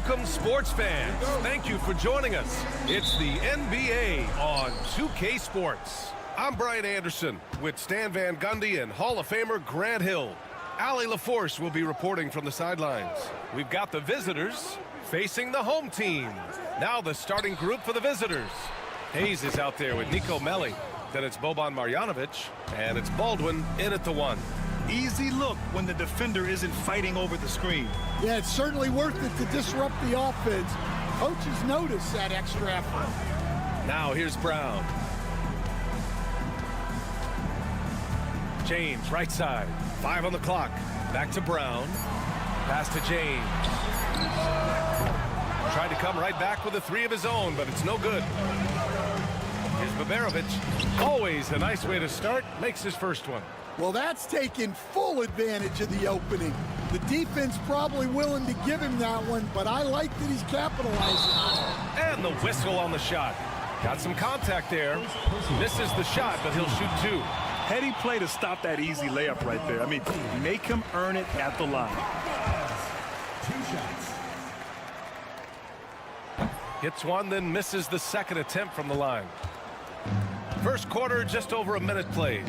Welcome, sports fans. Thank you for joining us. It's the NBA on 2K Sports. I'm Brian Anderson with Stan Van Gundy and Hall of Famer Grant Hill. Allie LaForce will be reporting from the sidelines. We've got the visitors facing the home team. Now the starting group for the visitors. Hayes is out there with Nico Melli. Then it's Boban Marjanovic, and it's Baldwin in at the 1. Easy look when the defender isn't fighting over the screen. Yeah, it's certainly worth it to disrupt the offense. Coaches notice that extra effort. Now here's Brown. James, right side. 5 on the clock. Back to Brown. Pass to James. Tried to come right back with a 3 of his own, but it's no good. Here's Baberovic. Always a nice way to start. Makes his first one. Well, that's taking full advantage of the opening. The defense probably willing to give him that one, but I like that he's capitalizing on it. And the whistle on the shot. Got some contact there. Misses the shot, but he'll shoot 2. Heady play to stop that easy layup right there. I mean, make him earn it at the line. Hits one, then misses the second attempt from the line. First quarter, just over a minute played.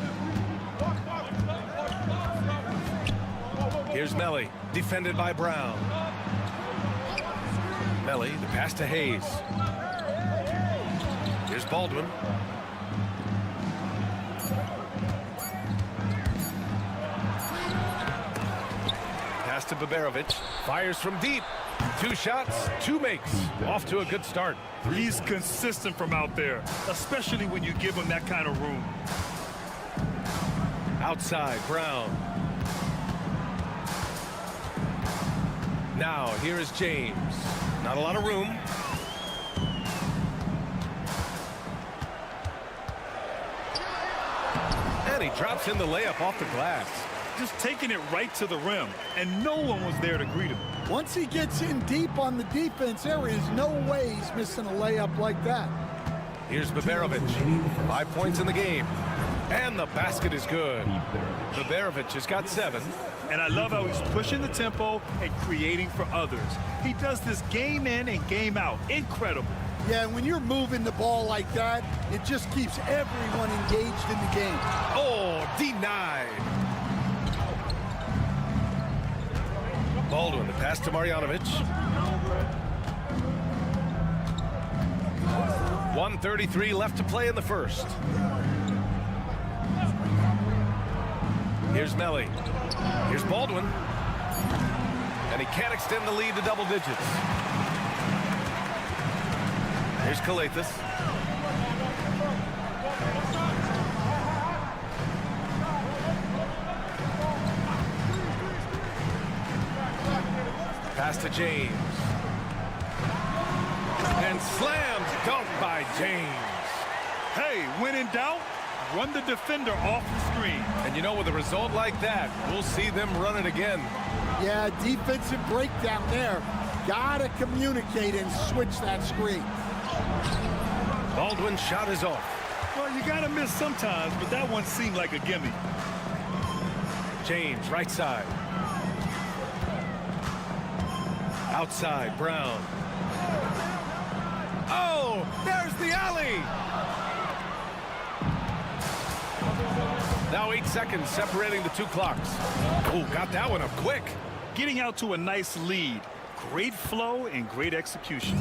Here's Melli, defended by Brown. Melli, the pass to Hayes. Here's Baldwin. Pass to Baberovic. Fires from deep. 2 shots, 2 makes. Off to a good start. He's consistent from out there, especially when you give him that kind of room. Outside, Brown. Now, here is James. Not a lot of room. And he drops in the layup off the glass. Just taking it right to the rim, and no one was there to greet him. Once he gets in deep on the defense, there is no way he's missing a layup like that. Here's Baberovic. 5 points in the game. And the basket is good. Baberovic has got 7. And I love how he's pushing the tempo and creating for others. He does this game in and game out. Incredible. Yeah, and when you're moving the ball like that, it just keeps everyone engaged in the game. Oh, denied. Baldwin, the pass to Marjanovic. 1:33 left to play in the first. Here's Melli. Here's Baldwin. And he can't extend the lead to double digits. Here's Kalathis. Pass to James. And slams dunk by James. Hey, when in doubt, run the defender off the screen. And you know, with a result like that, we'll see them run it again. Yeah, defensive breakdown there. Gotta communicate and switch that screen. Baldwin's shot is off. Well, you gotta miss sometimes, but that one seemed like a gimme. James, right side. Outside, Brown. Oh, there's the alley. Now 8 seconds separating the 2 clocks. Oh, got that one up quick. Getting out to a nice lead. Great flow and great execution.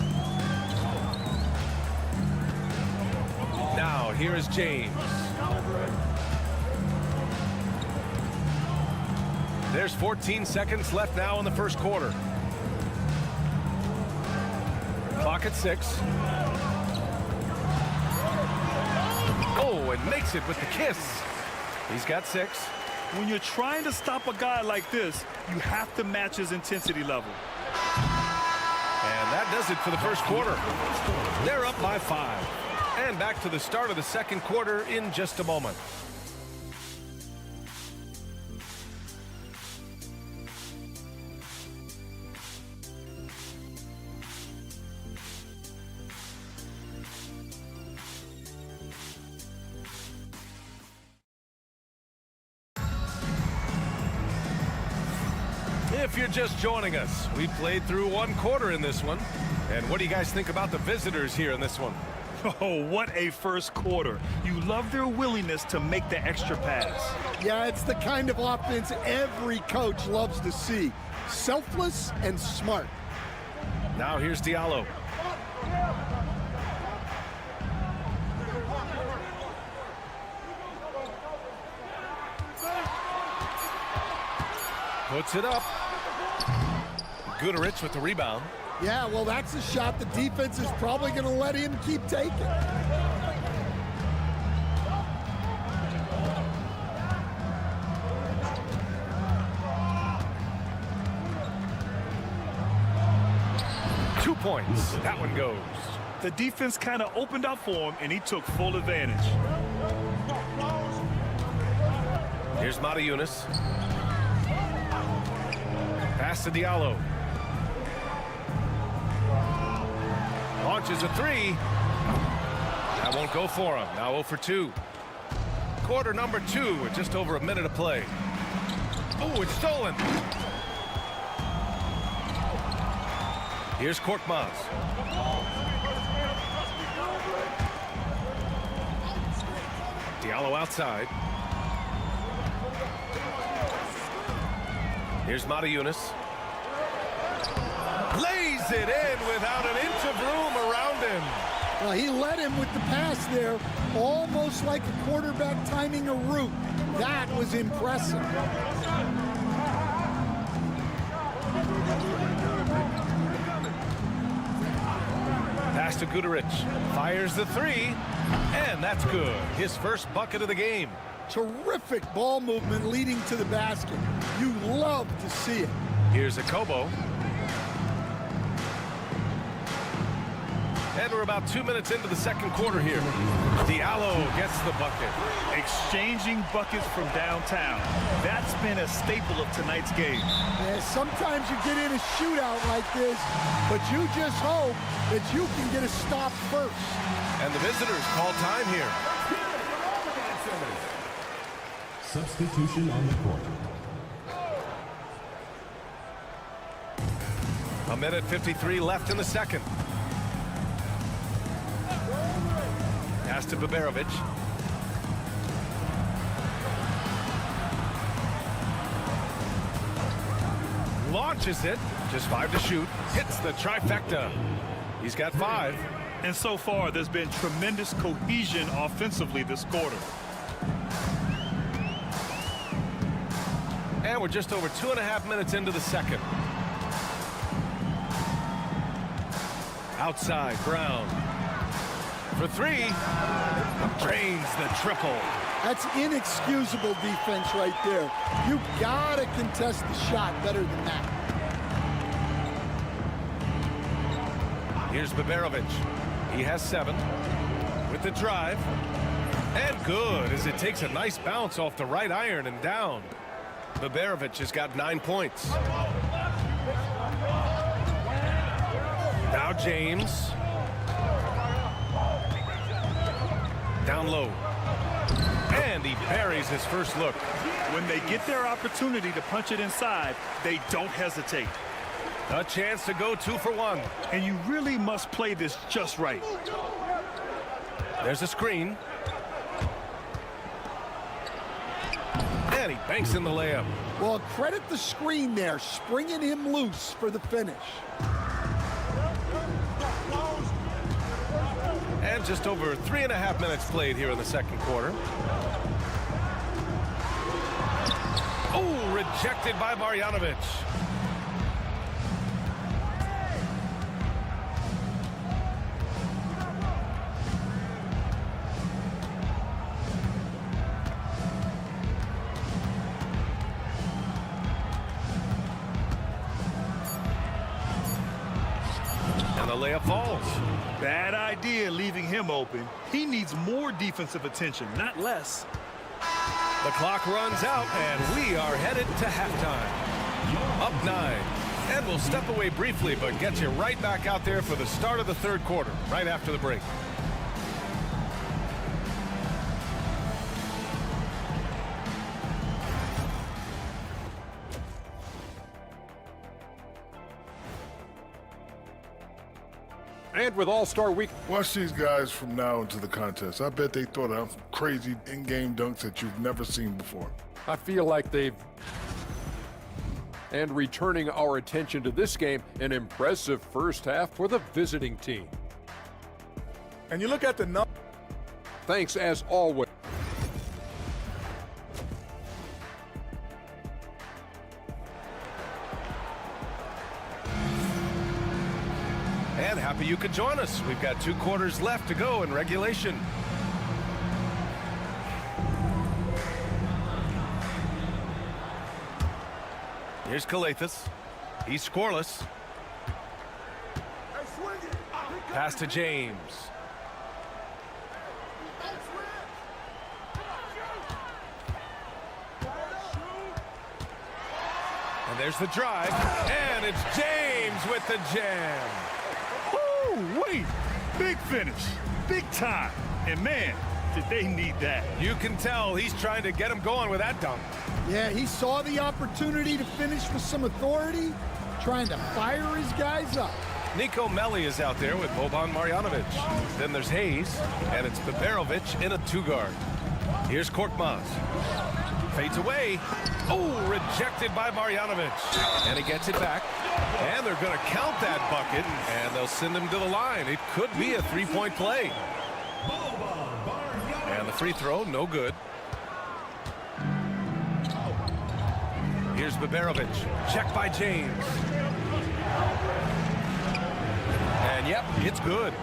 Now, here is James. There's 14 seconds left now in the first quarter. Clock at 6. Oh, and makes it with the kiss. He's got 6. When you're trying to stop a guy like this, you have to match his intensity level. And that does it for the first quarter. They're up by 5. And back to the start of the second quarter in just a moment. If you're just joining us, we played through one quarter in this one. And what do you guys think about the visitors here in this one? Oh, what a first quarter. You love their willingness to make the extra pass. Yeah, it's the kind of offense every coach loves to see. Selfless and smart. Now here's Diallo. Puts it up. Goodrich with the rebound. Yeah, well, that's a shot the defense is probably going to let him keep taking. Two points. That one goes. The defense kind of opened up for him, and he took full advantage. Here's Mata-Yunus. Pass to Diallo. Launches a three. That won't go for him. Now 0 for 2. Quarter number 2 with just over a minute to play. Oh, it's stolen. Here's Korkmaz. Diallo outside. Here's Mata-Yunus. Lays it in without an inch of room around him. Well, he led him with the pass there, almost like a quarterback timing a route. That was impressive. Pass to Goodrich. Fires the three. And that's good. His first bucket of the game. Terrific ball movement leading to the basket. You love to see it. Here's Akobo. And we're about 2 minutes into the second quarter here. Diallo gets the bucket. Exchanging buckets from downtown. That's been a staple of tonight's game. Yeah, sometimes you get in a shootout like this, but you just hope that you can get a stop first. And the visitors call time here. Substitution on the court. A minute 53 left in the second. Pass to Baberovic. Launches it. Just 5 to shoot. Hits the trifecta. He's got 5. And so far, there's been tremendous cohesion offensively this quarter. And we're just over 2.5 minutes into the second. Outside, Brown. For 3. Drains the triple. That's inexcusable defense right there. You gotta contest the shot better than that. Here's Baberovic. He has 7. With the drive. And good as it takes a nice bounce off the right iron and down. Baberovic has got 9 points. Now James. Down low. And he buries his first look. When they get their opportunity to punch it inside, they don't hesitate. A chance to go 2 for 1. And you really must play this just right. There's a screen. And he banks in the layup. Well, credit the screen there, springing him loose for the finish. And just over 3.5 minutes played here in the second quarter. Oh, rejected by Marjanovic. And the layup falls. Bad idea leaving him open. He needs more defensive attention, not less. The clock runs out, and we are headed to halftime. Up 9. And we'll step away briefly, but get you right back out there for the start of the third quarter, right after the break. And with All-Star Week, Watch these guys from now into the contest. I bet they throw down some crazy in-game dunks that you've never seen before. I feel like they've... And returning our attention to this game, an impressive first half for the visiting team. And you look at the numbers. Thanks as always. And happy you could join us. We've got 2 quarters left to go in regulation. Here's Kalathis. He's scoreless. Pass to James. And there's the drive. And it's James with the jam. Ooh, wait. Big finish. Big time. And man, did they need that. You can tell he's trying to get him going with that dunk. Yeah, he saw the opportunity to finish with some authority, trying to fire his guys up. Nico Melli is out there with Boban Marjanovic. Then there's Hayes, and it's Beberovic in a 2-guard. Here's Korkmaz. Fades away. Oh, rejected by Marjanovic. And he gets it back. And they're going to count that bucket, and they'll send him to the line. It could be a 3-point play. And the free throw, no good. Here's Beberovic. Check by James. And yep, it's good.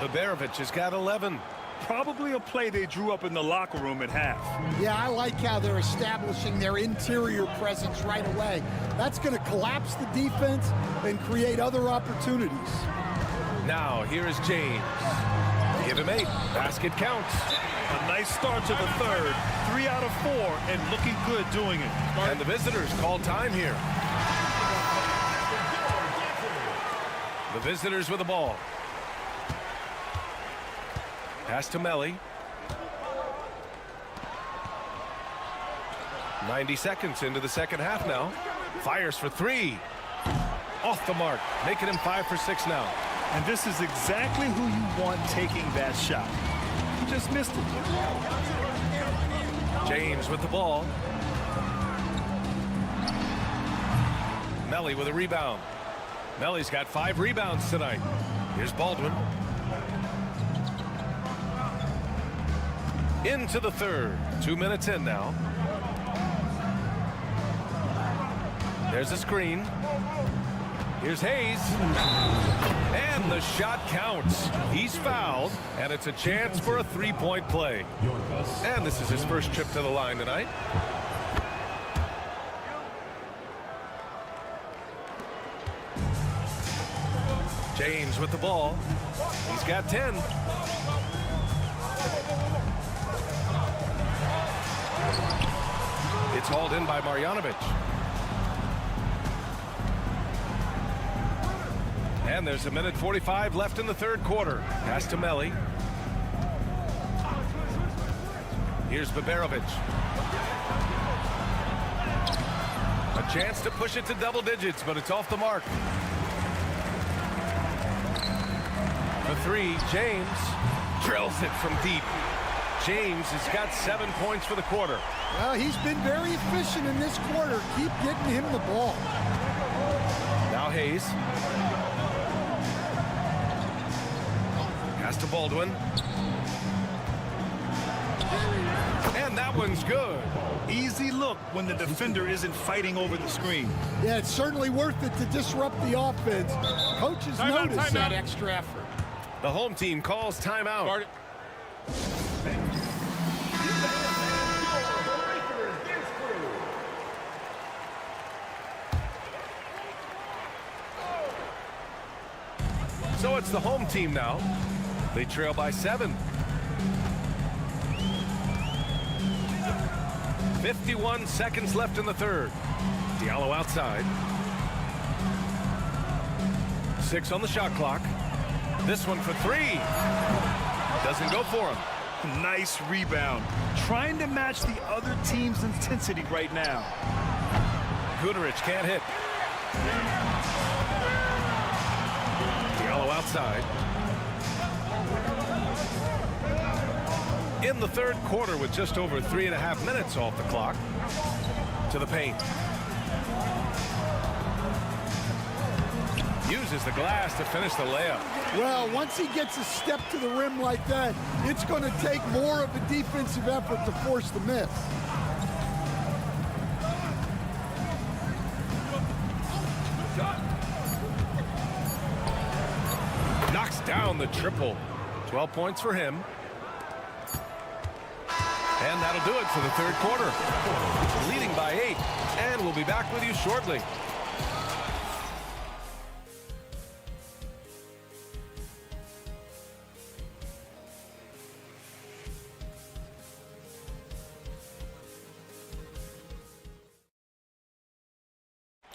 Beberovic has got 11. Probably a play they drew up in the locker room at half. Yeah, I like how they're establishing their interior presence right away. That's going to collapse the defense and create other opportunities. Now, here is James. Give him 8. Basket counts. A nice start to the third. 3 out of 4 and looking good doing it. And the visitors call time here. The visitors with the ball. Pass to Melli. 90 seconds into the second half now. Fires for 3. Off the mark, making him 5 for 6 now. And this is exactly who you want taking that shot. He just missed it. James with the ball. Melli with a rebound. Melli's got 5 rebounds tonight. Here's Baldwin. Into the third. 2 minutes in now. There's a screen. Here's Hayes. And the shot counts. He's fouled, and it's a chance for a 3-point play. And this is his first trip to the line tonight. James with the ball. He's got 10. It's hauled in by Marjanovic. And there's 1:45 left in the third quarter. Pass to Melli. Here's Beberovic. A chance to push it to double digits, but it's off the mark. The 3, James drills it from deep. James has got 7 points for the quarter. Well, he's been very efficient in this quarter. Keep getting him the ball. Now Hayes. Pass to Baldwin. And that one's good. Easy look when the defender isn't fighting over the screen. Yeah, it's certainly worth it to disrupt the offense. Coaches notice that extra effort. The home team calls timeout. So it's the home team now. They trail by 7. 51 seconds left in the third. Diallo outside. 6 on the shot clock. This one for 3. Doesn't go for him. Nice rebound. Trying to match the other team's intensity right now. Guterich can't hit. Diallo outside. In the third quarter with just over 3.5 minutes off the clock. To the paint. Uses the glass to finish the layup. Well, once he gets a step to the rim like that, it's going to take more of a defensive effort to force the miss. Knocks down the triple. 12 points for him. And that'll do it for the third quarter. Leading by 8. And we'll be back with you shortly.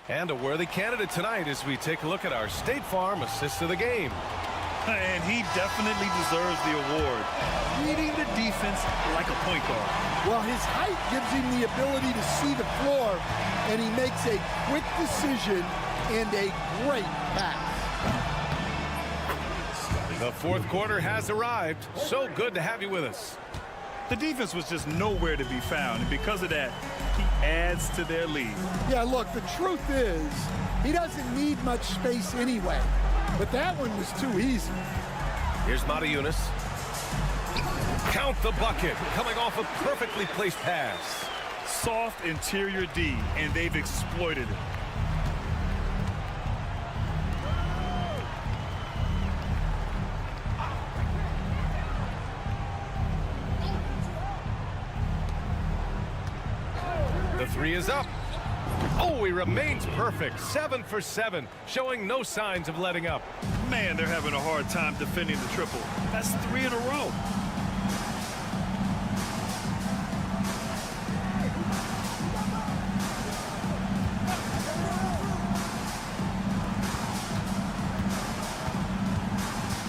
And a worthy candidate tonight as we take a look at our State Farm assist of the game. And he definitely deserves the award. Leading the defense like a point guard. Well, his height gives him the ability to see the floor, and he makes a quick decision and a great pass. The fourth quarter has arrived. So good to have you with us. The defense was just nowhere to be found, and because of that, he adds to their lead. Yeah, look, the truth is, he doesn't need much space anyway. But that one was too easy. Here's Mata Count the bucket, coming off a perfectly placed pass. Soft interior D, and they've exploited it. The three is up. Oh, he remains perfect. 7 for 7, showing no signs of letting up. Man, they're having a hard time defending the triple. That's 3 in a row.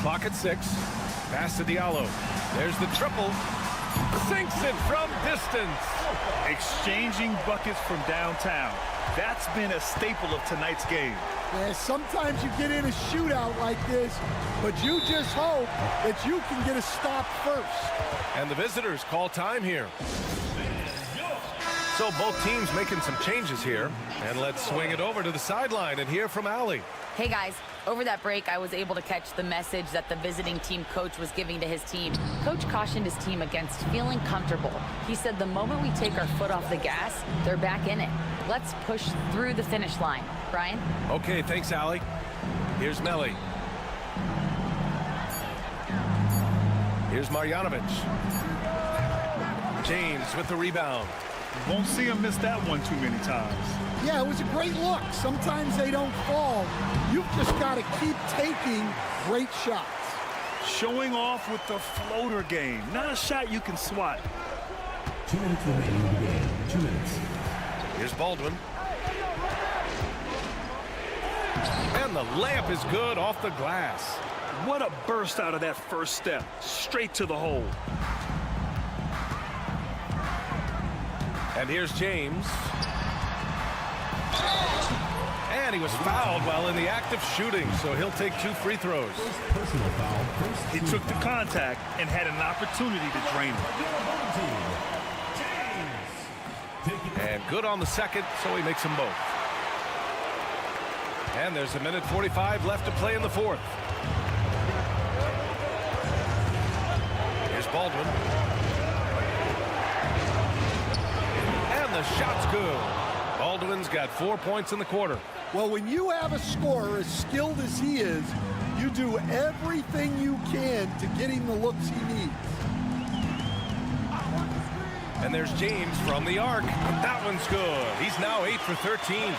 Clock at 6. Pass to Diallo. There's the triple. Sinks it from distance. Exchanging buckets from downtown. That's been a staple of tonight's game. Yeah, sometimes you get in a shootout like this, but you just hope that you can get a stop first. And the visitors call time here. So both teams making some changes here. And let's swing it over to the sideline and hear from Allie. Hey guys, over that break, I was able to catch the message that the visiting team coach was giving to his team. Coach cautioned his team against feeling comfortable. He said the moment we take our foot off the gas, they're back in it. Let's push through the finish line. Brian? Okay, thanks, Allie. Here's Melly. Here's Marjanovic. James with the rebound. Won't see him miss that one too many times. Yeah, it was a great look. Sometimes they don't fall. You've just got to keep taking great shots. Showing off with the floater game. Not a shot you can swat. 2 minutes remaining in the game. 2 minutes. Here's Baldwin. And the layup is good off the glass. What a burst out of that first step. Straight to the hole. And here's James. And he was fouled while in the act of shooting, so he'll take 2 free throws. Personal foul. First He took the contact and had an opportunity to drain it. And good on the second, so he makes them both. And there's 1:45 left to play in the fourth. Here's Baldwin. And the shot's good. Baldwin's got 4 points in the quarter. Well, when you have a scorer as skilled as he is, you do everything you can to get him the looks he needs. And there's James from the arc. That one's good. He's now 8 for 13.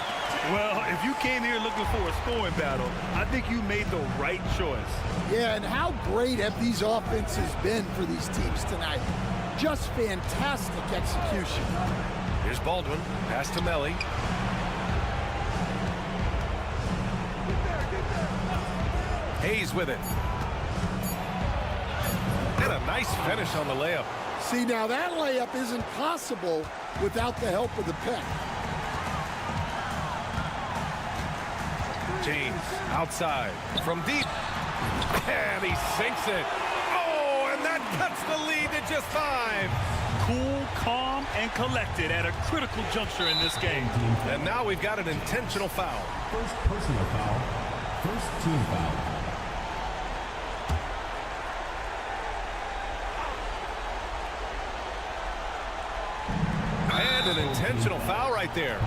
Well, if you came here looking for a scoring battle, I think you made the right choice. Yeah, and how great have these offenses been for these teams tonight? Just fantastic execution. Here's Baldwin. Pass to Melly. Hayes with it. And a nice finish on the layup. See, now that layup isn't possible without the help of the pick. James outside from deep. And he sinks it. Oh, and that cuts the lead to just 5. Cool, calm, and collected at a critical juncture in this game. And now we've got an intentional foul. First personal foul. First team foul. And an intentional foul right there.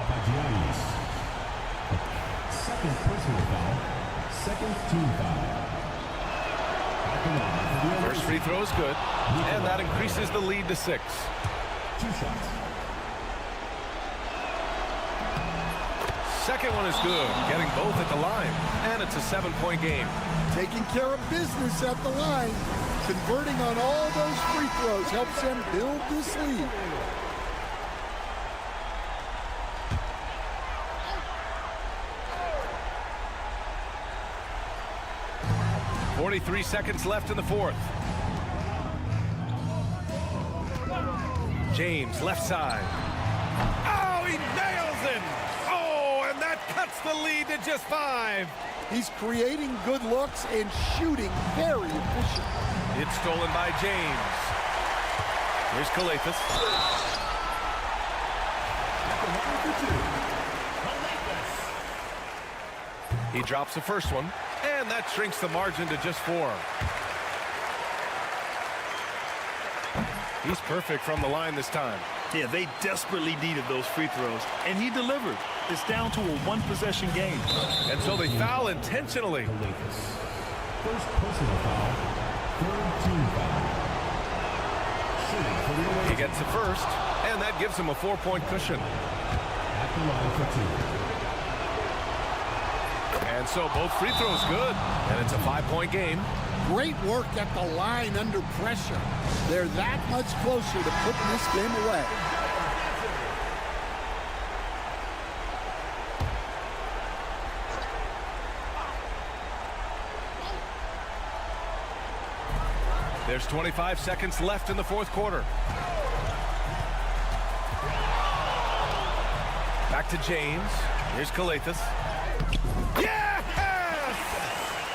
Second personal foul. Second team foul. First free throw is good, and that increases the lead to 6. 2 shots. Second one is good, getting both at the line, and it's a 7-point game. Taking care of business at the line, converting on all those free throws helps them build this lead. .43 seconds left in the fourth. James, left side. Oh, he nails it! Oh, and that cuts the lead to just 5. He's creating good looks and shooting very efficient. It's stolen by James. Here's Calathis. He drops the first one, and that shrinks the margin to just 4. He's perfect from the line this time. Yeah, they desperately needed those free throws, and he delivered. It's down to a one-possession game. And so they foul intentionally. First personal foul. Third team foul. Shooting for the away. He gets the first, and that gives him a 4-point cushion. At the line for 2. And so both free throws good, and it's a 5-point game. Great work at the line under pressure. They're that much closer to putting this game away. There's 25 seconds left in the fourth quarter. Back to James. Here's Calathis. Yes!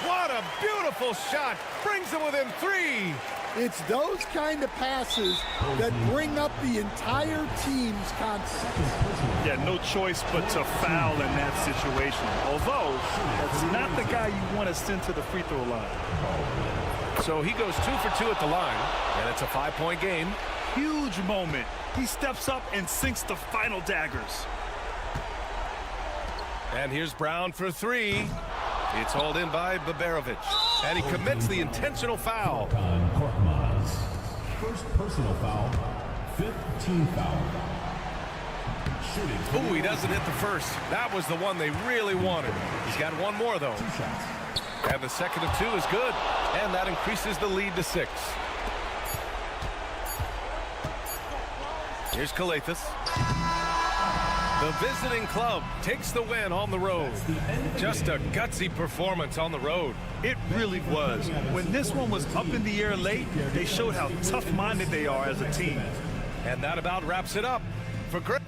What a beautiful shot. Brings them within 3. It's those kind of passes that bring up the entire team's confidence. Yeah, no choice but to foul in that situation. Although, that's not the guy you want to send to the free throw line. So he goes 2 for 2 at the line, and it's a 5-point game. Huge moment. He steps up and sinks the final daggers. And here's Brown for 3. It's hauled in by Baberovic, and he commits the intentional foul. First personal foul. Fifth team foul. Shooting. Ooh, he doesn't hit the first. That was the one they really wanted. He's got one more, though. 2 shots. And the second of 2 is good, and that increases the lead to 6. Here's Calathis. The visiting club takes the win on the road. Just a gutsy performance on the road. It really was. When this one was up in the air late, they showed how tough-minded they are as a team. And that about wraps it up for Greg.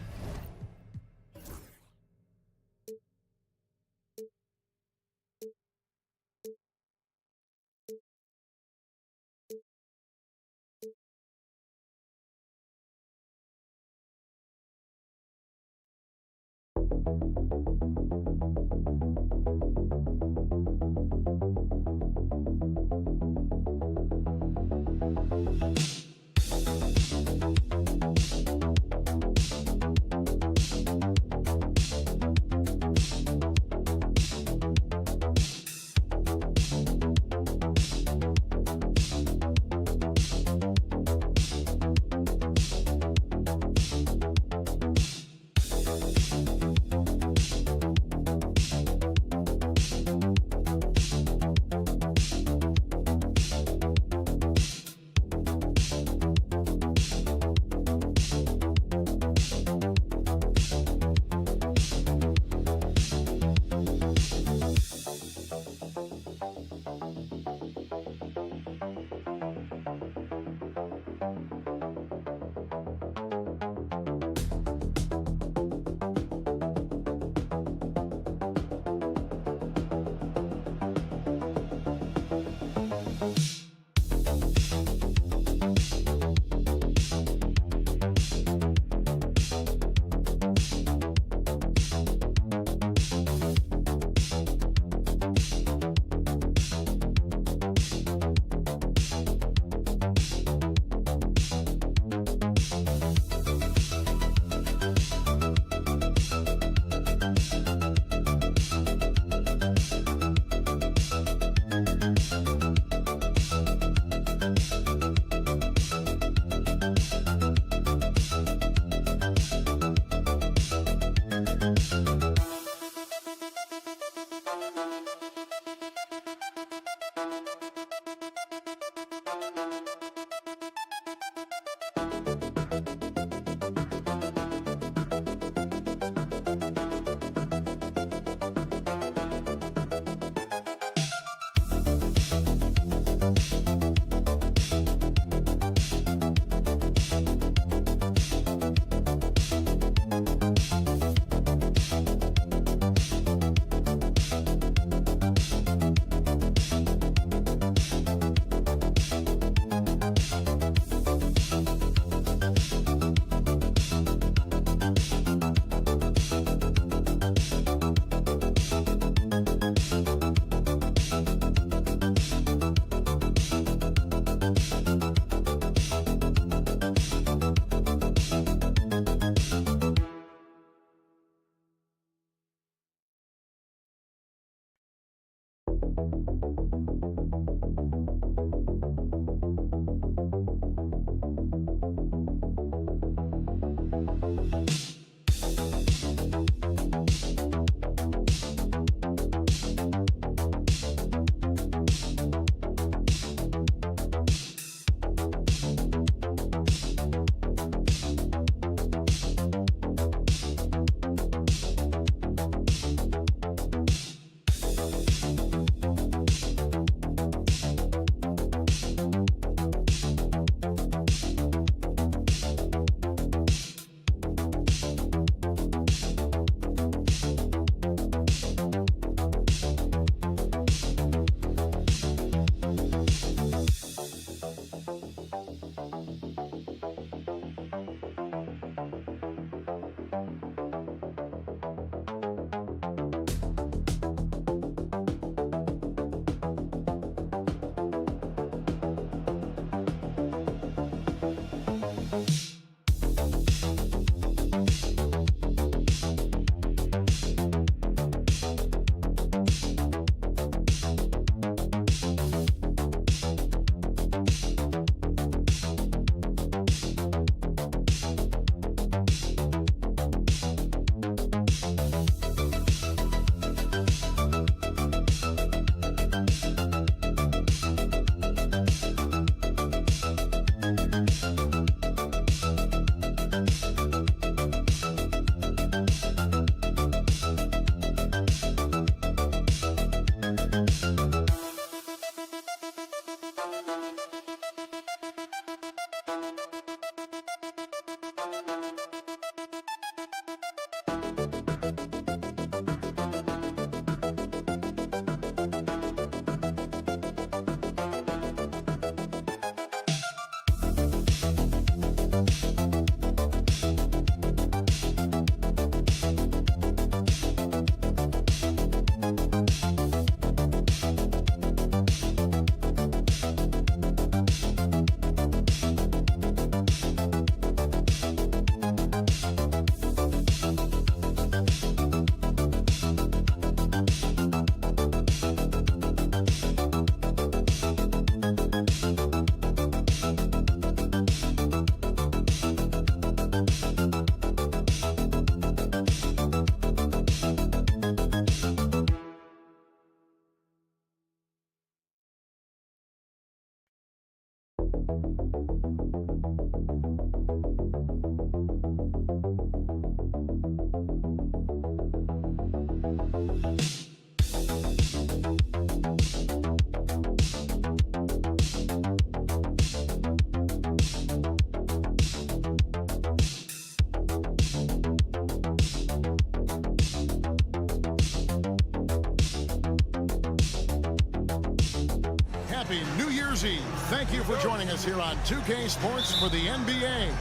Happy New Year's Eve. Thank you for joining us here on 2K Sports for the NBA.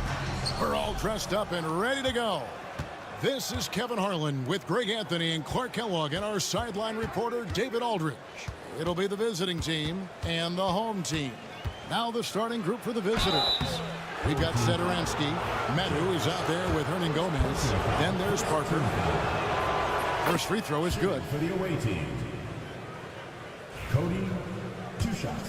We're all dressed up and ready to go. This is Kevin Harlan with Greg Anthony and Clark Kellogg and our sideline reporter, David Aldridge. It'll be the visiting team and the home team. Now the starting group for the visitors. We've got Sederansky. Medu is out there with Hernan Gomez. Then there's Parker. First free throw is good. For the away team, Cody, 2 shots.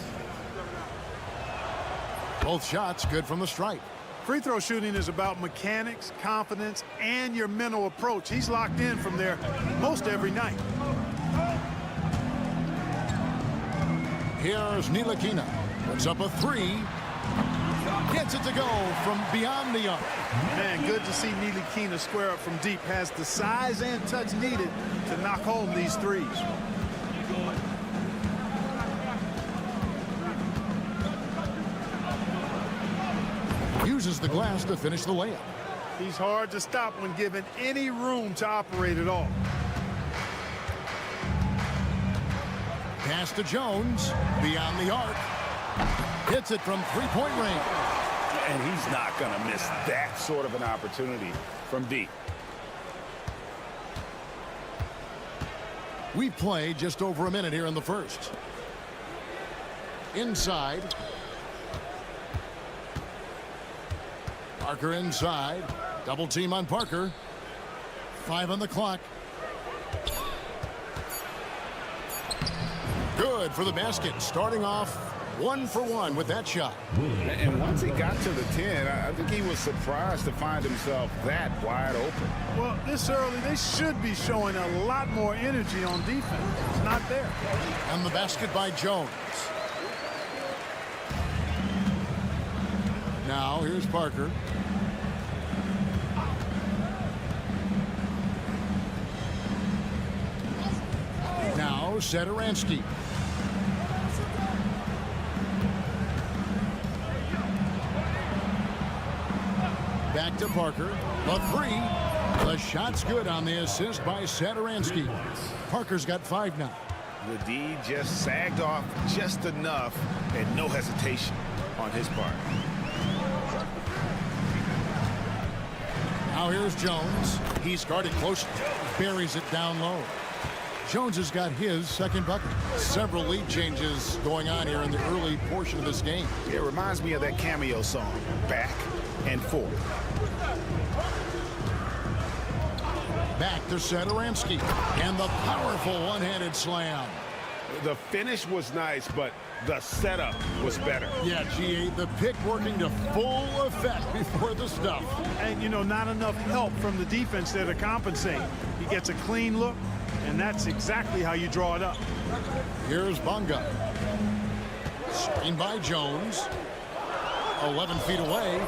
Both shots good from the stripe. Free throw shooting is about mechanics, confidence, and your mental approach. He's locked in from there most every night. Here's Ntilikina. Puts up a 3. Gets it to go from beyond the arc. Man, good to see Ntilikina square up from deep. Has the size and touch needed to knock home these threes. Uses the glass to finish the layup. He's hard to stop when given any room to operate at all. Pass to Jones. Beyond the arc. Hits it from three-point range. And he's not going to miss that sort of an opportunity from deep. We play just over a minute here in the first. Inside. Parker inside. Double team on Parker. 5 on the clock. Good for the basket. Starting off 1 for 1 with that shot. And once he got to the 10, I think he was surprised to find himself that wide open. Well, this early, they should be showing a lot more energy on defense. It's not there. And the basket by Jones. Now, here's Parker. Now, Satoransky. Back to Parker. The three. The shot's good on the assist by Satoransky. Parker's got 5 now. The D just sagged off just enough and no hesitation on his part. Now here's Jones. He's guarded close. Buries it down low. Jones has got his second bucket. Several lead changes going on here in the early portion of this game. It reminds me of that Cameo song, Back and Forth. Back to Satoransky. And the powerful one-handed slam. The finish was nice, but the setup was better. Yeah, GA, the pick working to full effect before the stuff. And, you know, not enough help from the defense there to compensate. He gets a clean look, and that's exactly how you draw it up. Here's Bonga. Screen by Jones. 11 feet away.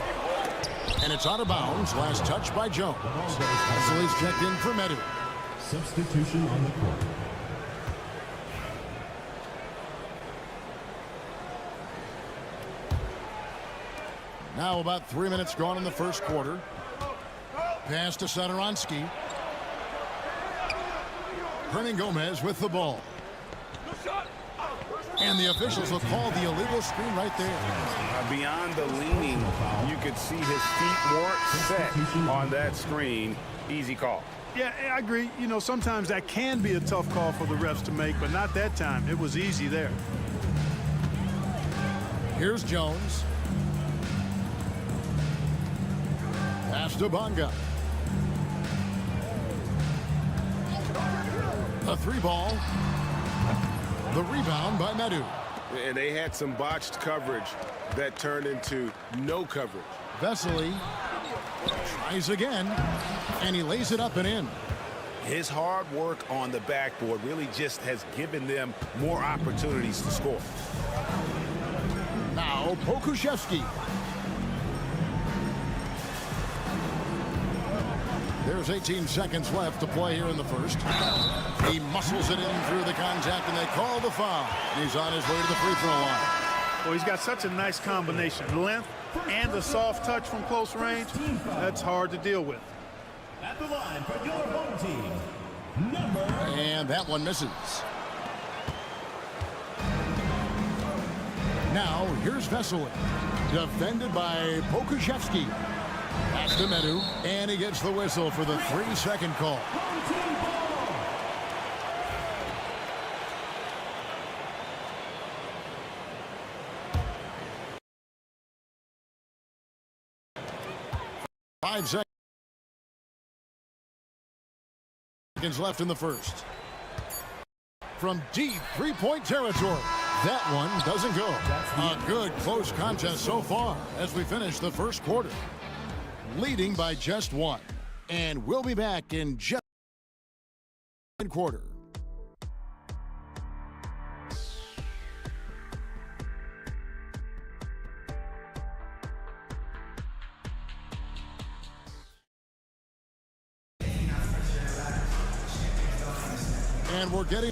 And it's out of bounds. Last touch by Jones. Wesley's checked in for Medu. Substitution on the court. Now about 3 minutes gone in the first quarter. Pass to Satoransky. Hernan Gomez with the ball. And the officials will call the illegal screen right there. Beyond the leaning, you could see his feet weren't set on that screen. Easy call. Yeah, I agree. You know, sometimes that can be a tough call for the refs to make, but not that time. It was easy there. Here's Jones. Pass to Bonga. The 3 ball. The rebound by Medu. And they had some botched coverage that turned into no coverage. Vesely tries again, and he lays it up and in. His hard work on the backboard really just has given them more opportunities to score. Now Pokuševski. There's 18 seconds left to play here in the first. He muscles it in through the contact, and they call the foul. He's on his way to the free throw line. Well, he's got such a nice combination. Length and the soft touch from close range. That's hard to deal with. At the line for your home team, number. And that one misses. Now, here's Vesely. Defended by Pokuševski. Pass to Medu, and he gets the whistle for the 3-second call. Five seconds left in the first. From deep three-point territory. That one doesn't go. A good close contest so far as we finish the first quarter. Leading by just 1. And we'll be back in just one quarter. And we're getting...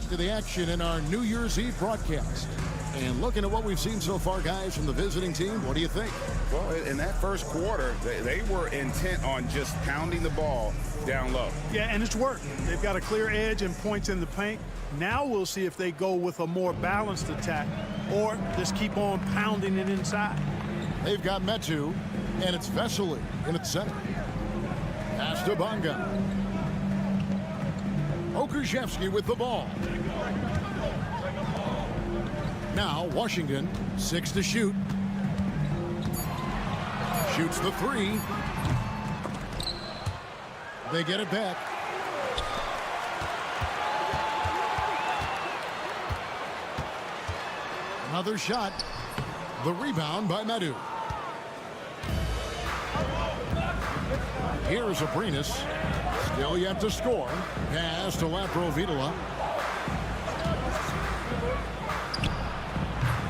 to the action in our New Year's Eve broadcast. And looking at what we've seen so far, guys, from the visiting team, what do you think? Well, in that first quarter, they were intent on just pounding the ball down low. Yeah, and it's worked. They've got a clear edge and points in the paint. Now we'll see if they go with a more balanced attack or just keep on pounding it inside. They've got Metu, and it's Vesely in its center. Pass to Bonga. Okushevsky with the ball. Now Washington, 6 to shoot. Shoots the 3. They get it back. Another shot. The rebound by Metu. Here's Abrinas. Still yet to score. Pass to Laprovitola.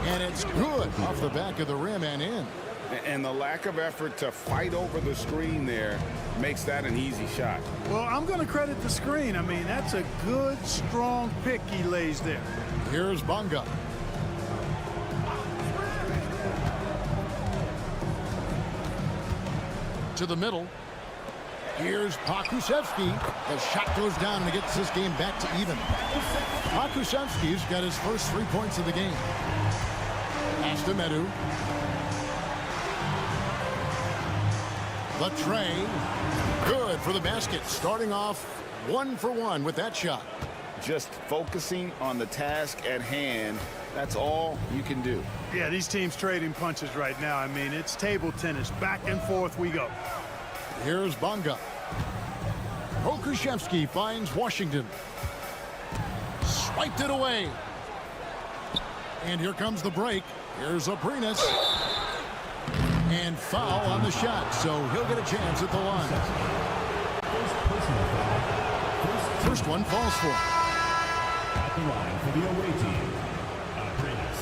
And it's good off the back of the rim and in. And the lack of effort to fight over the screen there makes that an easy shot. Well, I'm going to credit the screen. I mean, that's a good, strong pick he lays there. Here's Bonga. To the middle. Here's Pokusevski. The shot goes down and gets this game back to even. Pokusevski's got his first 3 points of the game. Pass to Metu. The tray. Good for the basket. Starting off 1 for 1 with that shot. Just focusing on the task at hand. That's all you can do. Yeah, these teams trading punches right now. I mean, it's table tennis. Back and forth we go. Here's Bonga. Okushevsky finds Washington. Swiped it away. And here comes the break. Here's Abrinas. And foul on the shot, so he'll get a chance at the line. First one falls for him. At the line for the away team, Abrinas.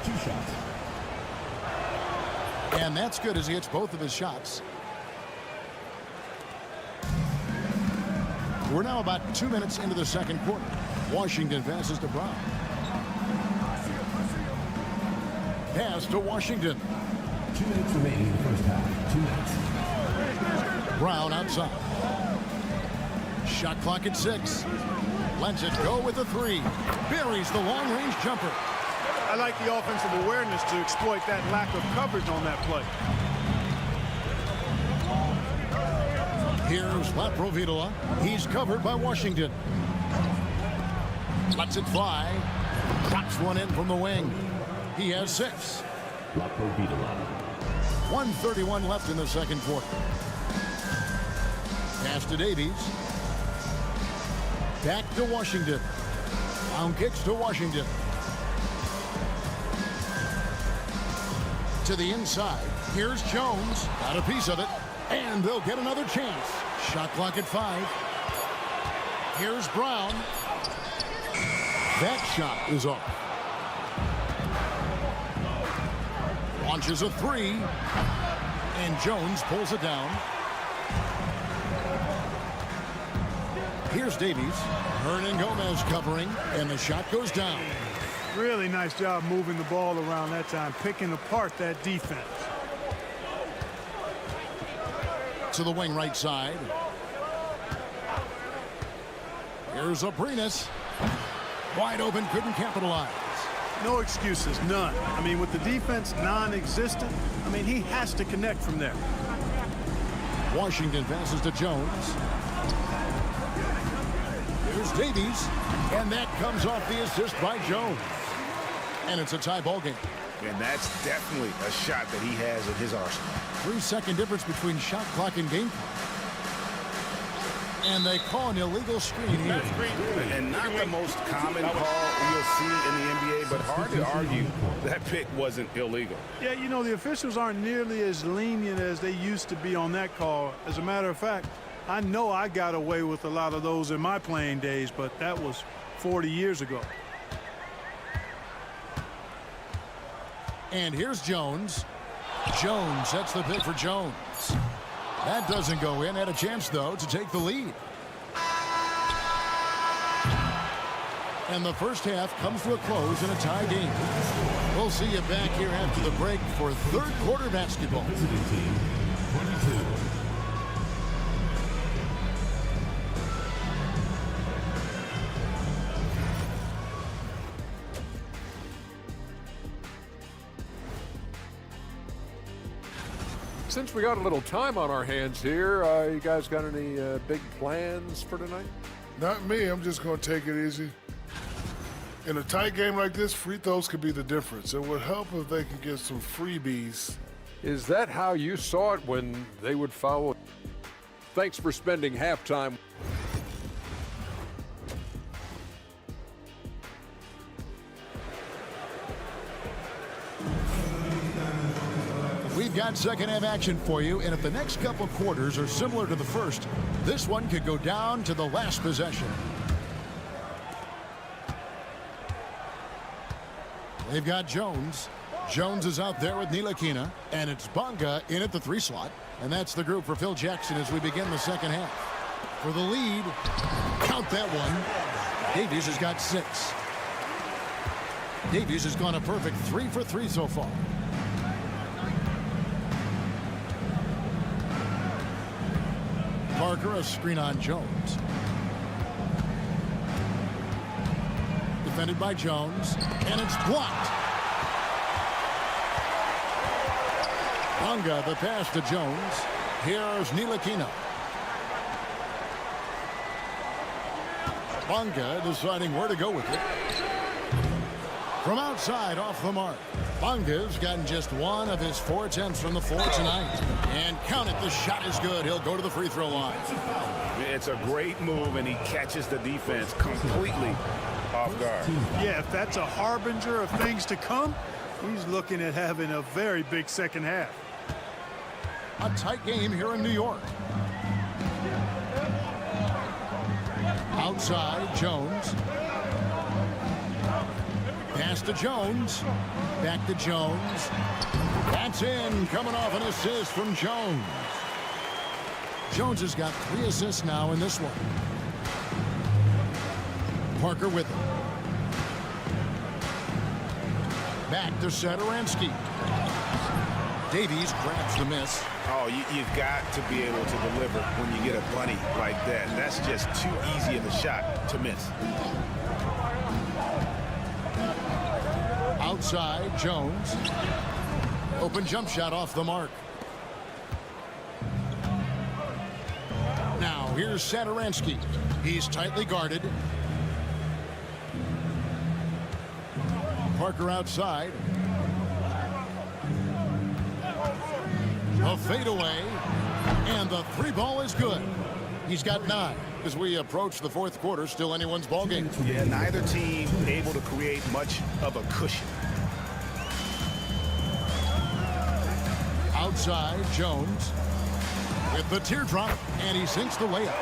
2 shots. And that's good as he hits both of his shots. We're now about 2 minutes into the second quarter. Washington passes to Brown. Pass to Washington. 2 minutes remaining in the first half. 2 minutes. Brown outside. Shot clock at 6. Lets it go with a 3. Buries the long-range jumper. I like the offensive awareness to exploit that lack of coverage on that play. Here's Laprovitola. He's covered by Washington. Lets it fly. Drops one in from the wing. He has 6. Laprovitola. 1:31 left in the second quarter. Pass to Davies. Back to Washington. Down kicks to Washington. To the inside. Here's Jones. Got a piece of it. And they'll get another chance. Shot clock at 5. Here's Brown. That shot is off. Launches a 3. And Jones pulls it down. Here's Davies. Hernan Gomez covering. And the shot goes down. Really nice job moving the ball around that time, picking apart that defense. To the wing right side. Here's Abrinas. Wide open, couldn't capitalize. No excuses, none. I mean, with the defense non-existent, I mean, he has to connect from there. Washington passes to Jones. Here's Davies. And that comes off the assist by Jones. And it's a tie ball game. And that's definitely a shot that he has in his arsenal. 3-second difference between shot clock and game clock. And they call an illegal screen here. And not the most common call you'll see in the NBA, but hard to argue that pick wasn't illegal. Yeah, you know, the officials aren't nearly as lenient as they used to be on that call. As a matter of fact, I know I got away with a lot of those in my playing days, but that was 40 years ago. And here's Jones. Jones, that's the pick for Jones. That doesn't go in. Had a chance, though, to take the lead. And the first half comes to a close in a tie game. We'll see you back here after the break for third quarter basketball. Visiting team, 22. Since we got a little time on our hands here, you guys got any big plans for tonight? Not me. I'm just going to take it easy. In a tight game like this, free throws could be the difference. It would help if they could get some freebies. Is that how you saw it when they would foul? Thanks for spending halftime. We've got second half action for you, and if the next couple quarters are similar to the first, this one could go down to the last possession. They've got Jones. Jones is out there with Ntilikina, and it's Bonga in at the 3 slot, and that's the group for Phil Jackson as we begin the second half. For the lead, count that one. Davies has got 6. Davies has gone a perfect 3 for 3 so far. Parker, a screen on Jones. Defended by Jones, and it's blocked. Bonga, the pass to Jones. Here's Ntilikina. Bonga deciding where to go with it. From outside, off the mark. Bonga's gotten just 1 of his 4 attempts from the floor tonight. And count it, the shot is good. He'll go to the free throw line. It's a great move, and he catches the defense completely off guard. Yeah, if that's a harbinger of things to come, he's looking at having a very big second half. A tight game here in New York. Outside, Jones. Pass to Jones. Back to Jones. That's in. Coming off an assist from Jones. Jones has got 3 assists now in this one. Parker with him. Back to Satoransky. Davies grabs the miss. Oh, you've got to be able to deliver when you get a bunny like that. That's just too easy of a shot to miss. Outside, Jones. Open jump shot off the mark. Now, here's Satoransky. He's tightly guarded. Parker outside. A fadeaway. And the 3 ball is good. He's got 9. As we approach the 4th quarter, still anyone's ball game. Yeah, neither team able to create much of a cushion. Outside, Jones with the teardrop, and he sinks the layup.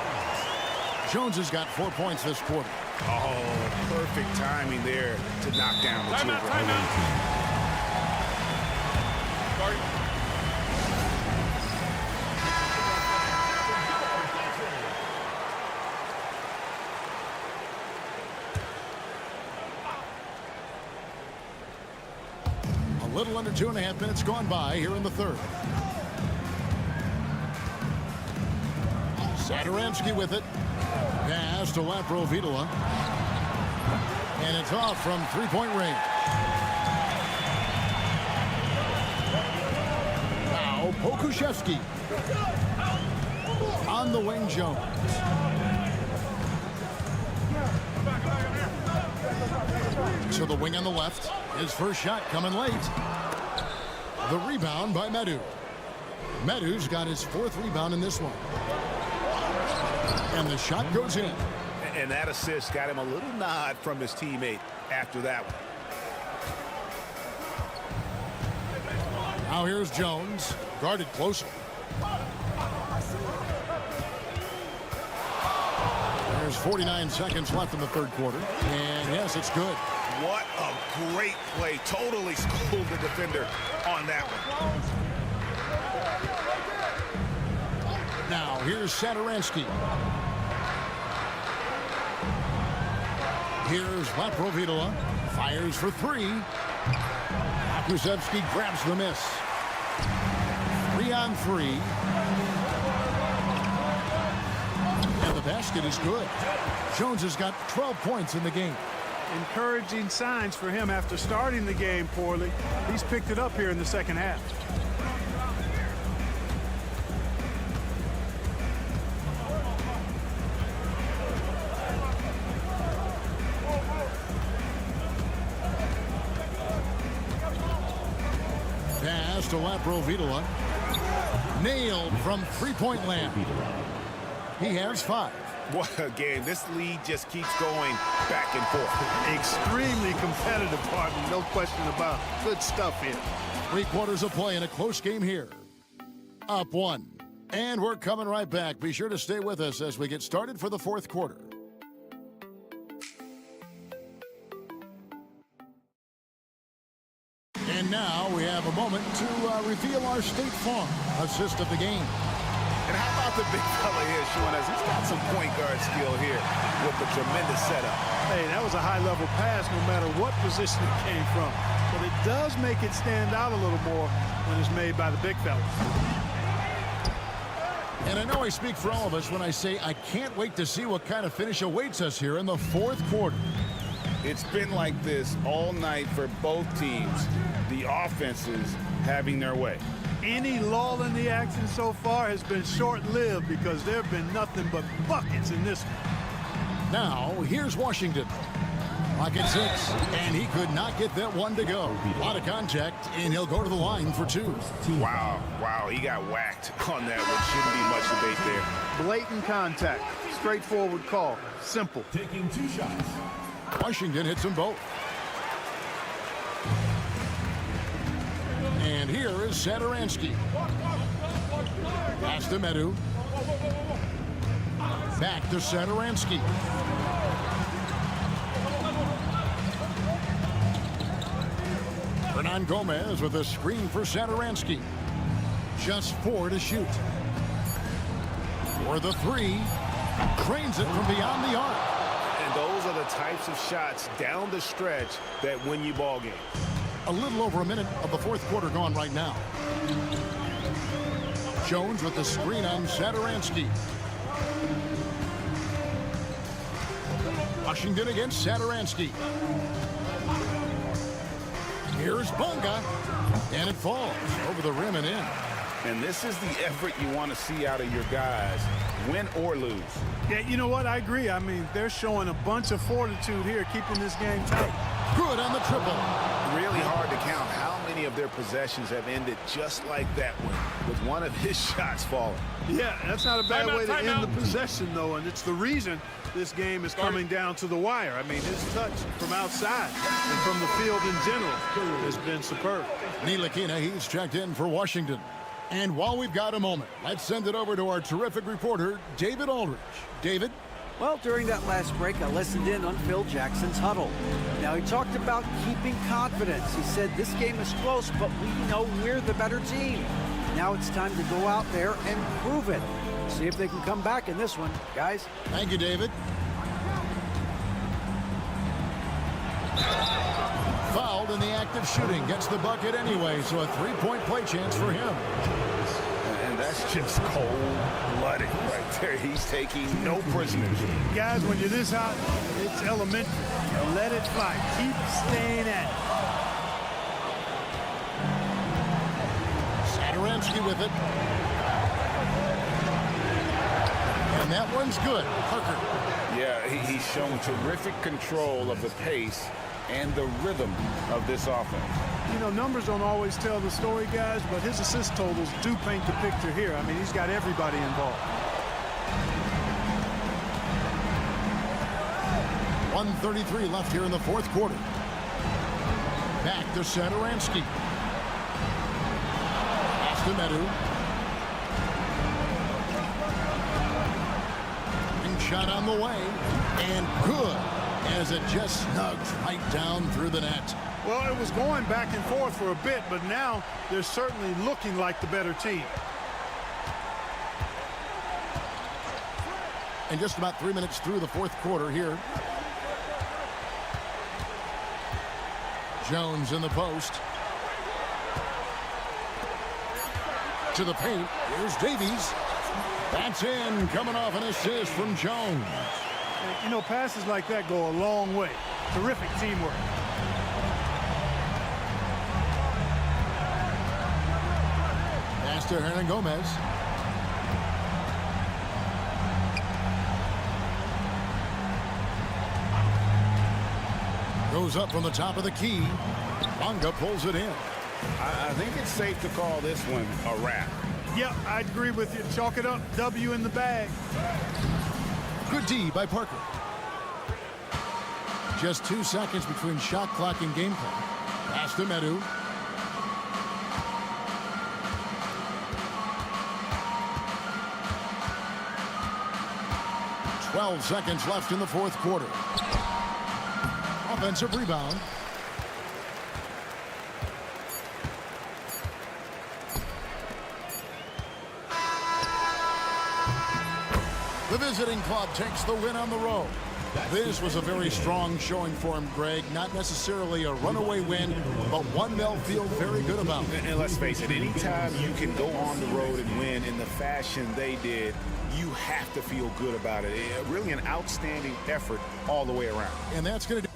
Jones has got 4 points this quarter. Oh, perfect timing there to knock down the 2. A little under 2.5 minutes gone by here in the 3rd. Satoransky with it. Pass to Laprovitola. And it's off from 3-point range. Now Pokuševski. On the wing, Jones. To the wing on the left. His first shot coming late. The rebound by Medu. Medu's got his 4th rebound in this one. And the shot goes in. And that assist got him a little nod from his teammate after that one. Now here's Jones, guarded closely. There's 49 seconds left in the third quarter. And yes, it's good. What a great play. Totally schooled the defender on that one. Now here's Satoransky. Here's Laprovitola. Fires for three. Kuszewski grabs the miss. 3-on-3. And the basket is good. Jones has got 12 points in the game. Encouraging signs for him after starting the game poorly. He's picked it up here in the second half. Pass to Laprovitola. Nailed from three-point land. He has 5. What a game. This lead just keeps going back and forth. Extremely competitive, partner, no question about it. Good stuff here. 3 quarters of play in a close game here. Up 1. And we're coming right back. Be sure to stay with us as we get started for the fourth quarter. And now we have a moment to reveal our State Farm assist of the game. And how about the big fella here showing us he's got some point guard skill here with the tremendous setup. Hey, that was a high-level pass no matter what position it came from. But it does make it stand out a little more when it's made by the big fella. And I know I speak for all of us when I say I can't wait to see what kind of finish awaits us here in the fourth quarter. It's been like this all night for both teams. The offenses having their way. Any lull in the action so far has been short-lived because there have been nothing but buckets in this one. Now, here's Washington. Clock at 6, and he could not get that one to go. A lot of contact, and he'll go to the line for 2. Wow, he got whacked on that one. Shouldn't be much debate there. Blatant contact. Straightforward call. Simple. Taking 2 shots. Washington hits them both. And here is Satoransky. Pass to Medu. Back to Satoransky. Hernan Gomez with a screen for Satoransky. Just 4 to shoot. For the 3. Trains it from beyond the arc. And those are the types of shots down the stretch that win you ball games. A little over a minute of the fourth quarter gone right now. Jones with the screen on Satoransky. Washington against Satoransky. Here's Bonga. And it falls over the rim and in. And this is the effort you want to see out of your guys, win or lose. Yeah, you know what? I agree. I mean, they're showing a bunch of fortitude here, keeping this game tight. Good on the triple. Really hard to count how many of their possessions have ended just like that one, with one of his shots falling. Yeah, that's not a bad way to end the possession, though, and it's the reason this game is coming down to the wire. I mean, his touch from outside and from the field in general has been superb. Ntilikina, he's checked in for Washington. And while we've got a moment, let's send it over to our terrific reporter, David Aldridge. David? Well, during that last break, I listened in on Phil Jackson's huddle. Now, he talked about keeping confidence. He said this game is close, but we know we're the better team. Now it's time to go out there and prove it. See if they can come back in this one, guys. Thank you, David. Fouled in the act of shooting. Gets the bucket anyway, so a 3-point play chance for him. And that's just cold-blooded right there. He's taking no prisoners. Guys, when you're this hot, it's elementary. Let it fly. Keep staying at it. Satoransky with it. And that one's good. Parker. Yeah, he's shown terrific control of the pace and the rhythm of this offense. You know, numbers don't always tell the story, guys, but his assist totals do paint the picture here. I mean, he's got everybody involved. 1:33 left here in the fourth quarter. Back to Satoransky. Pass to Medu. And shot on the way. And good, as it just snugs right down through the net. Well, it was going back and forth for a bit, but now they're certainly looking like the better team. And just about 3 minutes through the fourth quarter here. Jones in the post. To the paint. Here's Davies. That's in, coming off an assist from Jones. You know, passes like that go a long way. Terrific teamwork. Pass to Hernan Gomez. Goes up from the top of the key. Bonga pulls it in. I think it's safe to call this one a wrap. Yeah, I'd agree with you. Chalk it up. W in the bag. Good D by Parker. Just 2 seconds between shot clock and gameplay. Pass to Medu. "12 seconds left in the fourth quarter. Offensive rebound. The visiting club takes the win on the road. This was a very strong showing for him, Greg. Not necessarily a runaway win, but one they'll feel very good about. And let's face it, anytime you can go on the road and win in the fashion they did, you have to feel good about it. Really an outstanding effort all the way around. And that's going to do.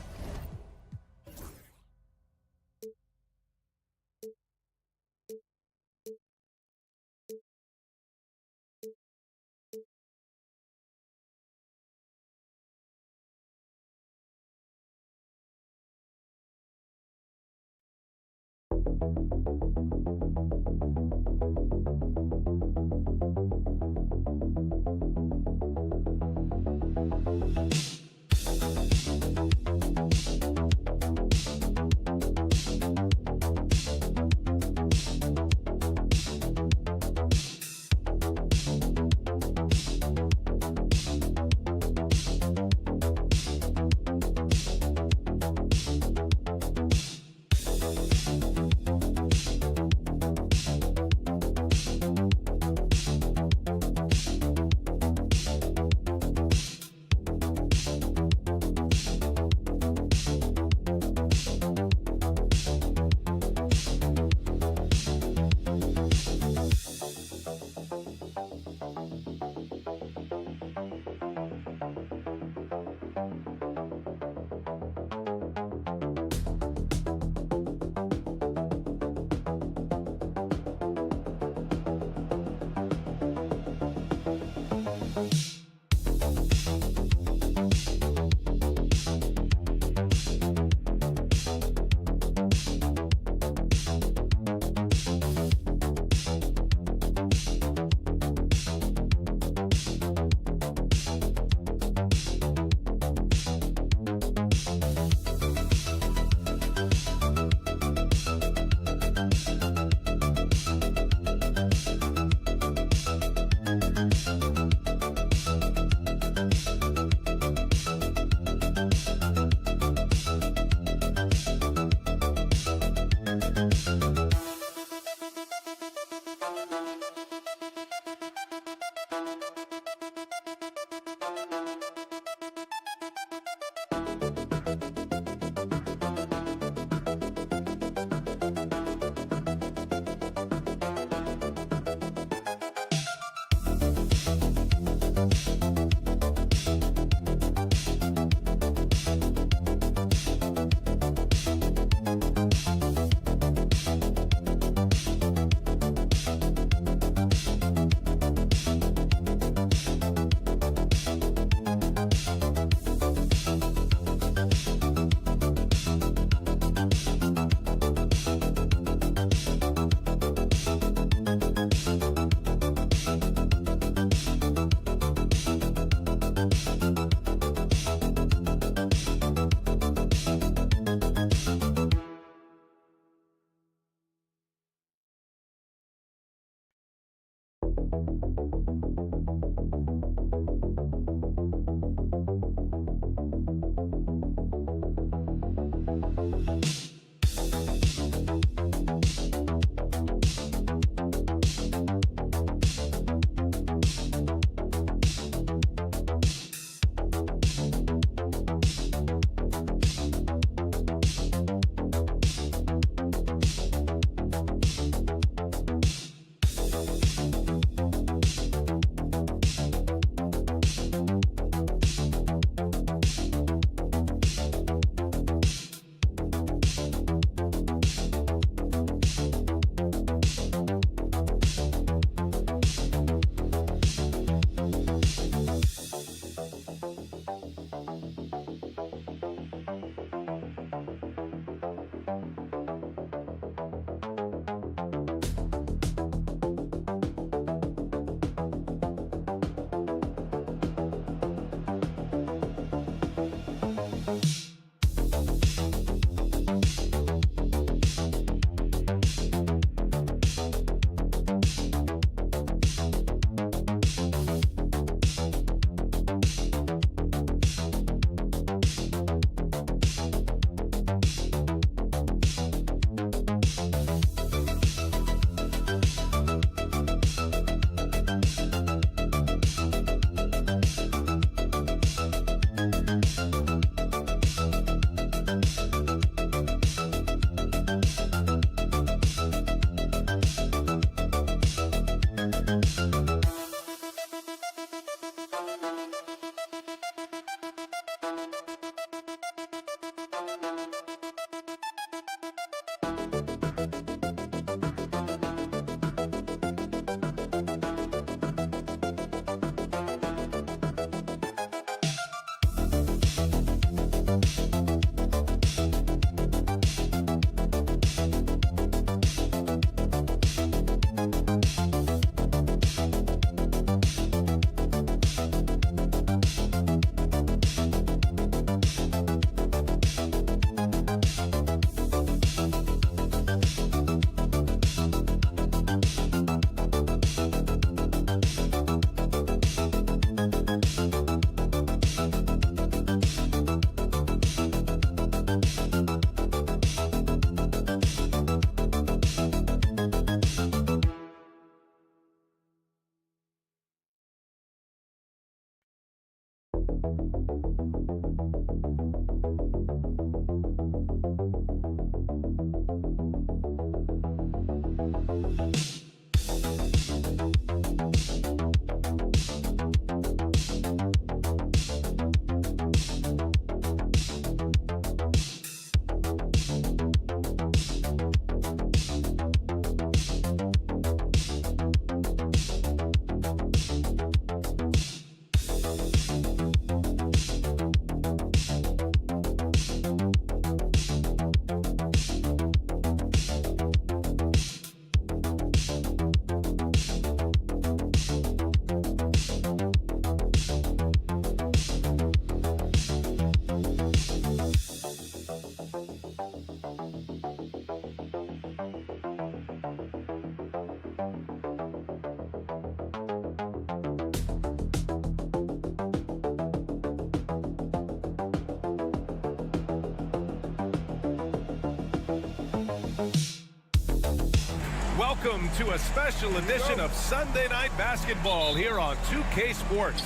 Welcome to a special edition of Sunday Night Basketball here on 2K Sports.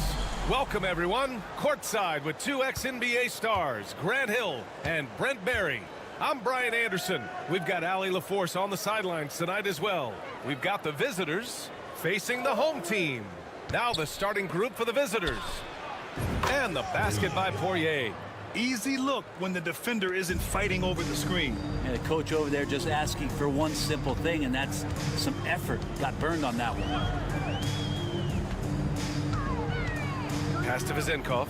Welcome, everyone. Courtside with two ex-NBA stars, Grant Hill and Brent Barry. I'm Brian Anderson. We've got Allie LaForce on the sidelines tonight as well. We've got the visitors facing the home team. Now the starting group for the visitors. And the basket by Poirier. Easy look when the defender isn't fighting over the screen. And the coach over there just asking for one simple thing, and that's some effort. Got burned on that one. Pass to Vizenkov.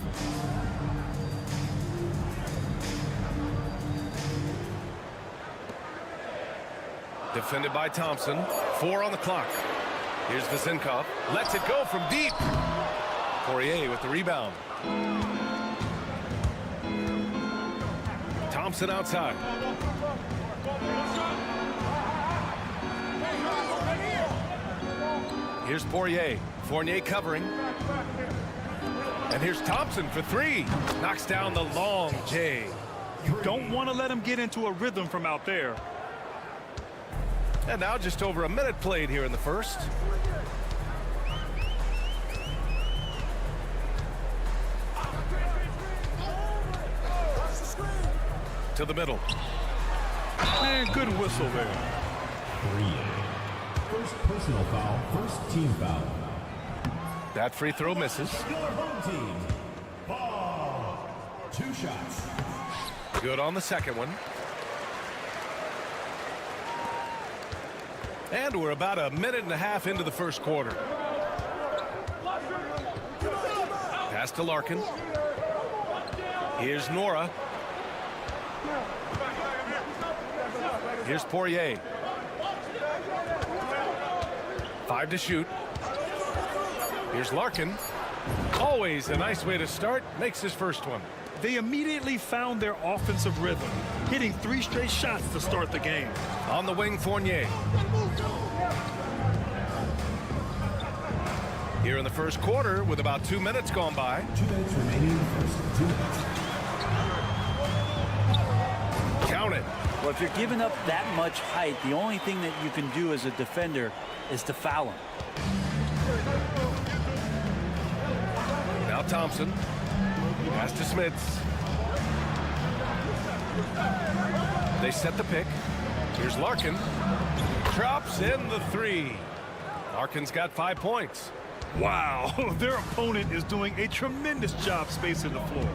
Defended by Thompson. 4 on the clock. Here's Vizenkov. Lets it go from deep. Poirier with the rebound. Thompson outside. Here's Poirier. Fournier covering. And here's Thompson for three. Knocks down the long J. You don't want to let him get into a rhythm from out there. And now just over a minute played here in the first. To the middle. And good whistle there. 3. First personal foul, first team foul. That free throw misses. Your home team. Ball. 2 shots. Good on the second one. And we're about a minute and a half into the first quarter. Pass to Larkin. Here's Nora. Here's Poirier. 5 to shoot. Here's Larkin. Always a nice way to start. Makes his first one. They immediately found their offensive rhythm, hitting 3 straight shots to start the game. On the wing, Fournier. Here in the first quarter with about 2 minutes gone by. 2 minutes remaining in the first. 2 minutes. Count it. Well, if you're giving up that much height, the only thing that you can do as a defender is to foul him. Now Thompson. Pass to Smits. They set the pick. Here's Larkin. Drops in the 3. Larkin's got 5 points. Wow, their opponent is doing a tremendous job spacing the floor.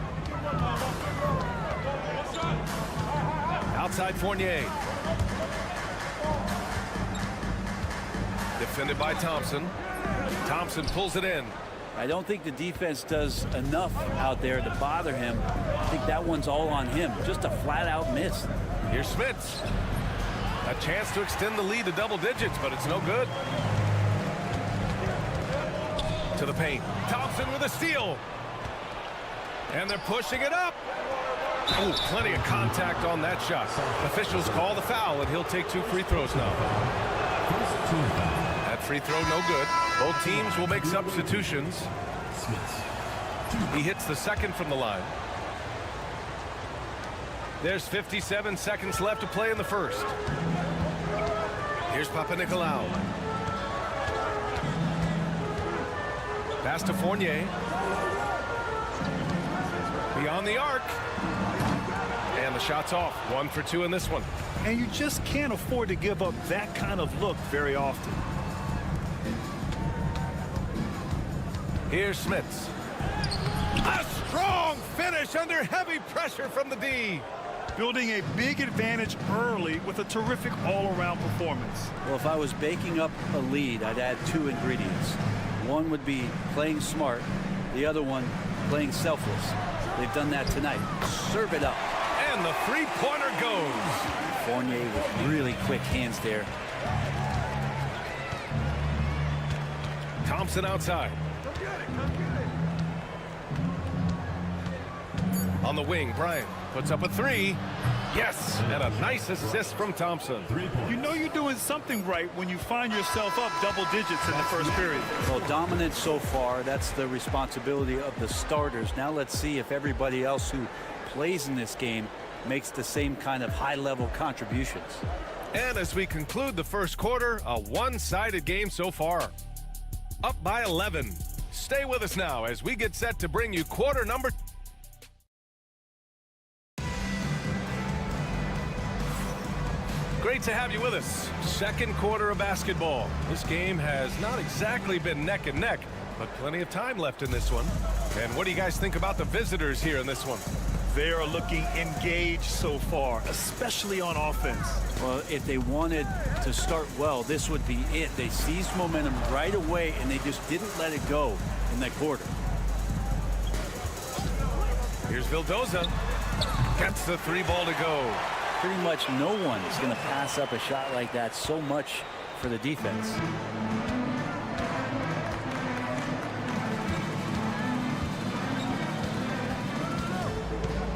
Outside Fournier. Defended by Thompson. Thompson pulls it in. I don't think the defense does enough out there to bother him. I think that one's all on him. Just a flat-out miss. Here's Smits. A chance to extend the lead to double digits, but it's no good. To the paint. Thompson with a steal. And they're pushing it up. Oh, plenty of contact on that shot. Officials call the foul, and he'll take 2 free throws now. That free throw no good. Both teams will make substitutions. He hits the second from the line. There's 57 seconds left to play in the first. Here's Papa-Nicolau. Pass to Fournier. Beyond the arc. And the shot's off. 1 for 2 in this one. And you just can't afford to give up that kind of look very often. Here's Smits. A strong finish under heavy pressure from the D. Building a big advantage early with a terrific all-around performance. Well, if I was baking up a lead, I'd add 2 ingredients. One would be playing smart. The other one, playing selfless. They've done that tonight. Serve it up. And the three-pointer goes. Fournier with really quick hands there. Thompson outside. On the wing, Bryant puts up a 3. Yes, and a nice assist from Thompson. You know you're doing something right when you find yourself up double digits in the first period. Well, dominant so far. That's the responsibility of the starters. Now let's see if everybody else who plays in this game makes the same kind of high-level contributions. And as we conclude the first quarter, a one-sided game so far. Up by 11. Stay with us now as we get set to bring you quarter number 2. Great to have you with us. Second quarter of basketball. This game has not exactly been neck and neck, but plenty of time left in this one. And what do you guys think about the visitors here in this one? They are looking engaged so far, especially on offense. Well, if they wanted to start well, this would be it. They seized momentum right away, and they just didn't let it go in that quarter. Here's Vildoza. Gets the 3 ball to go. Pretty much no one is going to pass up a shot like that so much for the defense.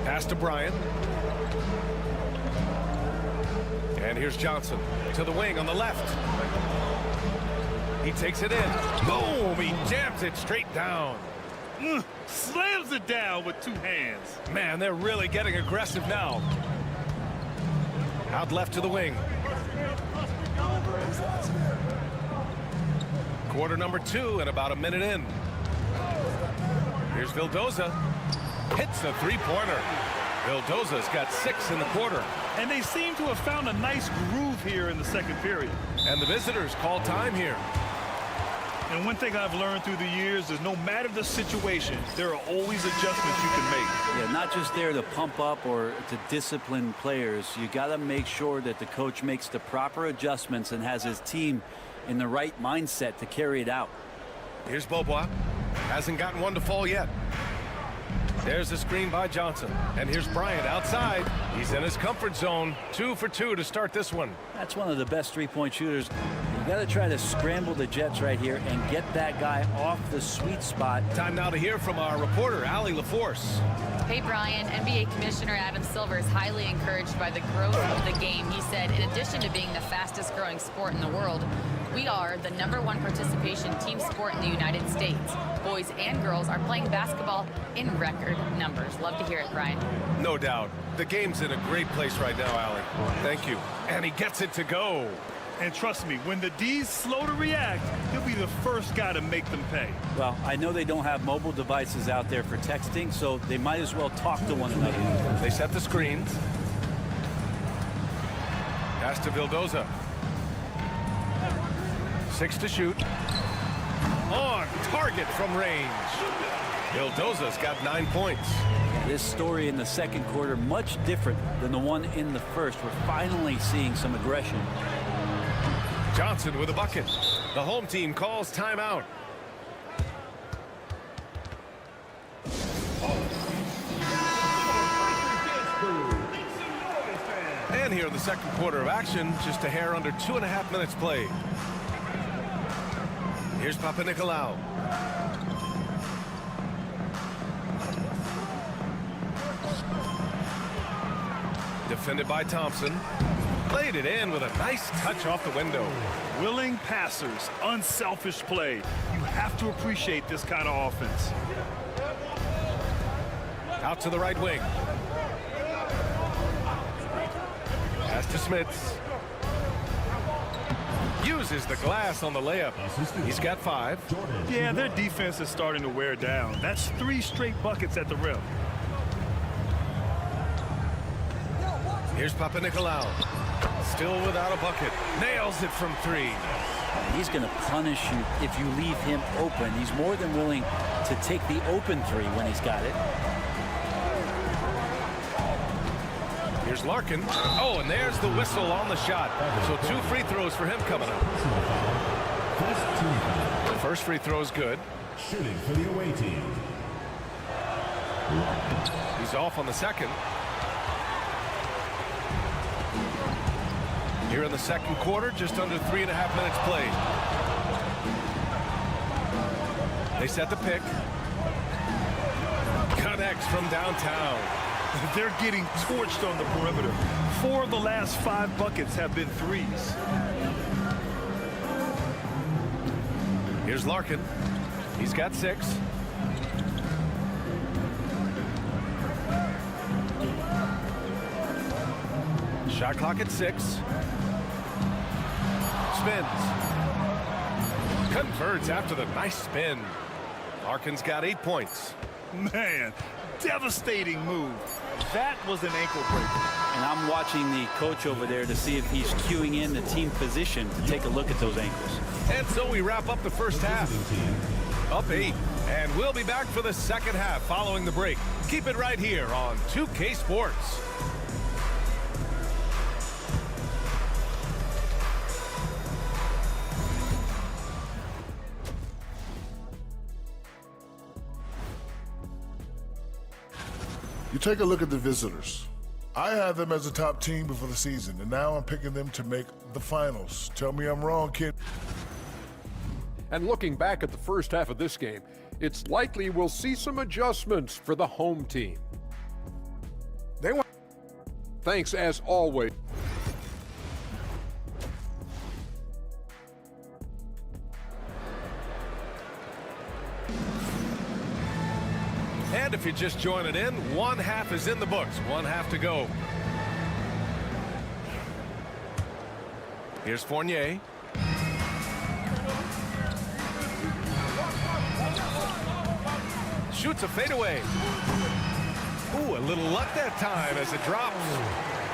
Pass to Bryant. And here's Johnson to the wing on the left. He takes it in. Boom! He jams it straight down. Slams it down with two hands. Man, they're really getting aggressive now. Out left to the wing. Quarter number 2 and about a minute in. Here's Vildoza. Hits a three-pointer. Vildoza's got 6 in the quarter. And they seem to have found a nice groove here in the second period. And the visitors call time here. And one thing I've learned through the years is no matter the situation, there are always adjustments you can make. Yeah, not just there to pump up or to discipline players. You got to make sure that the coach makes the proper adjustments and has his team in the right mindset to carry it out. Here's Beaubois. Hasn't gotten one to fall yet. There's the screen by Johnson. And here's Bryant outside. He's in his comfort zone. 2 for 2 to start this one. That's one of the best three-point shooters. You got to try to scramble the Jets right here and get that guy off the sweet spot. Time now to hear from our reporter, Allie LaForce. Hey, Brian. NBA Commissioner Adam Silver is highly encouraged by the growth of the game. He said, in addition to being the fastest-growing sport in the world, we are the #1 participation team sport in the United States. Boys and girls are playing basketball in record numbers. Love to hear it, Brian. No doubt. The game's in a great place right now, Allie. Thank you. And he gets it to go. And trust me, when the D's slow to react, he'll be the first guy to make them pay. Well, I know they don't have mobile devices out there for texting, so they might as well talk to one another. They set the screens. Pass to Vildoza. 6 to shoot. On target from range. Vildoza's got 9 points. This story in the second quarter much different than the one in the first. We're finally seeing some aggression. Johnson with a bucket. The home team calls timeout. And here in the second quarter of action, just a hair under 2.5 minutes played. Here's Papanikolaou. Defended by Thompson. Played it in with a nice touch off the window. Willing passers, unselfish play. You have to appreciate this kind of offense. Out to the right wing. Pass to Smits. Uses the glass on the layup. He's got 5. Yeah, their defense is starting to wear down. That's 3 straight buckets at the rim. Here's Papanikolaou. Still without a bucket. Nails it from 3. He's going to punish you if you leave him open. He's more than willing to take the open 3 when he's got it. Here's Larkin. Oh, and there's the whistle on the shot. So 2 free throws for him coming up. The first free throw is good. Shooting for the away team. He's off on the second. Here in the second quarter, just under 3.5 minutes played. They set the pick. Connects from downtown. They're getting torched on the perimeter. 4 of the last 5 buckets have been 3s. Here's Larkin. He's got 6. Shot clock at 6. Spins. Converts after the nice spin. Larkin's got 8 points. Man, devastating move. That was an ankle breaker. And I'm watching the coach over there to see if he's cueing in the team position to take a look at those ankles. And so we wrap up the first half. Up 8. And we'll be back for the second half following the break. Keep it right here on 2K Sports. You take a look at the visitors. I had them as a top team before the season, and now I'm picking them to make the finals. Tell me I'm wrong, kid. And looking back at the first half of this game, it's likely we'll see some adjustments for the home team. Thanks as always. if you're just joining in, one half is in the books. One half to go. Here's Fournier. Shoots a fadeaway. Ooh, a little luck that time as it drops.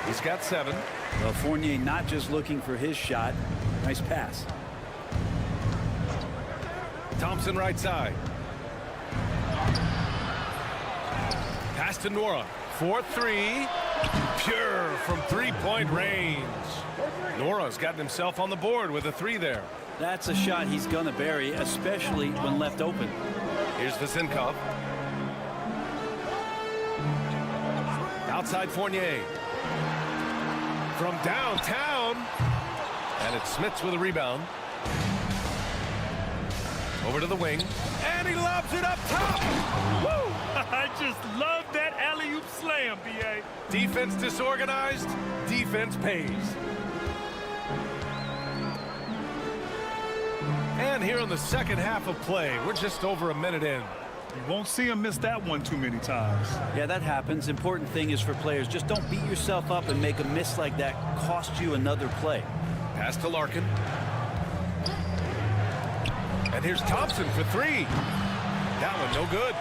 He's got 7. Well, Fournier not just looking for his shot. Nice pass. Thompson right side. Pass to Nora. 4-3. Pure from 3-point range. Nora's gotten himself on the board with a 3 there. That's a shot he's going to bury, especially when left open. Here's Vasenkov. Outside Fournier. From downtown. And it's Smits with a rebound. Over to the wing. And he lobs it up top. Woo! I just love that alley-oop slam, B.A. Defense disorganized. Defense pays. And here in the second half of play, we're just over a minute in. You won't see him miss that one too many times. Yeah, that happens. Important thing is for players, just don't beat yourself up and make a miss like that cost you another play. Pass to Larkin. And here's Thompson for 3. That one no good.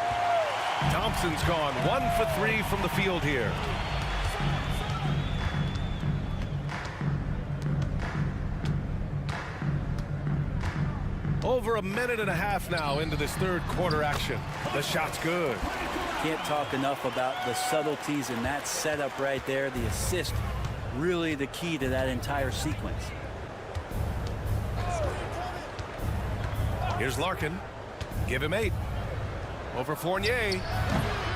Thompson's gone 1 for 3 from the field here. Over a minute and a half now into this third quarter action. The shot's good. Can't talk enough about the subtleties in that setup right there. The assist, really the key to that entire sequence. Here's Larkin. Give him 8. Over Fournier.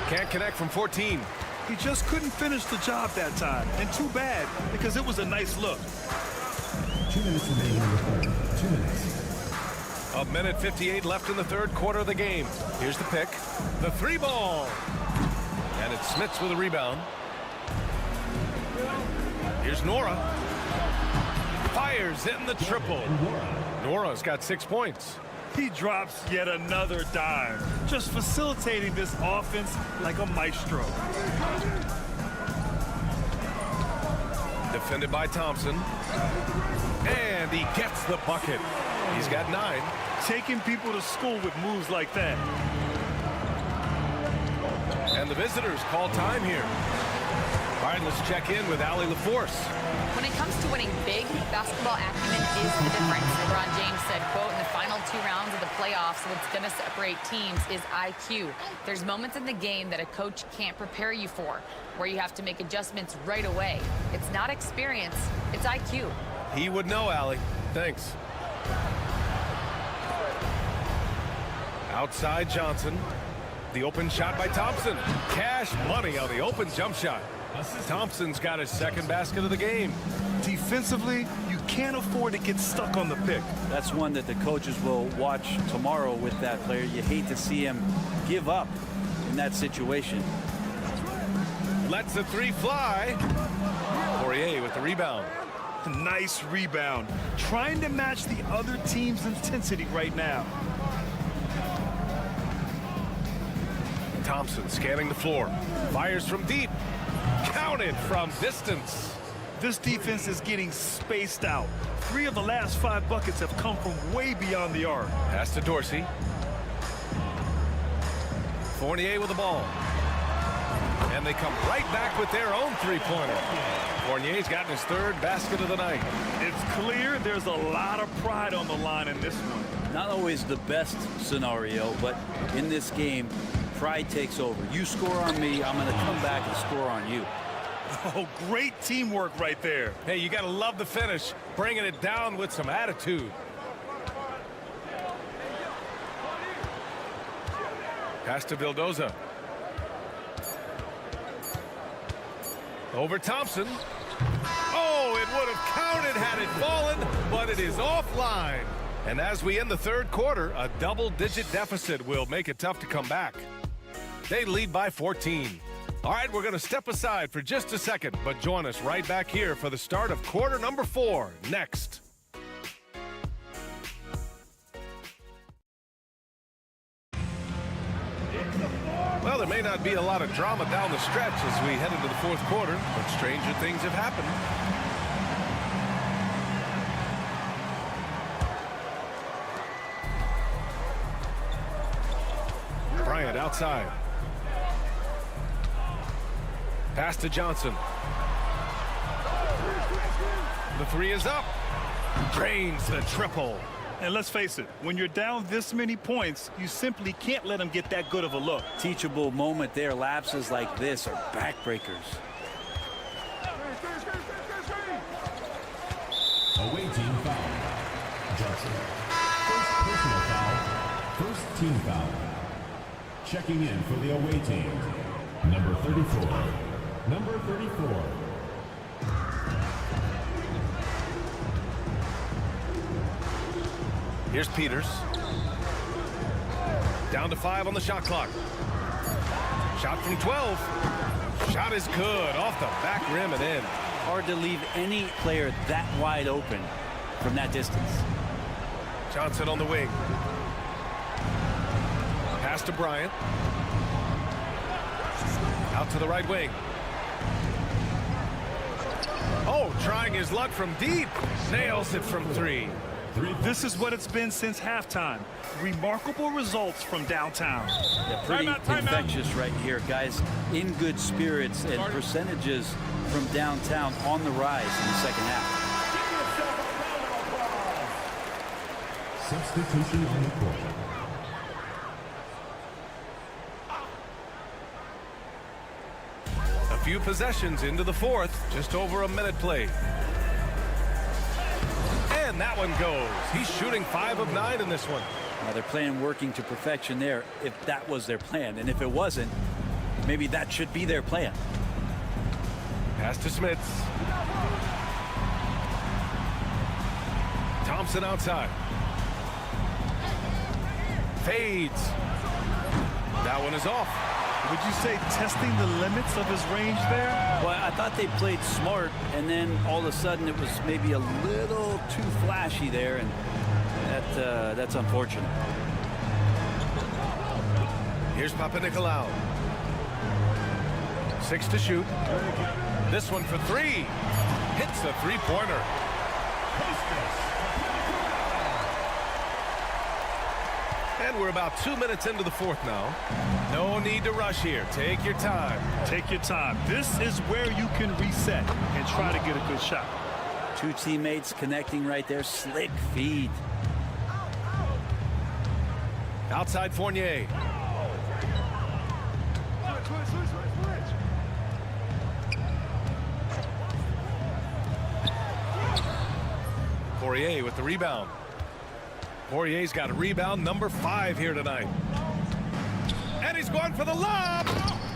Can't connect from 14. He just couldn't finish the job that time. And too bad, because it was a nice look. 2 minutes remaining in the quarter. 2 minutes. A minute 58 left in the third quarter of the game. Here's the pick. The 3 ball. And it's Smits with a rebound. Here's Nora. Fires in the triple. Nora's got 6 points. He drops yet another dime, just facilitating this offense like a maestro. Defended by Thompson. And he gets the bucket. He's got 9. Taking people to school with moves like that. And the visitors call time here. All right, let's check in with Allie LaForce. When it comes to winning big, basketball acumen is the difference. LeBron James said, quote, in the final 2 rounds of the playoffs, what's going to separate teams is IQ. There's moments in the game that a coach can't prepare you for, where you have to make adjustments right away. It's not experience, it's IQ. He would know, Allie. Thanks. Outside Johnson. The open shot by Thompson. Cash money on the open jump shot. Thompson's got his second basket of the game. Defensively, you can't afford to get stuck on the pick. That's one that the coaches will watch tomorrow with that player. You hate to see him give up in that situation. Lets the 3 fly. Poirier with the rebound. Nice rebound. Trying to match the other team's intensity right now. Thompson scanning the floor. Fires from deep. Counted from distance. This defense is getting spaced out. 3 of the last 5 buckets have come from way beyond the arc. Pass to Dorsey. Fournier with the ball. And they come right back with their own 3-pointer. Fournier's gotten his 3rd basket of the night. It's clear there's a lot of pride on the line in this one. Not always the best scenario, but in this game, pride takes over. You score on me, I'm going to come back and score on you. Oh, great teamwork right there. Hey, you got to love the finish. Bringing it down with some attitude. Pass to Vildoza. Over Thompson. Oh, it would have counted had it fallen, but it is offline. And as we end the third quarter, a double-digit deficit will make it tough to come back. They lead by 14. All right, we're going to step aside for just a second, but join us right back here for the start of quarter number 4 next. Well, there may not not be a lot of drama down the stretch as we head into the fourth quarter, but stranger things have happened. Bryant outside. Pass to Johnson. The three is up. Drains the triple. And let's face it, when you're down this many points, you simply can't let them get that good of a look. Teachable moment there. Lapses like this are backbreakers. Away team foul. Johnson. First personal foul. First team foul. Checking in for the away team. Number 34. Number 34. Here's Peters. Down to 5 on the shot clock. Shot from 12. Shot is good. Off the back rim and in. Hard to leave any player that wide open from that distance. Johnson on the wing. Pass to Bryant. Out to the right wing. Oh, trying his luck from deep. Nails it from 3. This is what it's been since halftime. Remarkable results from downtown. Yeah, pretty infectious right here, guys. In good spirits and percentages from downtown on the rise in the second half. Substitution on the court. A few possessions into the fourth. Just over a minute played. And that one goes. He's shooting 5 of 9 in this one. They're playing working to perfection there, if that was their plan. And if it wasn't, maybe that should be their plan. Pass to Smits. Thompson outside. Fades. That one is off. Would you say testing the limits of his range there? Well, I thought they played smart, and then all of a sudden it was maybe a little too flashy there, and that's unfortunate. Here's Panathinaikos. 6 to shoot. This one for 3. Hits the three-pointer. And we're about 2 minutes into the fourth now. No need to rush here. Take your time. Take your time. This is where you can reset and try to get a good shot. Two teammates connecting right there. Slick feed. Outside Fournier. Poirier with the rebound. Poirier's got a rebound number 5 here tonight. And he's going for the lob.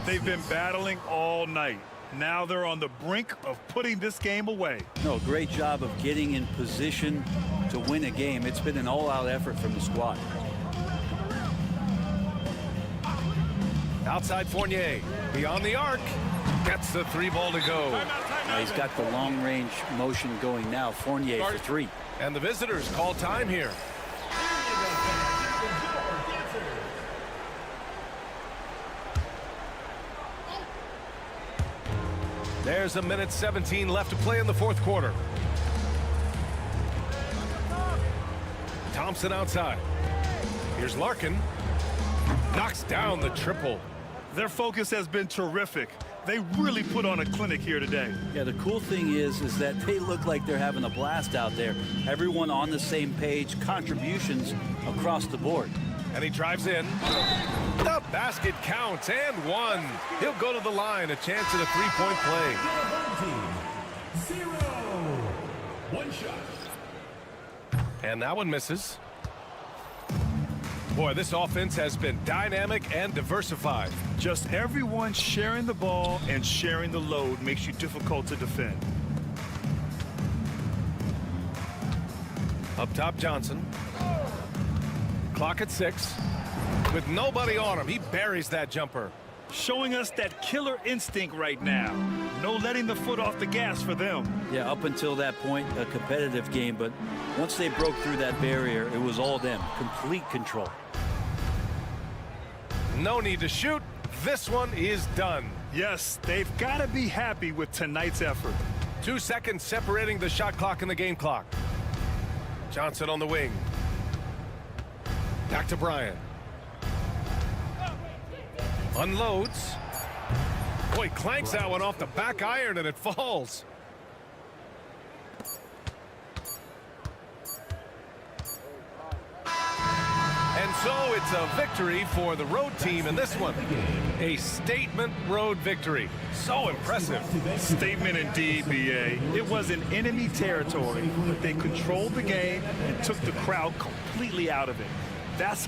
They've been battling all night. Now they're on the brink of putting this game away. No, great job of getting in position to win a game. It's been an all-out effort from the squad. Outside Fournier. Beyond the arc. Gets the 3-ball to go. Now he's got the long-range motion going now. Fournier for 3. And the visitors call time here. There's a minute 17 left to play in the fourth quarter. Thompson outside. Here's Larkin. Knocks down the triple. Their focus has been terrific. They really put on a clinic here today. Yeah, the cool thing is that they look like they're having a blast out there. Everyone on the same page, contributions across the board. And he drives in. The basket counts and 1. He'll go to the line. A chance at a 3-point play. 0. 1 shot. And that one misses. Boy, this offense has been dynamic and diversified. Just everyone sharing the ball and sharing the load makes you difficult to defend. Up top, Johnson. Clock at 6. With nobody on him, he buries that jumper. Showing us that killer instinct right now. No letting the foot off the gas for them. Yeah, up until that point, a competitive game, but once they broke through that barrier, it was all them. Complete control. No need to shoot. This one is done. Yes, they've got to be happy with tonight's effort. 2 seconds separating the shot clock and the game clock. Johnson on the wing. Back to Bryant. Unloads. Boy, clanks that one off the back iron and it falls. And so it's a victory for the road team in this one. A statement road victory. So impressive. Statement indeed, BA. It was in enemy territory, but they controlled the game and took the crowd completely out of it. That's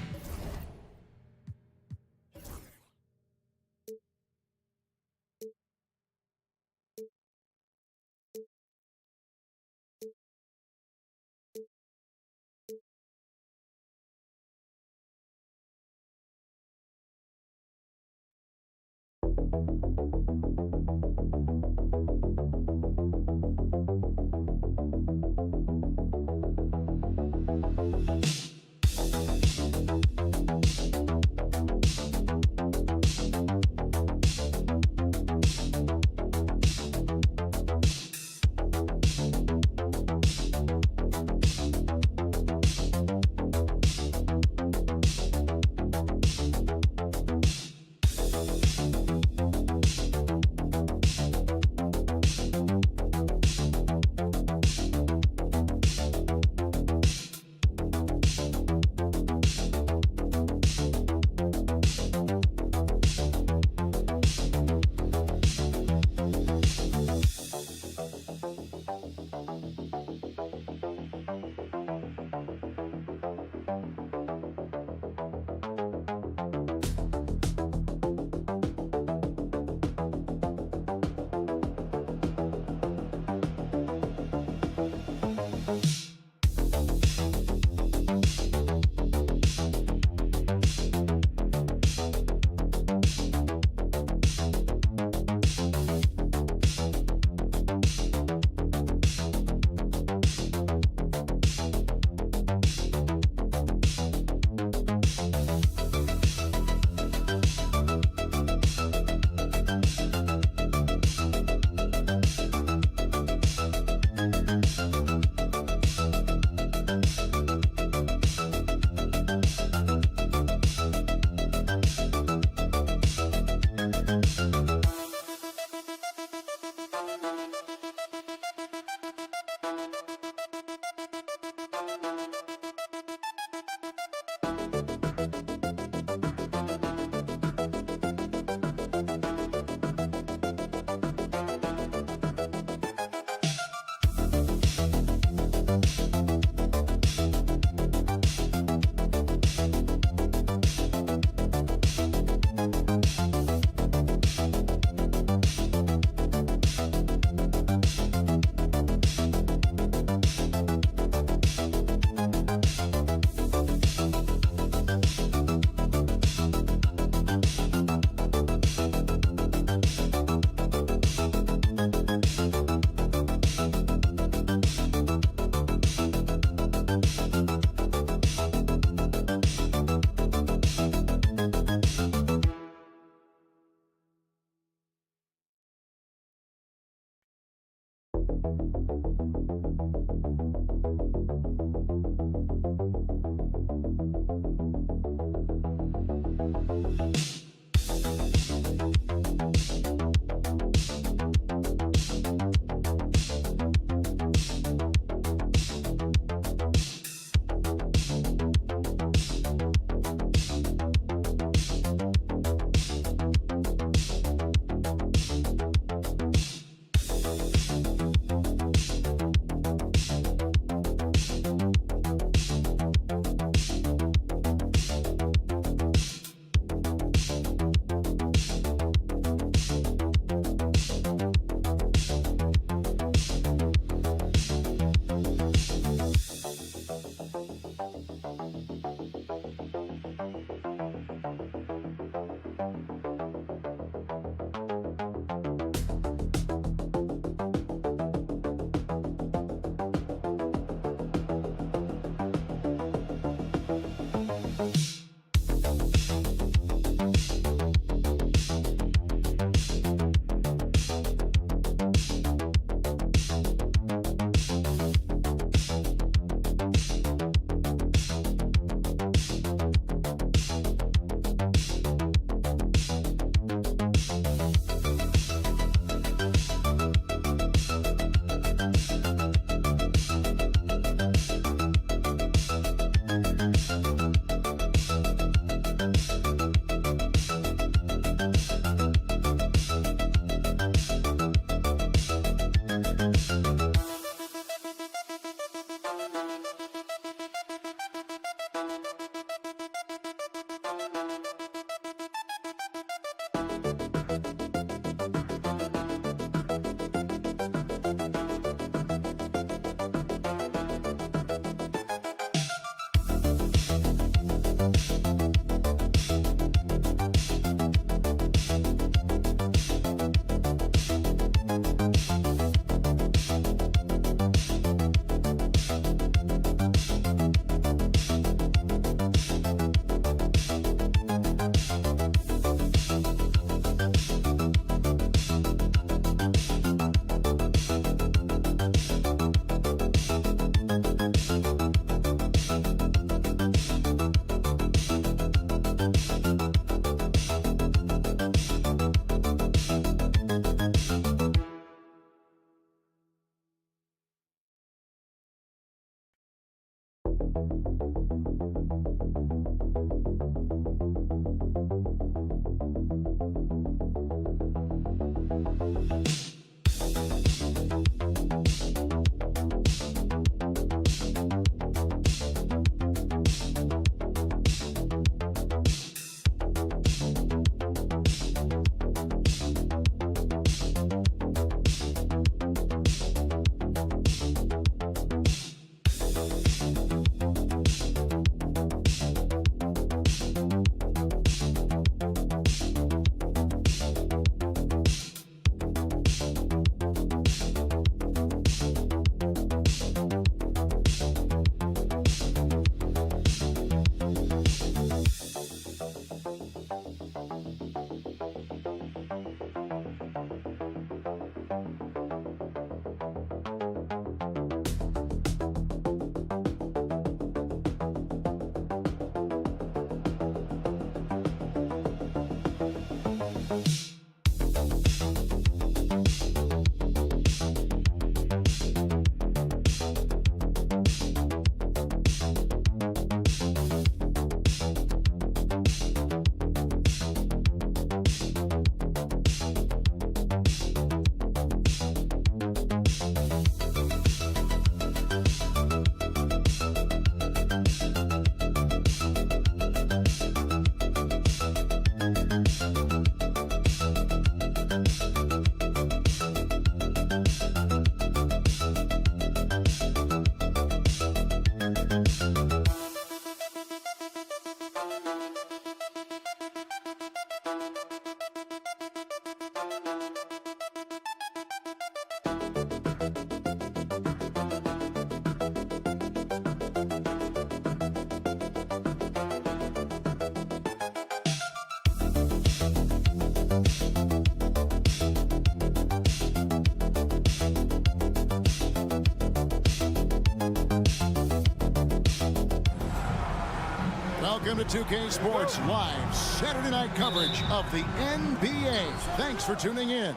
Welcome to 2K Sports live Saturday night coverage of the NBA. Thanks for tuning in.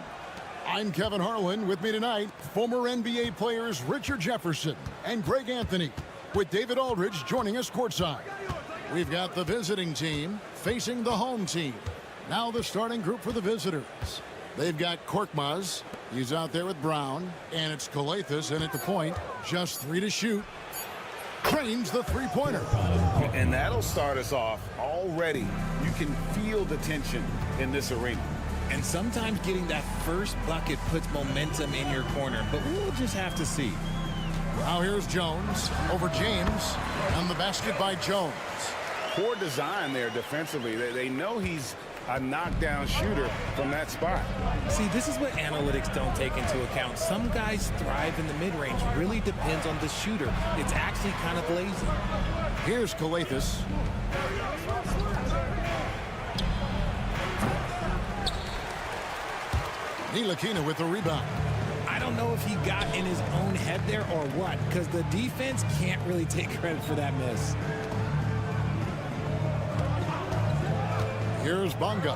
I'm Kevin Harlan. With me tonight, former NBA players Richard Jefferson and Greg Anthony, with David Aldridge joining us courtside. We've got the visiting team facing the home team. Now the starting group for the visitors. They've got Korkmaz. He's out there with Brown. And it's Calathes in at the point. Just 3 to shoot. Trains the three-pointer. And that'll start us off already. You can feel the tension in this arena. And sometimes getting that first bucket puts momentum in your corner, but we'll just have to see. Now here's Jones over James, and the basket by Jones. Poor design there defensively. They know he's a knockdown shooter from that spot. See, this is what analytics don't take into account. Some guys thrive in the mid-range. Really depends on the shooter. It's actually kind of lazy. Here's Calathes. Ntilikina with the rebound. I don't know if he got in his own head there or what, because the defense can't really take credit for that miss. Here's Bonga.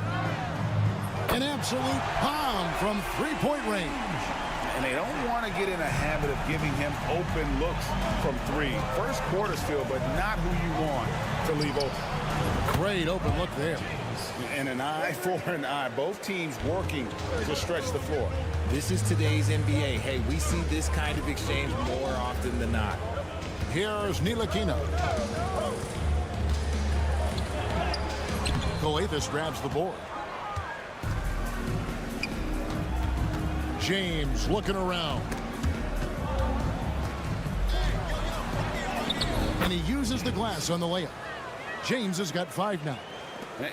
An absolute bomb from three-point range. And they don't want to get in a habit of giving him open looks from three. First quarter still, but not who you want to leave open. Great open look there. And an eye for an eye. Both teams working to stretch the floor. This is today's NBA. Hey, we see this kind of exchange more often than not. Here's Ntilikina. Calathes grabs the board. James looking around. And he uses the glass on the layup. James has got 5 now.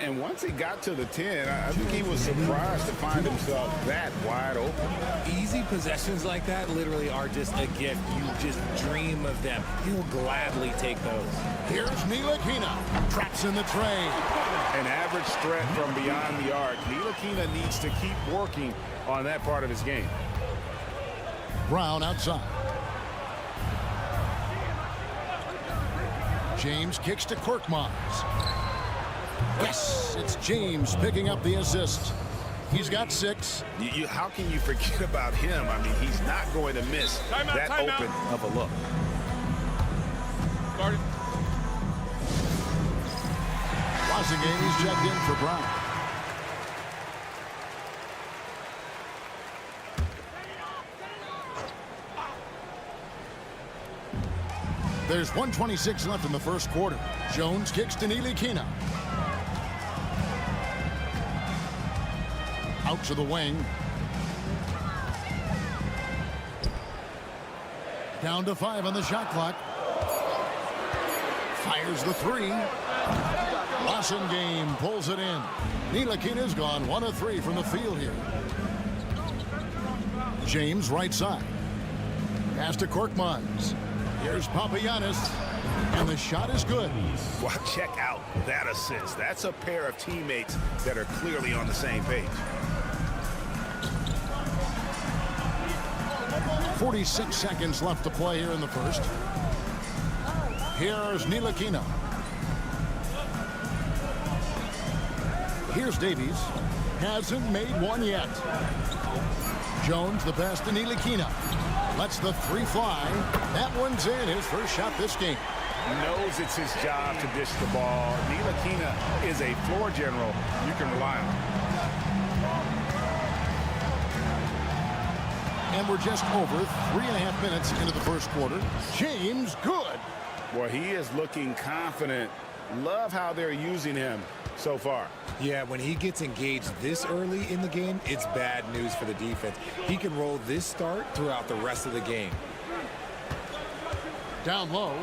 And once he got to the 10, I think he was surprised to find himself that wide open. Easy possessions like that literally are just a gift. You just dream of them. He'll gladly take those. Here's Ntilikina. Traps in the tray. An average threat from beyond the arc. Ntilikina needs to keep working on that part of his game. Brown outside. James kicks to Korkmaz. Yes, it's James picking up the assist. He's got 6. How can you forget about him? I mean, he's not going to miss that open of a look. Started. He's checked in for Brown. There's 1:26 left in the first quarter. Jones kicks to Ntilikina. Out to the wing. Down to 5 on the shot clock. Fires the 3. Game pulls it in. Ntilikina's gone 1 of 3 from the field here. James right side. Pass to Korkmaz. Here's Papagiannis. And the shot is good. Well, check out that assist. That's a pair of teammates that are clearly on the same page. 46 seconds left to play here in the first. Here's Ntilikina. Here's Davies. Hasn't made one yet. Jones the pass to Ntilikina. Lets the 3 fly. That one's in. His first shot this game. Knows it's his job to dish the ball. Ntilikina is a floor general you can rely on. And we're just over 3.5 minutes into the first quarter. James, good. Well, he is looking confident. Love how they're using him so far. Yeah, when he gets engaged this early in the game, it's bad news for the defense. He can roll this start throughout the rest of the game. Down low.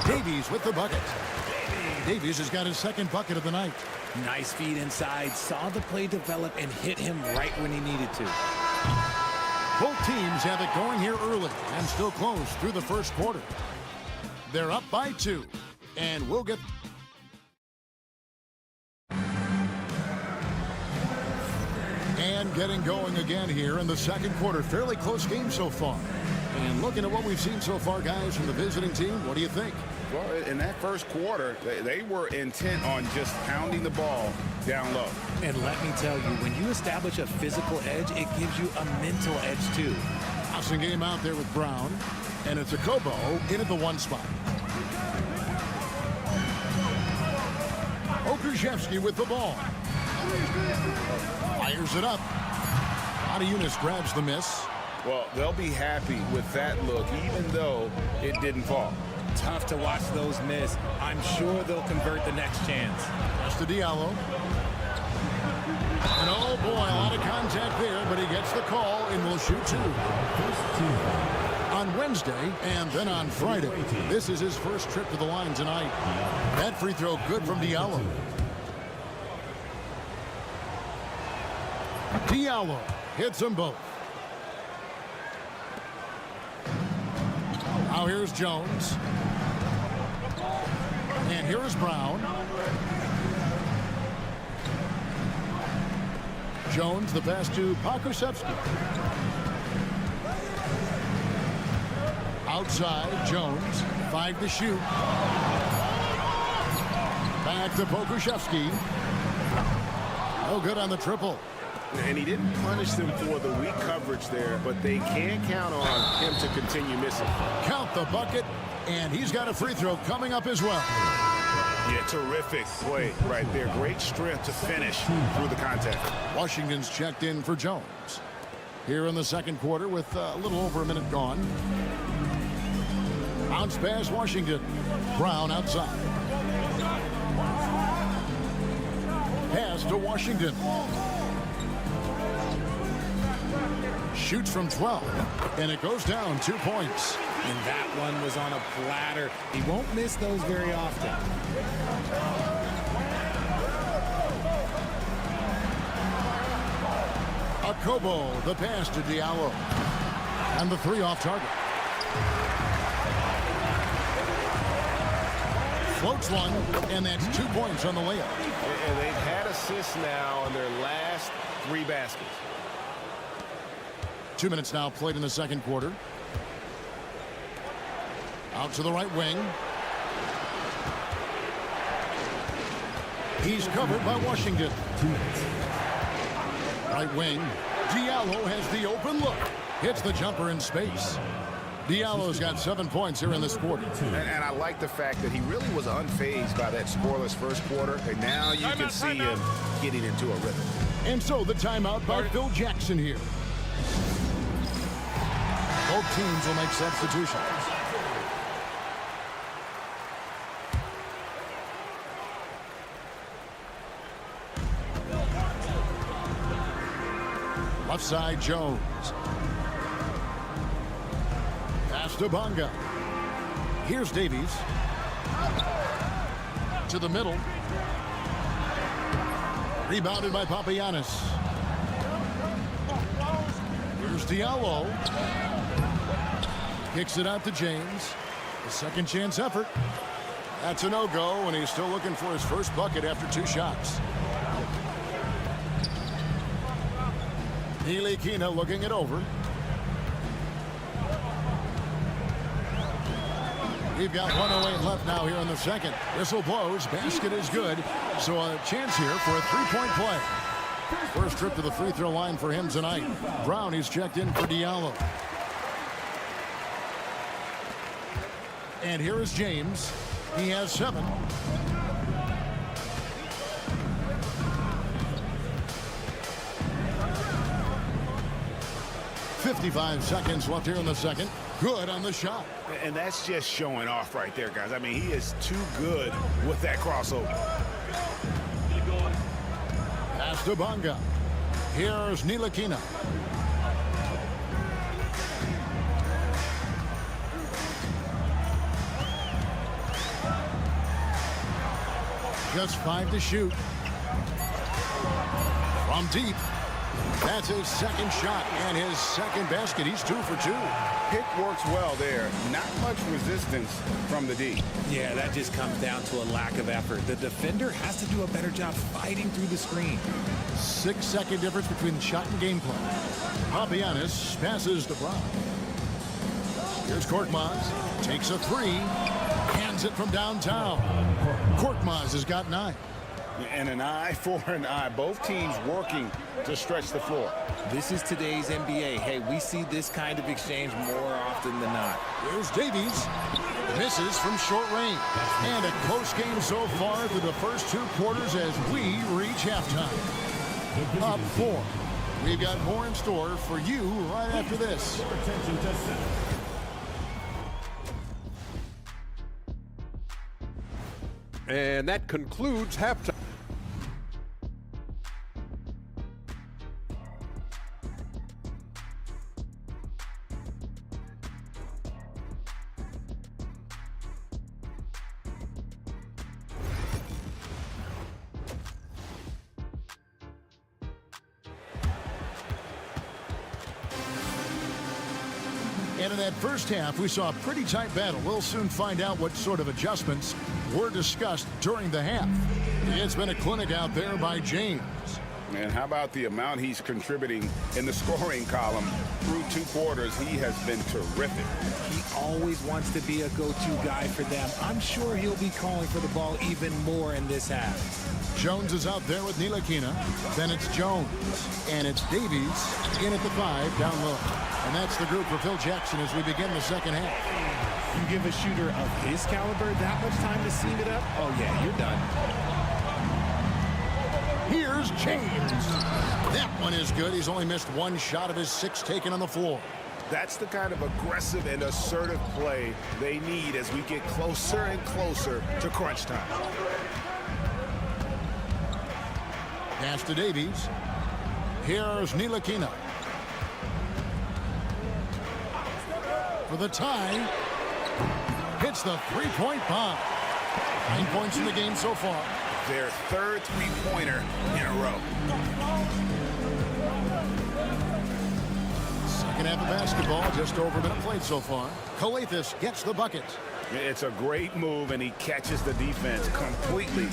Davies with the bucket. Davies has got his second bucket of the night. Nice feed inside, saw the play develop and hit him right when he needed to. Both teams have it going here early and still close through the first quarter. They're up by 2, and we'll get... And getting going again here in the second quarter. Fairly close game so far. And looking at what we've seen so far, guys, from the visiting team, what do you think? Well, in that first quarter, they were intent on just pounding the ball down low. And let me tell you, when you establish a physical edge, it gives you a mental edge too. Passing game out there with Brown, and it's a Kobo in at the 1 spot. Okushevsky with the ball. Fires it up. Adeyunis grabs the miss. Well, they'll be happy with that look, even though it didn't fall. Tough to watch those miss. I'm sure they'll convert the next chance. Pass to Diallo. And oh boy, a lot of contact there, but he gets the call and will shoot 2. On Wednesday and then on Friday. This is his first trip to the line tonight. That free throw good from Diallo. Diallo hits them both. Now here's Jones. And here is Brown. Jones, the pass to Pokusevski. Outside, Jones. 5 to shoot. Back to Pokusevski. No good on the triple. And he didn't punish them for the weak coverage there, but they can count on him to continue missing. Count the bucket, and he's got a free throw coming up as well. Yeah, terrific play right there. Great strength to finish through the contact. Washington's checked in for Jones. Here in the second quarter with a little over a minute gone. Bounce pass, Washington. Brown outside. Pass to Washington. Shoots from 12, and it goes down 2 points. And that one was on a platter. He won't miss those very often. Kobo, the pass to Diallo. And the 3 off target. Floats one, and that's 2 points on the layup. And they've had assists now on their last 3 baskets. 2 minutes now played in the second quarter. Out to the right wing. He's covered by Washington. 2 minutes. Right wing. Diallo has the open look. Hits the jumper in space. Diallo's got 7 points here in this quarter. And I like the fact that he really was unfazed by that scoreless first quarter. And now you can see him getting into a rhythm. And so the timeout by Phil Jackson here. Both teams will make substitutions. Left side, Jones. Pass to Bonga. Here's Davies. To the middle. Rebounded by Papagiannis. Here's Diallo. Kicks it out to James. A second chance effort. That's a no-go, and he's still looking for his first bucket after 2 shots. Ntilikina looking it over. We've got 1:08 left now here in the second. Whistle blows. Basket is good. So a chance here for a 3-point play. First trip to the free throw line for him tonight. Brown, he's checked in for Diallo. And here is James. He has 7. .55 seconds left here in the second. Good on the shot. And that's just showing off right there, guys. I mean, he is too good with that crossover. Pass to Bonga. Here's Ntilikina. Just 5 to shoot. From deep. That's his second shot and his second basket. He's 2 for 2. Pick works well there. Not much resistance from the D. Yeah, that just comes down to a lack of effort. The defender has to do a better job fighting through the screen. 6-second difference between shot and gameplay. Papagiannis passes to Brown. Here's Korkmaz. Takes a three. Hands it from downtown. Korkmaz has got 9. And an eye for an eye. Both teams working to stretch the floor. This is today's NBA. Hey, we see this kind of exchange more often than not. Here's Davies. Misses from short range. And a close game so far through the first 2 quarters as we reach halftime. Up 4. We've got more in store for you right after this. And that concludes halftime. And in that first half, we saw a pretty tight battle. We'll soon find out what sort of adjustments were discussed during the half. It's been a clinic out there by James. And how about the amount he's contributing in the scoring column through 2 quarters? He has been terrific. He always wants to be a go-to guy for them. I'm sure he'll be calling for the ball even more in this half. Jones is out there with Ntilikina. Then it's Jones. And it's Davies in at the 5 down low. And that's the group for Phil Jackson as we begin the second half. You give a shooter of his caliber that much time to seam it up? Oh, yeah, you're done. Here's James. That one is good. He's only missed 1 shot of his 6 taken on the floor. That's the kind of aggressive and assertive play they need as we get closer and closer to crunch time. Pass to Davies. Here's Ntilikina. For the tie. Hits the 3-point bomb. 9 points in the game so far. Their 3rd 3-pointer in a row. Second half of basketball, just over a minute played so far. Calathes gets the bucket. It's a great move, and he catches the defense completely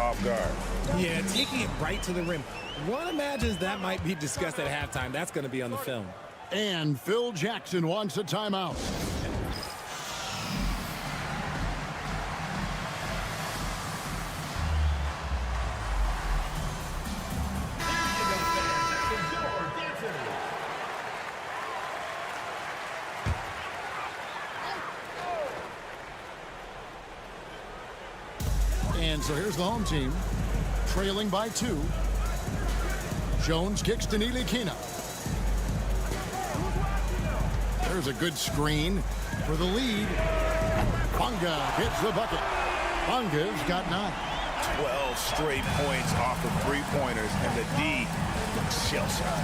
off guard. Yeah, taking it right to the rim. One imagines that might be discussed at halftime. That's going to be on the film. And Phil Jackson wants a timeout. And so here's the home team, trailing by 2. Jones kicks to Ntilikina. There's a good screen for the lead. Bonga gets the bucket. Bonga's got 9. 12 straight points off of 3-pointers, and the D looks shell-shocked.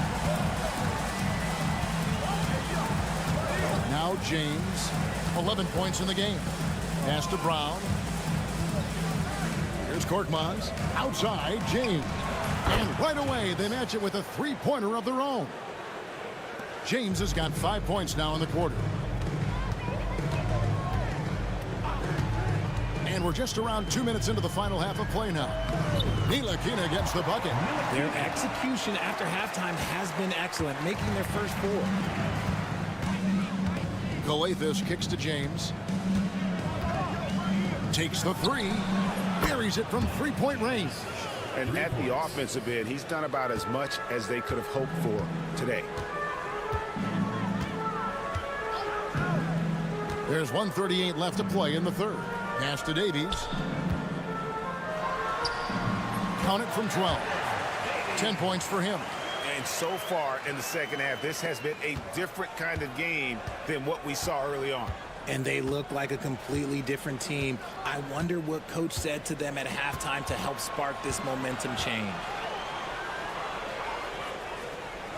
Now James, 11 points in the game. Pass to Brown. Here's Korkmaz. Outside, James. And right away, they match it with a 3-pointer of their own. James has got 5 points now in the quarter. And we're just around 2 minutes into the final half of play now. Ntilikina gets the bucket. Their execution after halftime has been excellent, making their first 4. Calathes kicks to James. Takes the 3. Buries it from 3-point range. And at the offensive end, he's done about as much as they could have hoped for today. There's 1:38 left to play in the 3rd. Pass to Davies. Count it from 12. 10 points for him. And so far in the second half, this has been a different kind of game than what we saw early on. And they look like a completely different team. I wonder what coach said to them at halftime to help spark this momentum change.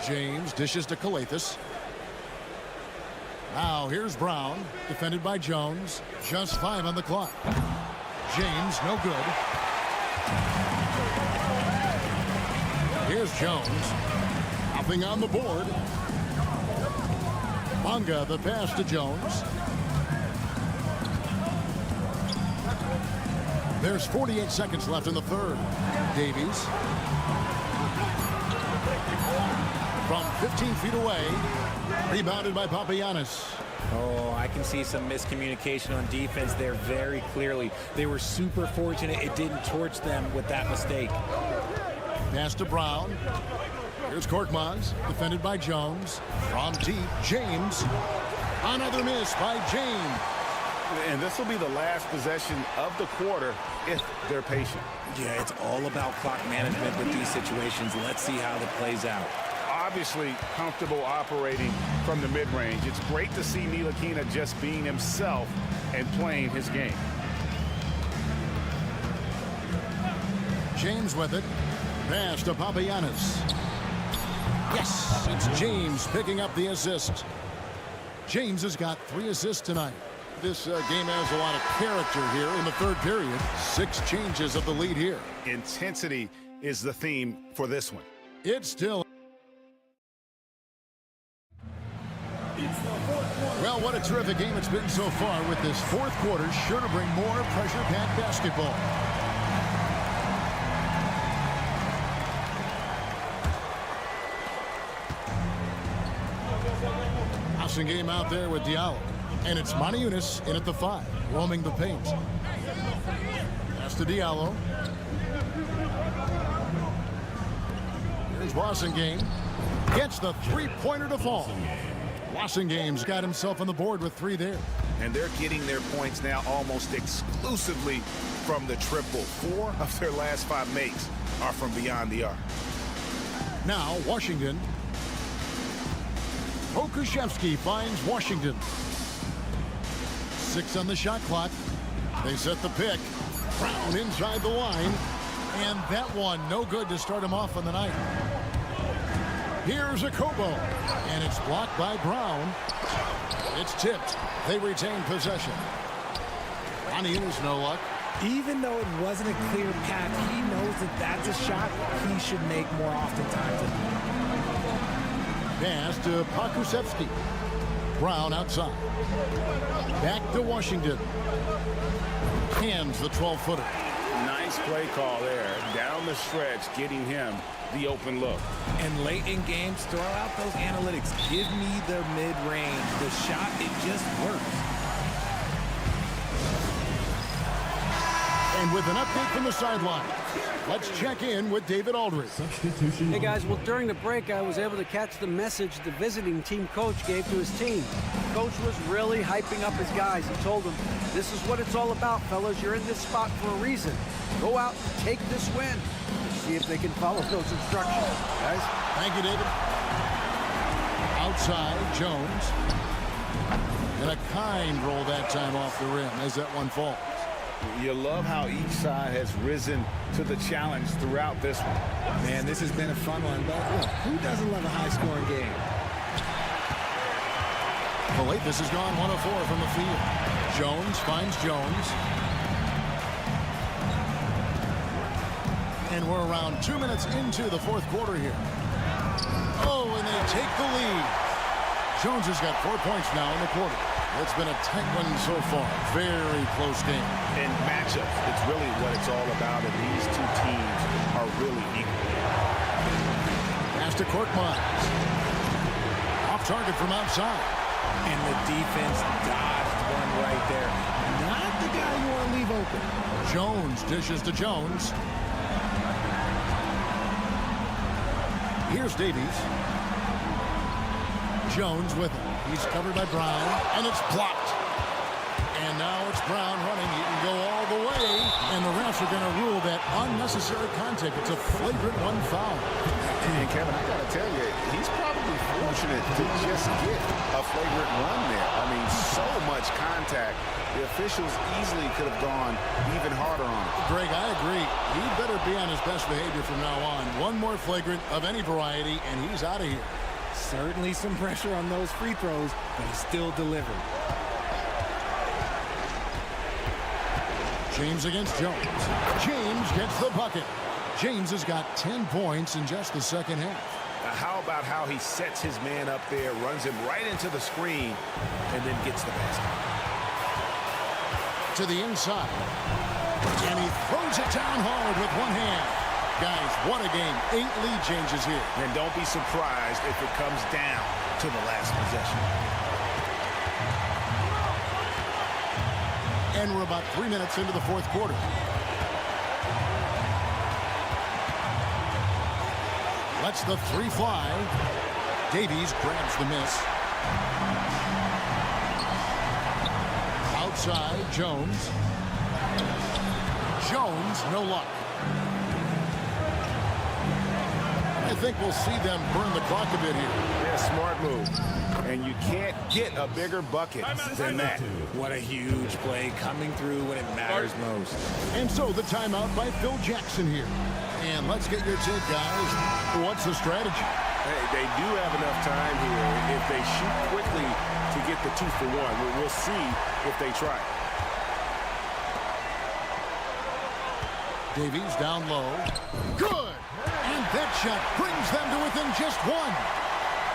James dishes to Calathes. Now here's Brown, defended by Jones. Just 5 on the clock. James, no good. Here's Jones. Nothing on the board. Bonga, the pass to Jones. There's 48 seconds left in the 3rd. Davies. From 15 feet away. Rebounded by Papagiannis. Oh, I can see some miscommunication on defense there very clearly. They were super fortunate it didn't torch them with that mistake. Pass to Brown. Here's Korkmaz, defended by Jones. From deep, James. Another miss by James. And this will be the last possession of the quarter if they're patient. Yeah, it's all about clock management with these situations. Let's see how that plays out. Obviously comfortable operating from the mid-range. It's great to see Ntilikina just being himself and playing his game. James with it. Pass to Papagiannis. Yes, it's James picking up the assist. James has got 3 assists tonight. This game has a lot of character here in the third period. 6 changes of the lead here. Intensity is the theme for this one. It's still... Well, what a terrific game it's been so far, with this fourth quarter sure to bring more pressure-packed basketball. Passing game out there with Diallo. And it's Moniunas in at the 5, roaming the paint. Pass to Diallo. Here's Wassingame. Gets the three-pointer to fall. Wassingame's got himself on the board with 3 there. And they're getting their points now almost exclusively from the triple. 4 of their last 5 makes are from beyond the arc. Now Washington. Pokusevski finds Washington. 6 on the shot clock. They set the pick. Brown inside the line. And that one no good to start him off on the night. Here's a Kobo. And it's blocked by Brown. It's tipped. They retain possession. Moniunas no luck. Even though it wasn't a clear path, he knows that that's a shot he should make more oftentimes. Pass to Pokusevski. Brown outside. Back to Washington. Hands the 12-footer. Nice play call there. Down the stretch, getting him the open look. And late in games, throw out those analytics. Give me the mid-range. The shot, it just works. And with an update from the sideline, let's check in with David Aldridge. Hey guys, well during the break I was able to catch the message the visiting team coach gave to his team. Coach was really hyping up his guys. He told them, this is what it's all about, fellas. You're in this spot for a reason. Go out and take this win. Let's see if they can follow those instructions. Guys? Thank you, David. Outside, Jones. And a kind roll that time off the rim as that one falls. You love how each side has risen to the challenge throughout this one. Man, this has been a fun one, but look, who doesn't love a high-scoring game? This has gone 104 from the field. Jones finds Jones. And we're around 2 minutes into the fourth quarter here. Oh, and they take the lead. Jones has got 4 points now in the quarter. It's been a tight one so far. Very close game. In matchups, it's really what it's all about, and these 2 teams are really equal. Pass to Korkmaz. Off target from outside. And the defense dodged one right there. Not the guy you want to leave open. Jones dishes to Jones. Here's Davies. Jones with him. He's covered by Brown, and it's blocked. And now it's Brown running. He can go all the way, and the refs are going to rule that unnecessary contact. It's a flagrant 1 foul. And Kevin, I got to tell you, he's probably fortunate to just get a flagrant 1 there. I mean, so much contact. The officials easily could have gone even harder on it. Greg, I agree. He better be on his best behavior from now on. 1 more flagrant of any variety, and he's out of here. Certainly some pressure on those free throws, but he still delivered. James against Jones. James gets the bucket. James has got 10 points in just the second half. How about how he sets his man up there, runs him right into the screen, and then gets the basket. To the inside. And he throws it down hard with 1 hand. Guys, what a game. 8 lead changes here. And don't be surprised if it comes down to the last possession. And we're about 3 minutes into the fourth quarter. Lets the three fly. Davies grabs the miss. Outside, Jones. Jones, no luck. I think we'll see them burn the clock a bit here. Yeah, smart move. And you can't get a bigger bucket than that. What a huge play coming through when it matters most. And so the timeout by Phil Jackson here. And let's get your take, guys. What's the strategy? Hey, they do have enough time here. If they shoot quickly to get the 2 for 1, we'll see if they try. Davies down low. Good! And that shot brings them to within just one.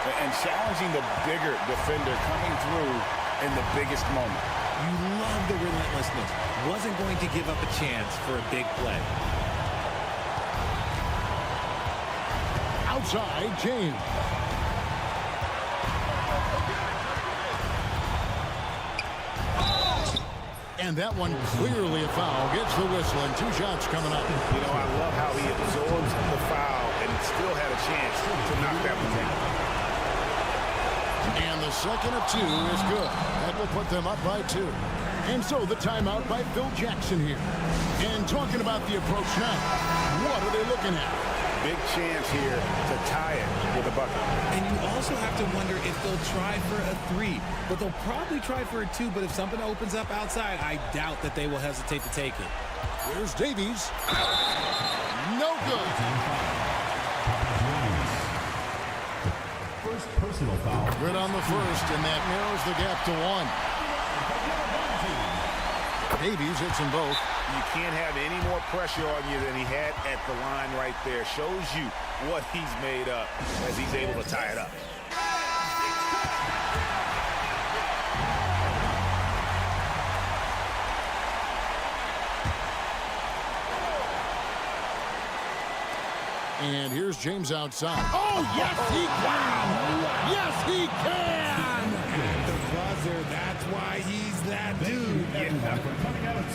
And challenging the bigger defender coming through in the biggest moment. You love the relentlessness. Wasn't going to give up a chance for a big play. Outside, James. And that one clearly a foul. Gets the whistle and 2 shots coming up. You know, I love how he absorbs the foul and still had a chance to knock that one down. And the second of 2 is good. That will put them up by 2. And so the timeout by Phil Jackson here. And talking about the approach now, what are they looking at? Big chance here to tie it with a bucket. And you also have to wonder if they'll try for a 3. But they'll probably try for a 2. But if something opens up outside, I doubt that they will hesitate to take it. Here's Davies. No good. First personal foul. Good on the first, and that narrows the gap to 1. Davies hits them both. You can't have any more pressure on you than he had at the line right there. Shows you what he's made up as he's able to tie it up. And here's James outside. Oh, yes, he can! Yes, he can! The buzzer, that's why he's that dude. Yeah. For coming out of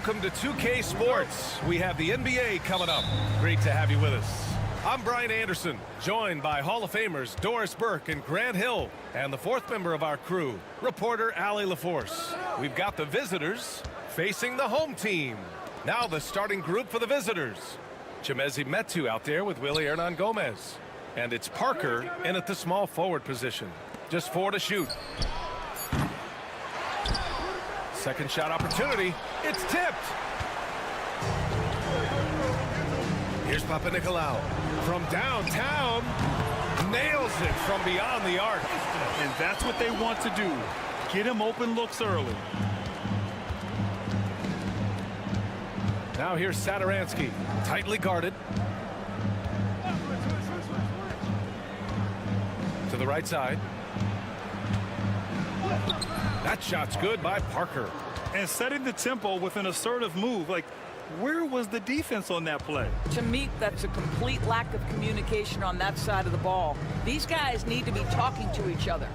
Welcome to 2K Sports. We have the NBA coming up. Great to have you with us. I'm Brian Anderson, joined by Hall of Famers Doris Burke and Grant Hill, and the fourth member of our crew, reporter Allie LaForce. We've got the visitors facing the home team. Now the starting group for the visitors. Chimezi Metu out there with Willie Hernan Gomez. And it's Parker in at the small forward position. Just 4 to shoot. Second shot opportunity. It's tipped. Here's Papanikolaou from downtown. Nails it from beyond the arc. And that's what they want to do. Get him open looks early. Now here's Satoransky, tightly guarded. To the right side. That shot's good by Parker. And setting the tempo with an assertive move. Like, where was the defense on that play? To me, that's a complete lack of communication on that side of the ball. These guys need to be talking to each other.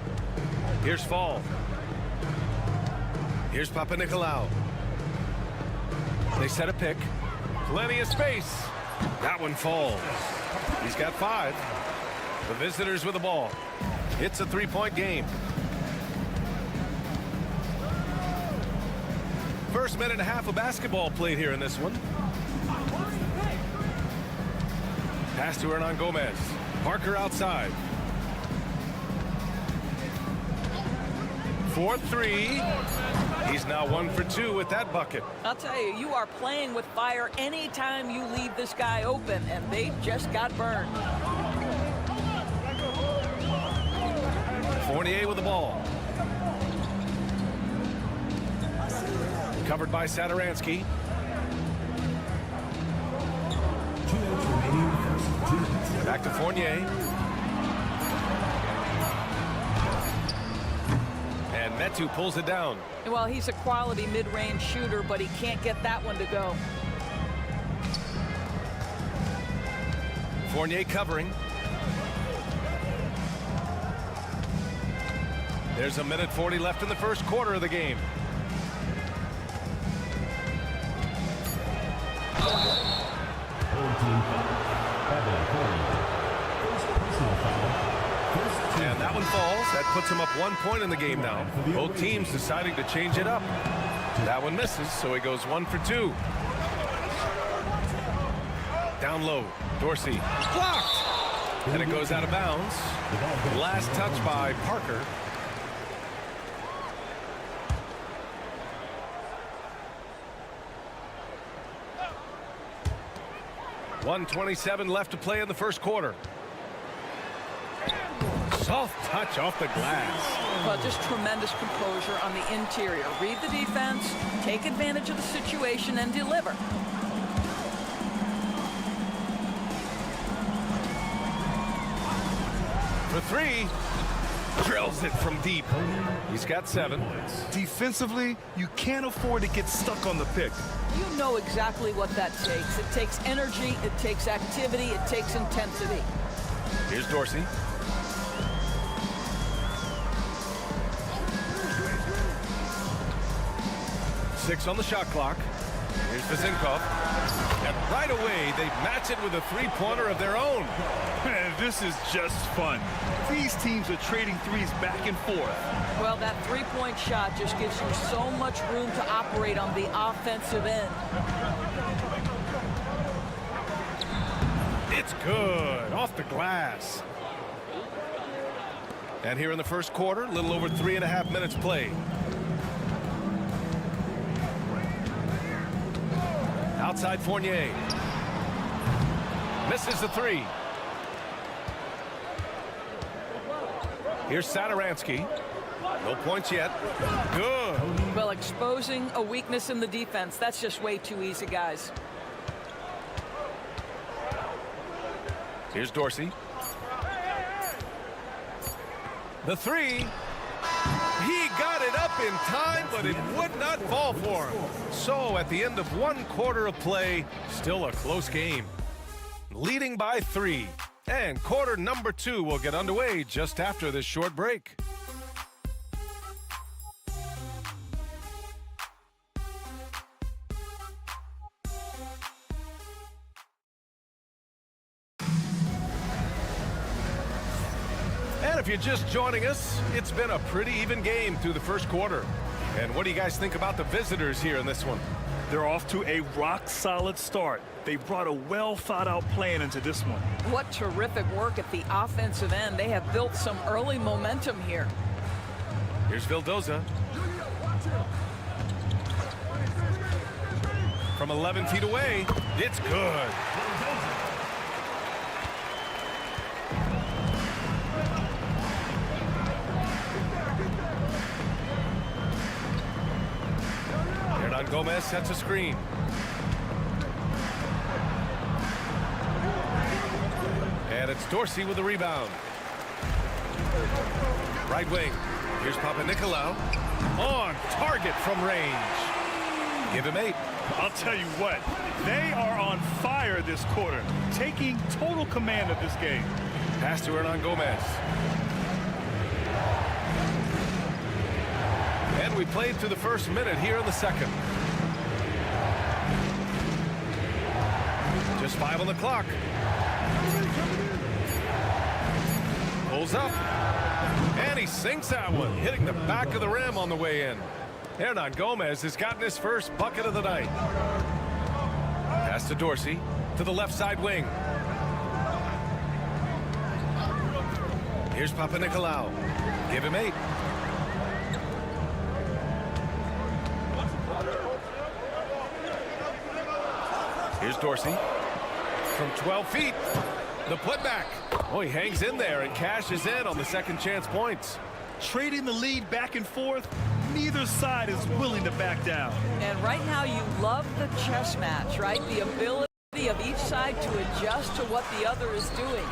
Here's Fall. Here's Papanikolaou. They set a pick. Plenty of space. That one falls. He's got 5. The visitors with the ball. It's a 3-point game. First minute and a half of basketball played here in this one. Pass to Hernan Gomez. Parker outside. 4-3. He's now 1 for 2 with that bucket. I'll tell you, you are playing with fire anytime you leave this guy open, and they just got burned. Fournier with the ball. Covered by Satoransky. 2 minutes remaining. Back to Fournier. And Metu pulls it down. Well, he's a quality mid-range shooter, but he can't get that one to go. Fournier covering. There's a minute 40 left in the first quarter of the game. And that one falls. That puts him up 1 point in the game now. Both teams deciding to change it up. That one misses, so he goes 1 for 2. Down low, Dorsey. Blocked! And it goes out of bounds. Last touch by Parker. .127 left to play in the first quarter. Soft touch off the glass. Well, just tremendous composure on the interior. Read the defense, take advantage of the situation, and deliver. For 3. Drills it from deep. He's got 7. Defensively, you can't afford to get stuck on the pick. You know exactly what that takes. It takes energy, it takes activity, it takes intensity. Here's Dorsey. Six on the shot clock. Here's Vezinkov. And right away, they match it with a three-pointer of their own. Man, this is just fun. These teams are trading threes back and forth. Well, that three-point shot just gives you so much room to operate on the offensive end. It's good. Off the glass. And here in the first quarter, a little over 3.5 minutes played. Outside Fournier. Misses the 3. Here's Satoransky. No points yet. Good. Well, exposing a weakness in the defense, that's just way too easy, guys. Here's Dorsey. The 3. He got it up in time, but it would not fall for him. So at the end of 1 quarter of play, still a close game. Leading by 3. And quarter number 2 will get underway just after this short break. And if you're just joining us, it's been a pretty even game through the first quarter. And what do you guys think about the visitors here in this one? They're off to a rock-solid start. They brought a well-thought-out plan into this one. What terrific work at the offensive end. They have built some early momentum here. Here's Vildoza. From 11 feet away, it's good. Gomez sets a screen. And it's Dorsey with the rebound. Right wing. Here's Papanikolaou. On target from range. Give him 8. I'll tell you what, they are on fire this quarter, taking total command of this game. Pass to Hernan Gomez. And we played through the first minute here in the second. Just 5 on the clock. Pulls up. And he sinks that one, hitting the back of the rim on the way in. Hernan Gomez has gotten his first bucket of the night. Pass to Dorsey, to the left side wing. Here's Papanikolaou. Give him 8. Here's Dorsey. From 12 feet. The putback. Oh, he hangs in there and cashes in on the second chance points. Trading the lead back and forth, neither side is willing to back down. And right now you love the chess match, right? The ability of each side to adjust to what the other is doing.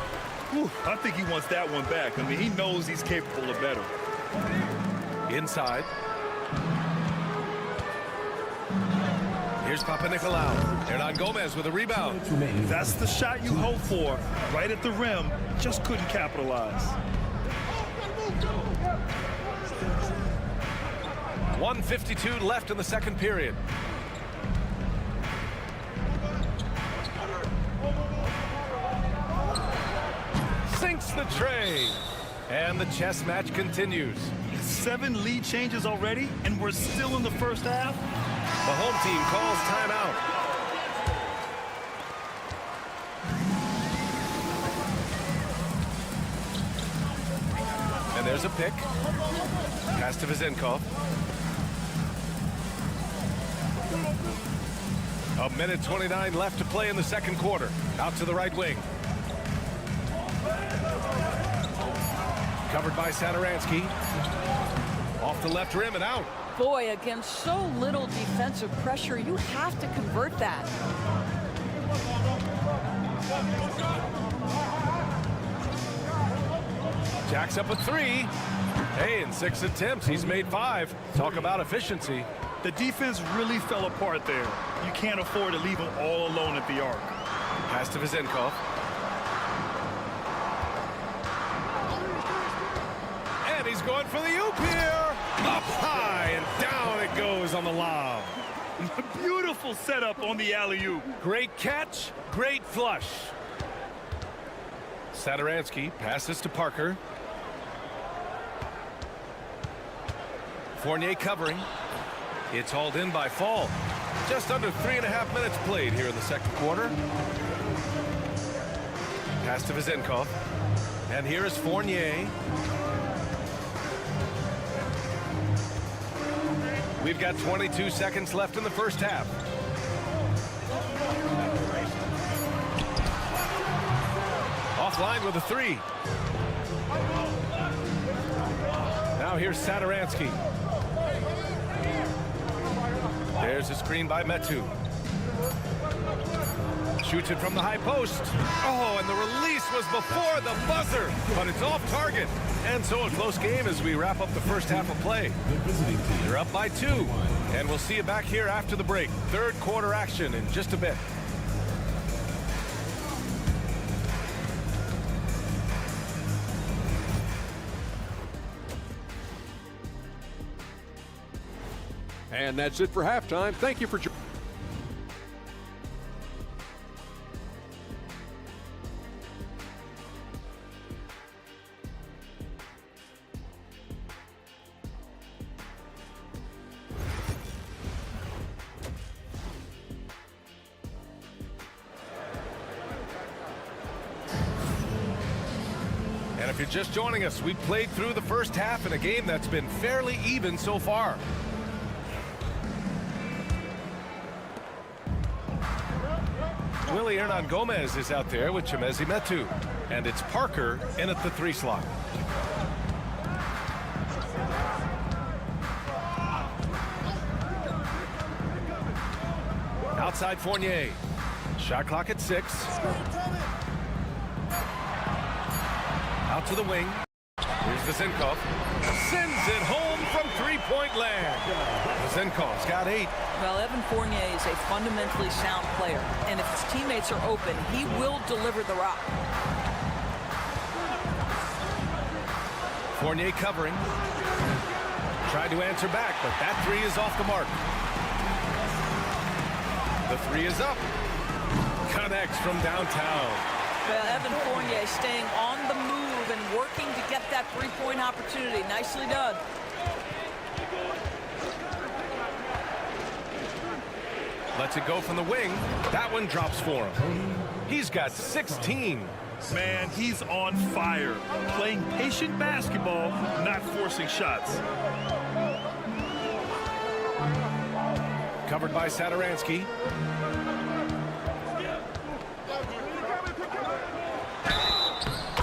Whew, I think he wants that one back. I mean, he knows he's capable of better. Inside. Here's Papanikolaou. Hernan Gomez with a rebound. That's the shot you hope for. Right at the rim, just couldn't capitalize. 1:52 left in the second period. Sinks the tray. And the chess match continues. 7 lead changes already, and we're still in the first half. The home team calls timeout. And there's a pick. Pass to Vezenkov. 1:29 left to play in the second quarter. Out to the right wing. Covered by Satoransky. Off the left rim and out. Boy, against so little defensive pressure, you have to convert that. Jacks up a 3. Hey, in 6 attempts, he's made 5. Talk about efficiency. The defense really fell apart there. You can't afford to leave them all alone at the arc. Pass to Vezenkov. And he's going for the oop here. Up high and down it goes on the lob. Beautiful setup on the alley-oop. Great catch, great flush. Satoransky passes to Parker. Fournier covering. It's hauled in by Fall. Just under 3.5 minutes played here in the second quarter. Pass to Vezenkov. And here is Fournier. We've got 22 seconds left in the first half. Offline with a 3. Now here's Satoransky. There's a screen by Metu. Shoots it from the high post. Oh, and the release was before the buzzer, but it's off target. And so a close game as we wrap up the first half of play. They're up by 2, and we'll see you back here after the break. Third quarter action in just a bit. And that's it for halftime. Thank you for joining. And if you're just joining us, we played through the first half in a game that's been fairly even so far. Willie Hernan Gomez is out there with Chimezie Metu. And it's Parker in at the 3 slot. Outside Fournier. Shot clock at 6. Out to the wing. Here's Vezenkov. Sends it home from three-point land. Vezenkov's got 8. Well, Evan Fournier is a fundamentally sound player, and if his teammates are open, he will deliver the rock. Fournier covering. Tried to answer back, but that 3 is off the mark. The 3 is up. Connects from downtown. Well, Evan Fournier staying on the move and working to get that three-point opportunity. Nicely done. Lets it go from the wing. That one drops for him. He's got 16. Man, he's on fire. Playing patient basketball, not forcing shots. Covered by Satoransky.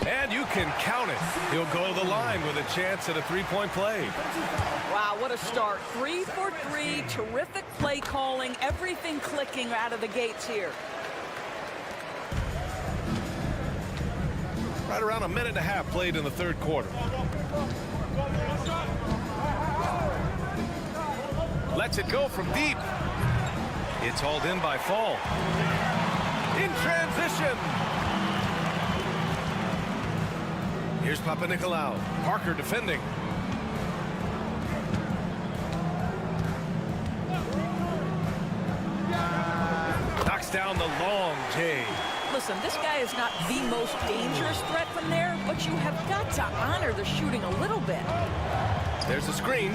And you can count it. He'll go to the line with a chance at a three-point play. Wow, what a start. 3 for 3. Terrific play calling. Everything clicking out of the gates here. Right around a minute and a half played in the third quarter. Lets it go from deep. It's hauled in by Fall. In transition. Here's Papanikolaou. Parker defending. Knocks down the long J. Listen, this guy is not the most dangerous threat from there, but you have got to honor the shooting a little bit. There's a screen.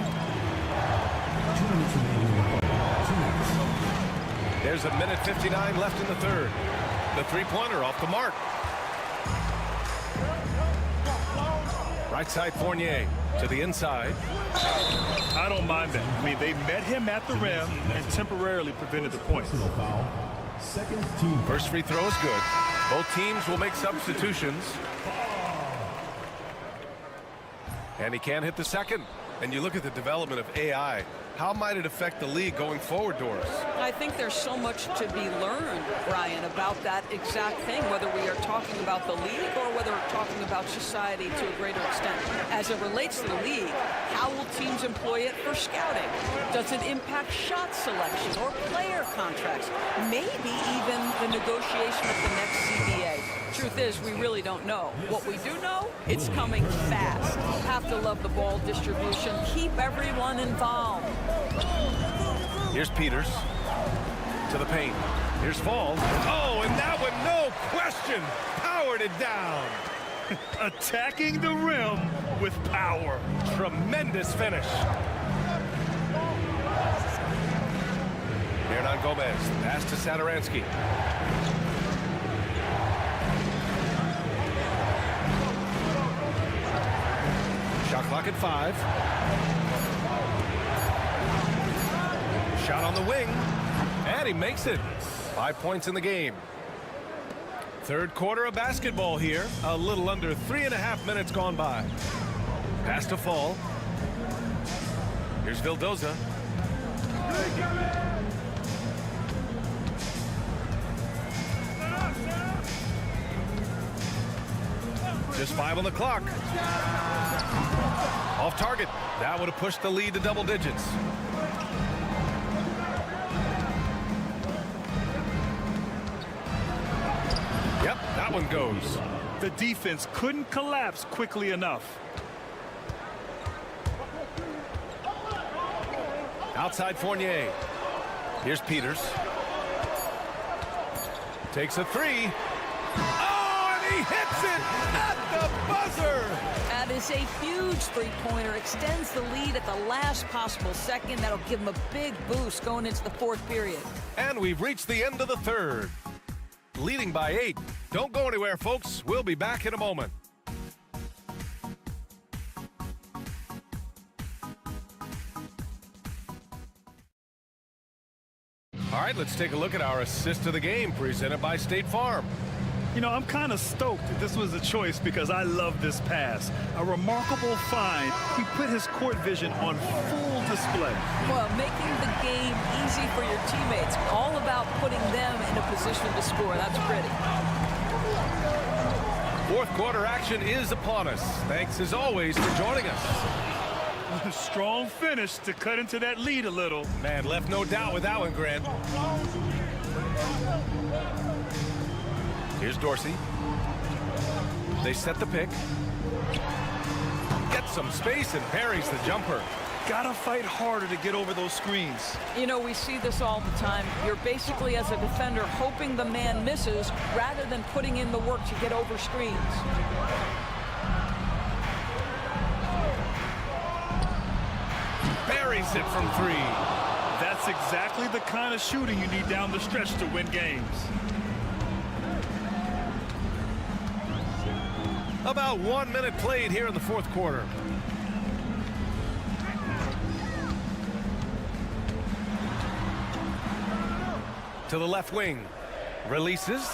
There's a minute 59 left in the third. The three-pointer off the mark. Right side Fournier to the inside. I don't mind that. I mean, they met him at the rim and temporarily prevented the points. First free throw is good. Both teams will make substitutions. And he can't hit the second. And you look at the development of AI. How might it affect the league going forward, Doris? I think there's so much to be learned, Brian, about that exact thing, whether we are talking about the league or whether we're talking about society to a greater extent. As it relates to the league, how will teams employ it for scouting? Does it impact shot selection or player contracts? Maybe even the negotiation of the next CBA. Truth is, we really don't know. What we do know, it's coming fast. Have to love the ball distribution. Keep everyone involved. Here's Peters to the paint. Here's Fall. Oh, and that one, no question, powered it down. Attacking the rim with power. Tremendous finish. Hernan Gomez, pass to Satoransky. Shot clock at 5. Shot on the wing, and he makes it. 5 points in the game. Third quarter of basketball here. A little under 3.5 minutes gone by. Pass to Fall. Here's Vildoza. Just 5 on the clock. Off target. That would have pushed the lead to double digits. Yep, that one goes. The defense couldn't collapse quickly enough. Outside Fournier. Here's Peters. Takes a 3. Oh, and he hits it at the buzzer. That is a huge three-pointer. Extends the lead at the last possible second. That'll give him a big boost going into the fourth period. And we've reached the end of the third. Leading by 8. Don't go anywhere, folks. We'll be back in a moment. All right, let's take a look at our assist of the game presented by State Farm. You know, I'm kind of stoked that this was a choice because I love this pass. A remarkable find. He put his court vision on full display. Well, making the game easy for your teammates. All about putting them in a position to score. That's pretty. Fourth quarter action is upon us. Thanks as always for joining us. A strong finish to cut into that lead a little. Man, left no doubt with that one, Grant. Here's Dorsey. They set the pick. Gets some space and parries the jumper. Gotta fight harder to get over those screens. You know, we see this all the time. You're basically, as a defender, hoping the man misses rather than putting in the work to get over screens. Buries it from three. That's exactly the kind of shooting you need down the stretch to win games. About 1 minute played here in the fourth quarter. To the left wing. Releases.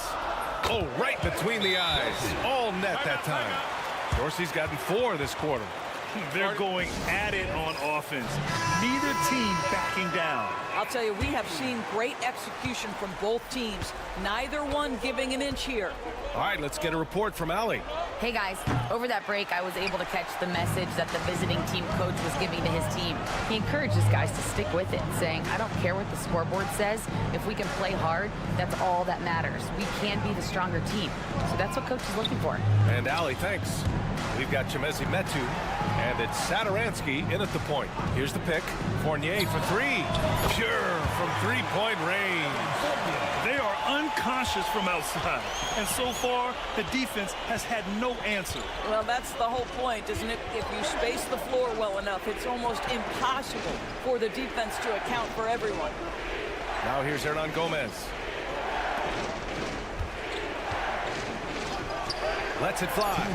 Oh, right between the eyes. All net that time. Dorsey's gotten 4 this quarter. They're going at it on offense. Neither team backing down. I'll tell you, we have seen great execution from both teams. Neither one giving an inch here. All right, let's get a report from Allie. Hey guys, over that break, I was able to catch the message that the visiting team coach was giving to his team. He encourages guys to stick with it, saying, I don't care what the scoreboard says. If we can play hard, that's all that matters. We can be the stronger team. So that's what coach is looking for. And Allie, thanks. We've got Chemezi Metu, and it's Sadaransky in at the point. Here's the pick. Fournier for 3. Pure from three-point range. They are unconscious from outside, and so far the defense has had no answer. Well, that's the whole point, isn't it? If you space the floor well enough, it's almost impossible for the defense to account for everyone. Now here's Hernan Gomez. Lets it fly.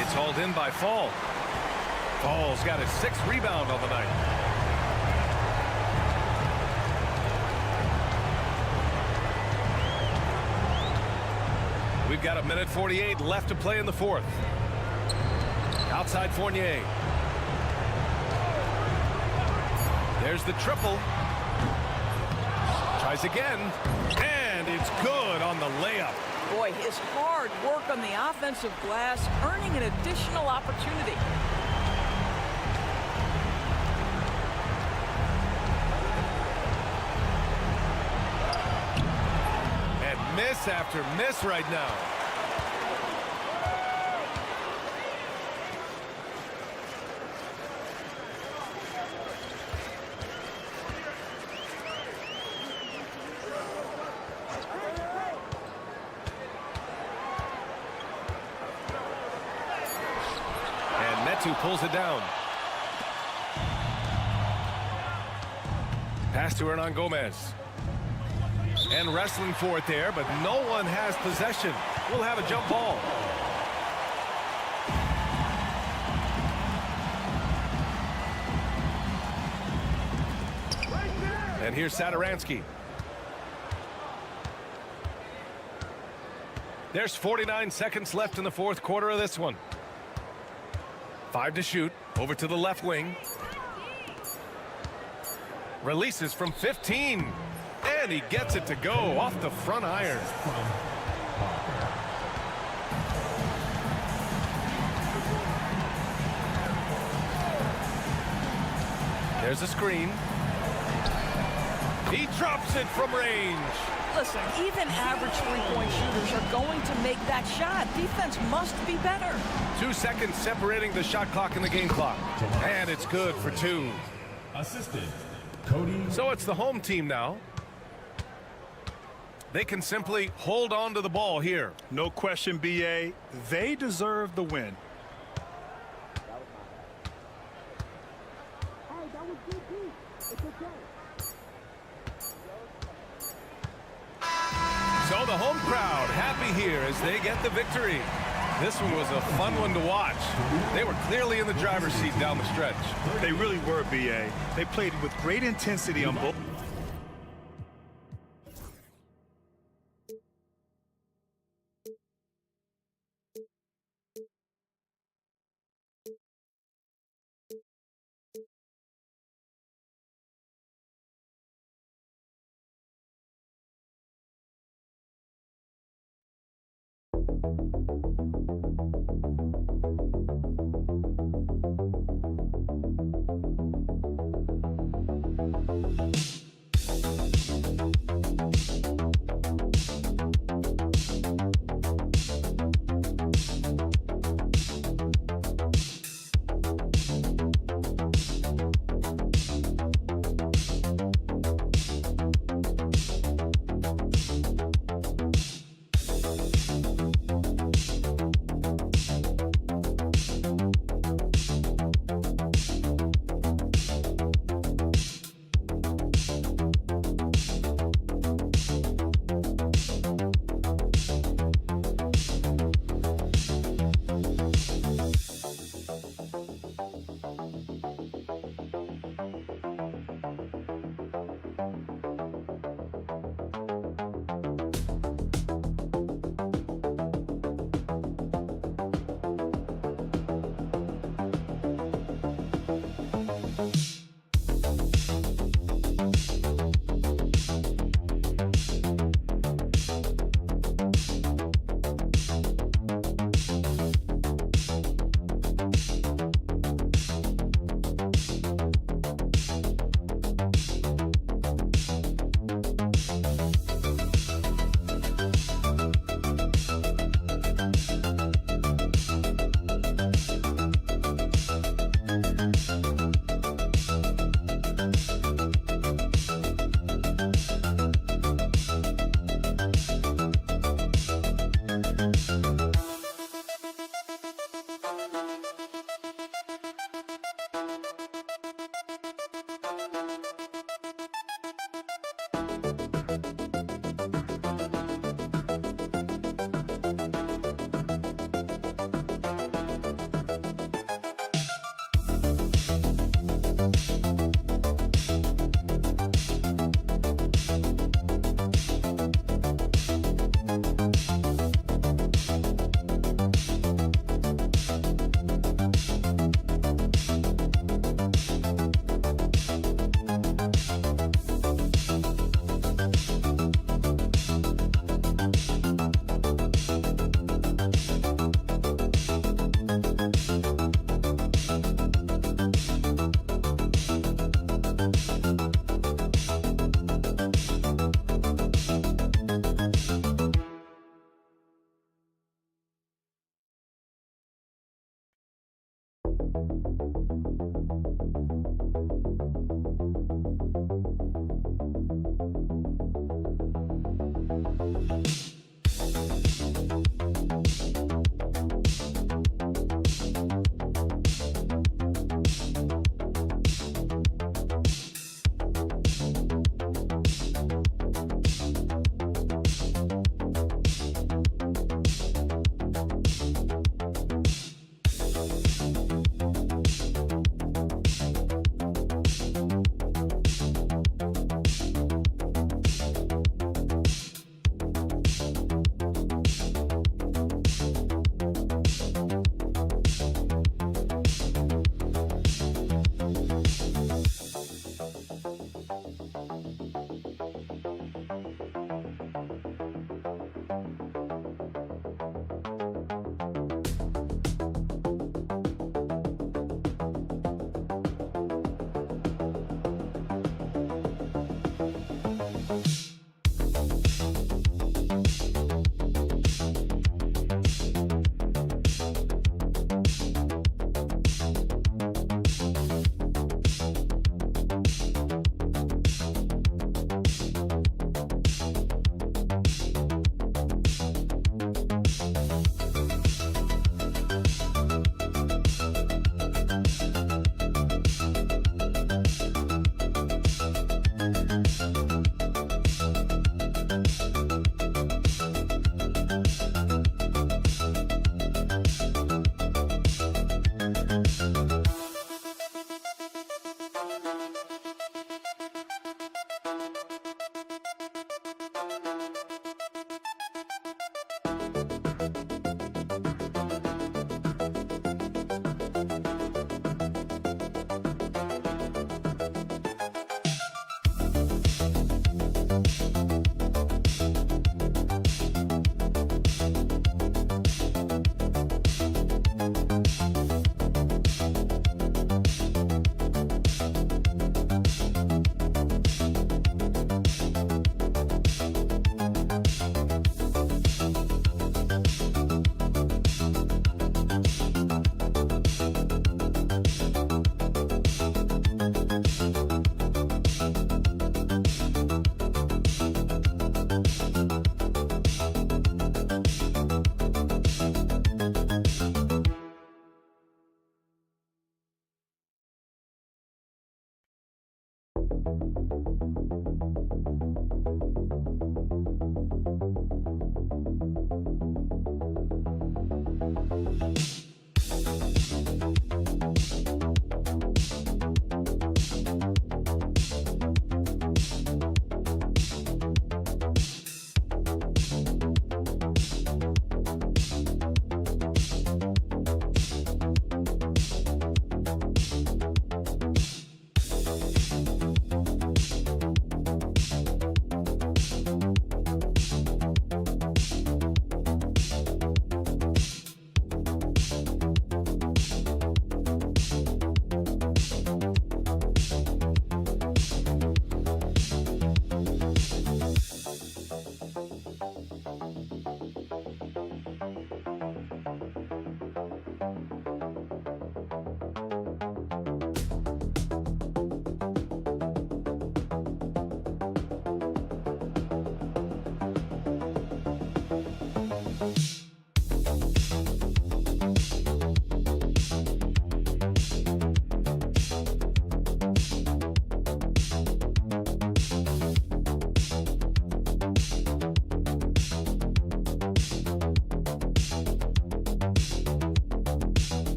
It's hauled in by Fall. Fall's got his 6th rebound on the night. We've got 1:48 left to play in the fourth. Outside Fournier. There's the triple. Tries again. And it's good on the layup. Boy, his hard work on the offensive glass, earning an additional opportunity. And miss after miss right now. Pulls it down. Pass to Hernan Gomez. And wrestling for it there, but no one has possession. We'll have a jump ball. And here's Sadaransky. There's 49 seconds left in the fourth quarter of this one. 5 to shoot. Over to the left wing. Releases from 15. And he gets it to go off the front iron. There's a screen. He drops it from range. Listen, even average three-point shooters are going to make that shot. Defense must be better. 2 seconds separating the shot clock and the game clock. And it's good for 2. Assisted, Cody. So it's the home team now. They can simply hold on to the ball here. No question, BA. They deserve the win. So the home crowd happy here as they get the victory. This one was a fun one to watch. They were clearly in the driver's seat down the stretch. They really were, BA. They played with great intensity on both.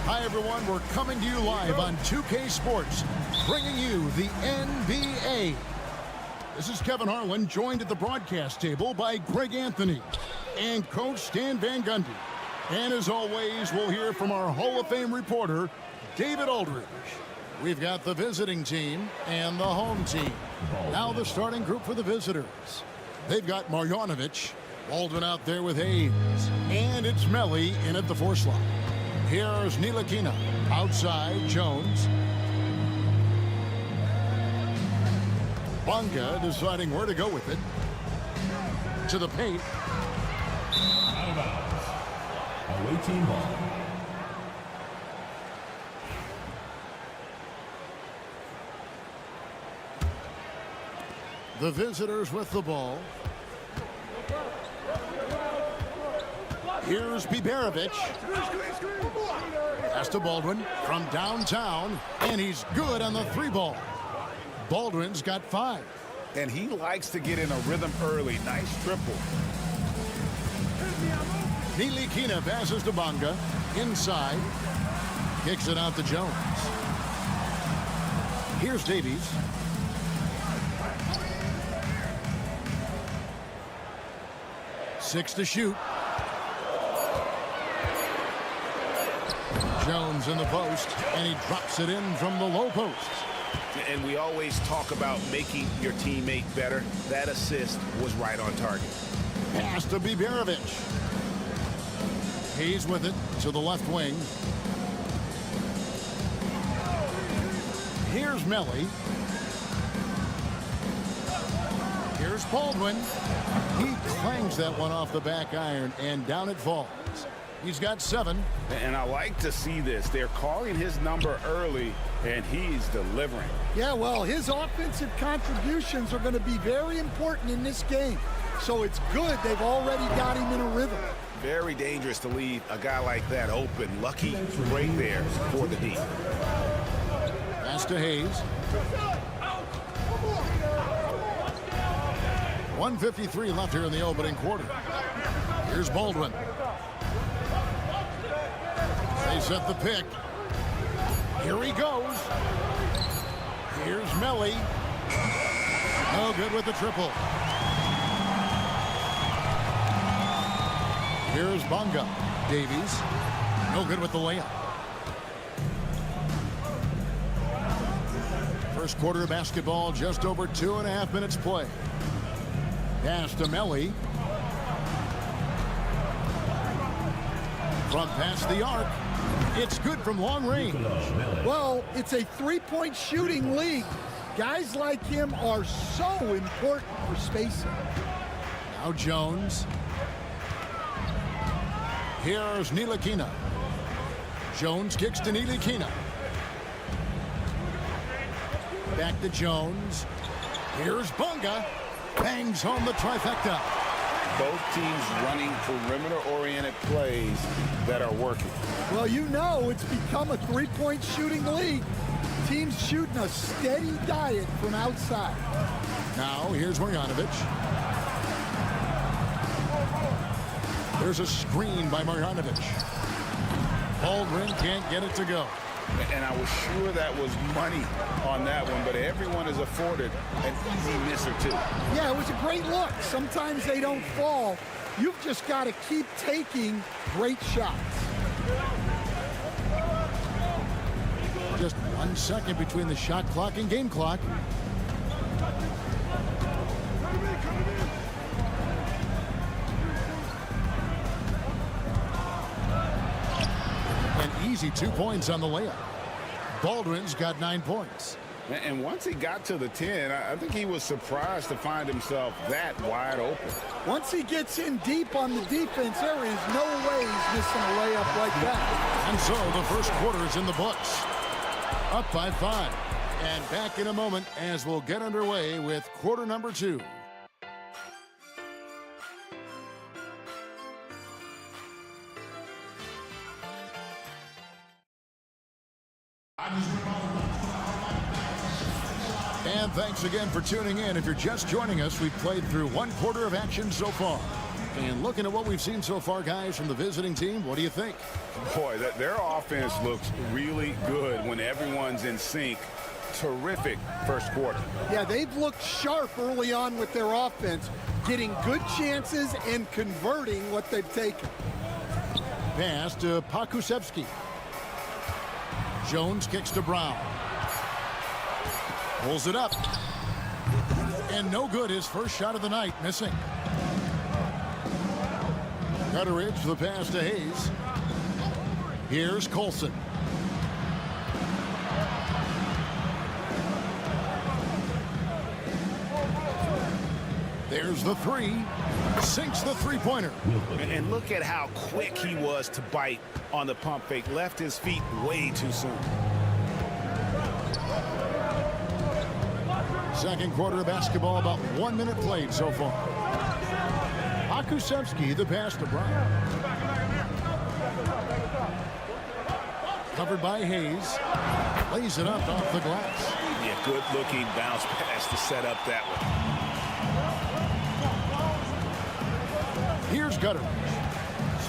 Hi, everyone. We're coming to you live on 2K Sports, bringing you the NBA. This is Kevin Harlan, joined at the broadcast table by Greg Anthony and Coach Stan Van Gundy. And as always, we'll hear from our Hall of Fame reporter, David Aldridge. We've got the visiting team and the home team. Now the starting group for the visitors. They've got Marjanovic, Baldwin out there with Hayes, and it's Melli in at the 4 slot. Here's Ntilikina. Outside, Jones. Bonga deciding where to go with it. To the paint. Out of bounds. Away team ball. The visitors with the ball. Here's Biberovic. Pass to Baldwin from downtown, and he's good on the 3-ball. Baldwin's got 5. And he likes to get in a rhythm early. Nice triple. Ntilikina passes to Bonga. Inside. Kicks it out to Jones. Here's Davies. Six to shoot. Jones in the post, and he drops it in from the low post. And we always talk about making your teammate better. That assist was right on target. Pass to Biberovic. He's with it to the left wing. Here's Melli. Here's Baldwin. He clangs that one off the back iron, and down it falls. He's got 7. And I like to see this. They're calling his number early, and he's delivering. Yeah, well, his offensive contributions are going to be very important in this game. So it's good they've already got him in a rhythm. Very dangerous to leave a guy like that open. Lucky right there for the D. Pass to Hayes. 1:53 left here in the opening quarter. Here's Baldwin. They set the pick. Here he goes. Here's Melli. No good with the triple. Here's Bonga. Davies. No good with the layup. First quarter of basketball, just over 2.5 minutes play. Pass to Melli. From past the arc. It's good from long range. Well, it's a 3-point shooting league. Guys like him are so important for spacing. Now Jones. Here's Ntilikina. Jones kicks to Ntilikina. Back to Jones. Here's Bonga. Bangs home the trifecta. Both teams running perimeter-oriented plays that are working. Well, you know it's become a 3-point shooting league. Teams shooting a steady diet from outside. Now, here's Marjanovic. There's a screen by Marjanovic. Baldwin can't get it to go. And I was sure that was money on that one, but everyone is afforded an easy miss or two. Yeah, it was a great look. Sometimes they don't fall. You've just got to keep taking great shots. Just 1 second between the shot clock and game clock. An easy easy 2 points on the layup. Baldwin's got 9 points. And once he got to the 10, I think he was surprised to find himself that wide open. Once he gets in deep on the defense, there is no way he's missing a layup like that. And so the first quarter is in the books. Up by 5. And back in a moment as we'll get underway with quarter number 2. And thanks again for tuning in. If you're just joining us, we've played through 1 quarter of action so far. And looking at what we've seen so far, guys, from the visiting team, what do you think? Boy, their offense looks really good when everyone's in sync. Terrific first quarter. Yeah, they've looked sharp early on with their offense, getting good chances and converting what they've taken. Pass to Pakusevsky. Jones kicks to Brown. Pulls it up. And no good. His first shot of the night, missing. Cutteridge, the pass to Hayes. Here's Colson. There's the 3. Sinks the three-pointer. And look at how quick he was to bite on the pump fake. Left his feet way too soon. Second quarter of basketball, about 1 minute played so far. Pakusevsky, the pass to Brown. Covered by Hayes. Lays it up off the glass. Yeah, good-looking bounce pass to set up that one. Here's Gutter.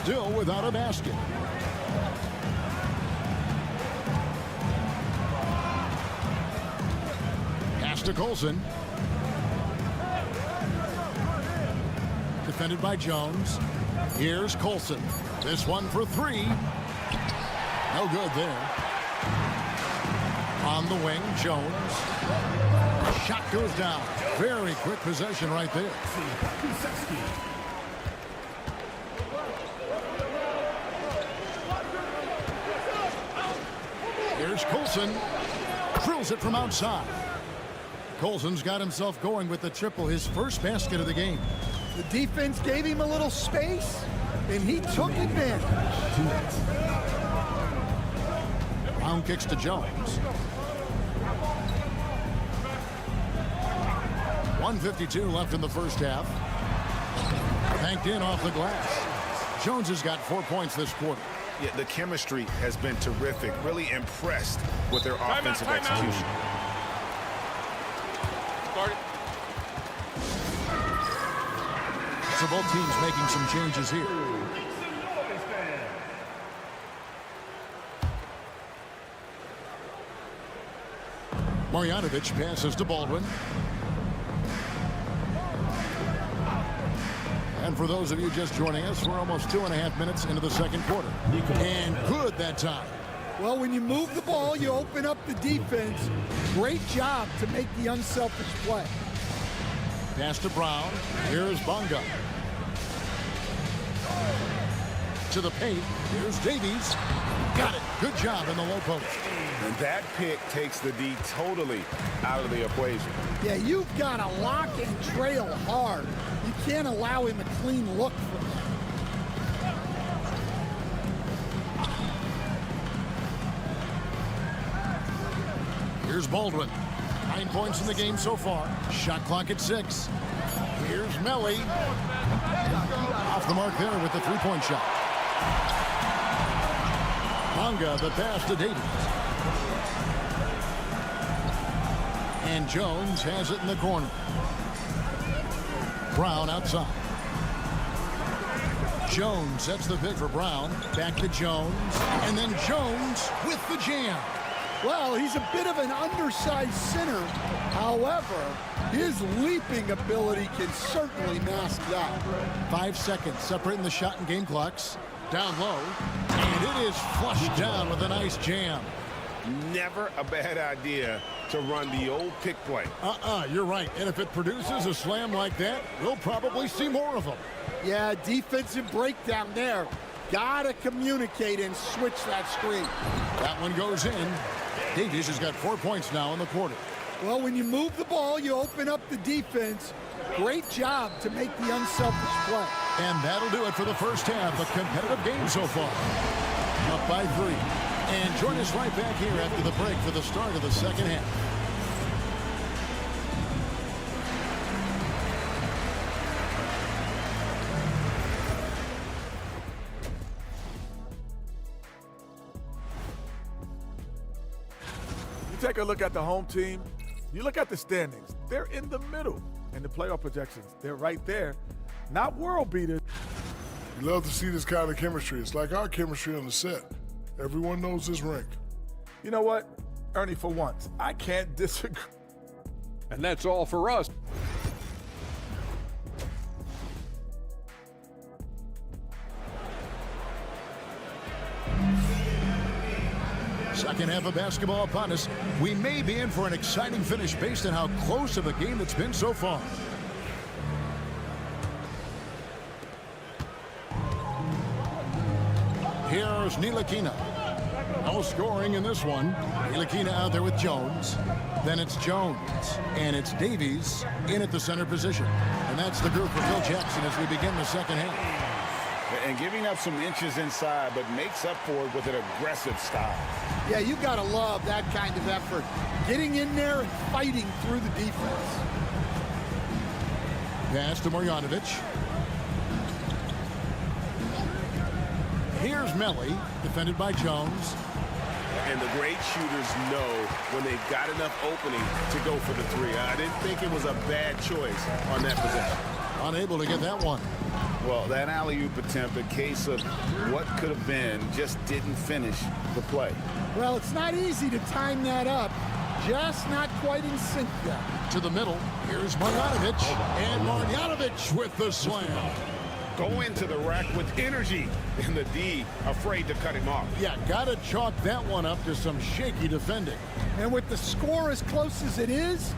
Still without a basket. Pass to Colson. Defended by Jones. Here's Colson. This one for 3. No good there. On the wing, Jones. Shot goes down. Very quick possession right there. Here's Colson. Drills it from outside. Colson's got himself going with the triple, his first basket of the game. The defense gave him a little space, and he took advantage. Brown kicks to Jones. 1:52 left in the first half. Banked in off the glass. Jones has got 4 points this quarter. Yeah, the chemistry has been terrific. Really impressed with their offensive execution. So both teams making some changes here. Marjanovic passes to Baldwin. And for those of you just joining us, we're almost 2.5 minutes into the second quarter. And good that time. Well, when you move the ball, you open up the defense. Great job to make the unselfish play. Pass to Brown. Here's Bonga. To the paint. Here's Davies. Got it. Good job in the low post. And that pick takes the D totally out of the equation. Yeah, you've got to lock and trail hard. You can't allow him a clean look for him. Here's Baldwin. 9 points in the game so far. Shot clock at 6. Here's Melly. Off the mark there with the three-point shot. Bonga, the pass to Davies. And Jones has it in the corner. Brown outside. Jones sets the pick for Brown. Back to Jones. And then Jones with the jam. Well, he's a bit of an undersized center. However, his leaping ability can certainly mask that. 5 seconds separating the shot and game clocks. Down low. And it is flushed down with a nice jam. Never a bad idea to run the old pick play. You're right. And if it produces a slam like that, we'll probably see more of them. Yeah, defensive breakdown there. Gotta communicate and switch that screen. That one goes in. Davies has got 4 points now in the quarter. Well, when you move the ball, you open up the defense. Great job to make the unselfish play. And that'll do it for the first half. A competitive game so far. Up by 3. And join us right back here after the break for the start of the second half. You take a look at the home team. You look at the standings. They're in the middle. And the playoff projections, they're right there. Not world beaters. You love to see this kind of chemistry. It's like our chemistry on the set. Everyone knows this rink. You know what, Ernie, for once, I can't disagree. And that's all for us. Second half of basketball upon us. We may be in for an exciting finish based on how close of a game it's been so far. Here's Ntilikina. No scoring in this one. Ntilikina out there with Jones. Then it's Jones. And it's Davies in at the center position. And that's the group for Phil Jackson as we begin the second half. And giving up some inches inside, but makes up for it with an aggressive style. Yeah, you got to love that kind of effort. Getting in there and fighting through the defense. Pass to Marjanovic. Here's Melli, defended by Jones. And the great shooters know when they've got enough opening to go for the three. I didn't think it was a bad choice on that possession. Unable to get that one. Well, that alley-oop attempt, a case of what could have been, just didn't finish the play. Well, it's not easy to time that up. Just not quite in sync yet. To the middle. Here's Marjanovic. And Marjanovic with the slam. Go into the rack with energy. And the D afraid to cut him off. Yeah, got to chalk that one up to some shaky defending. And with the score as close as it is,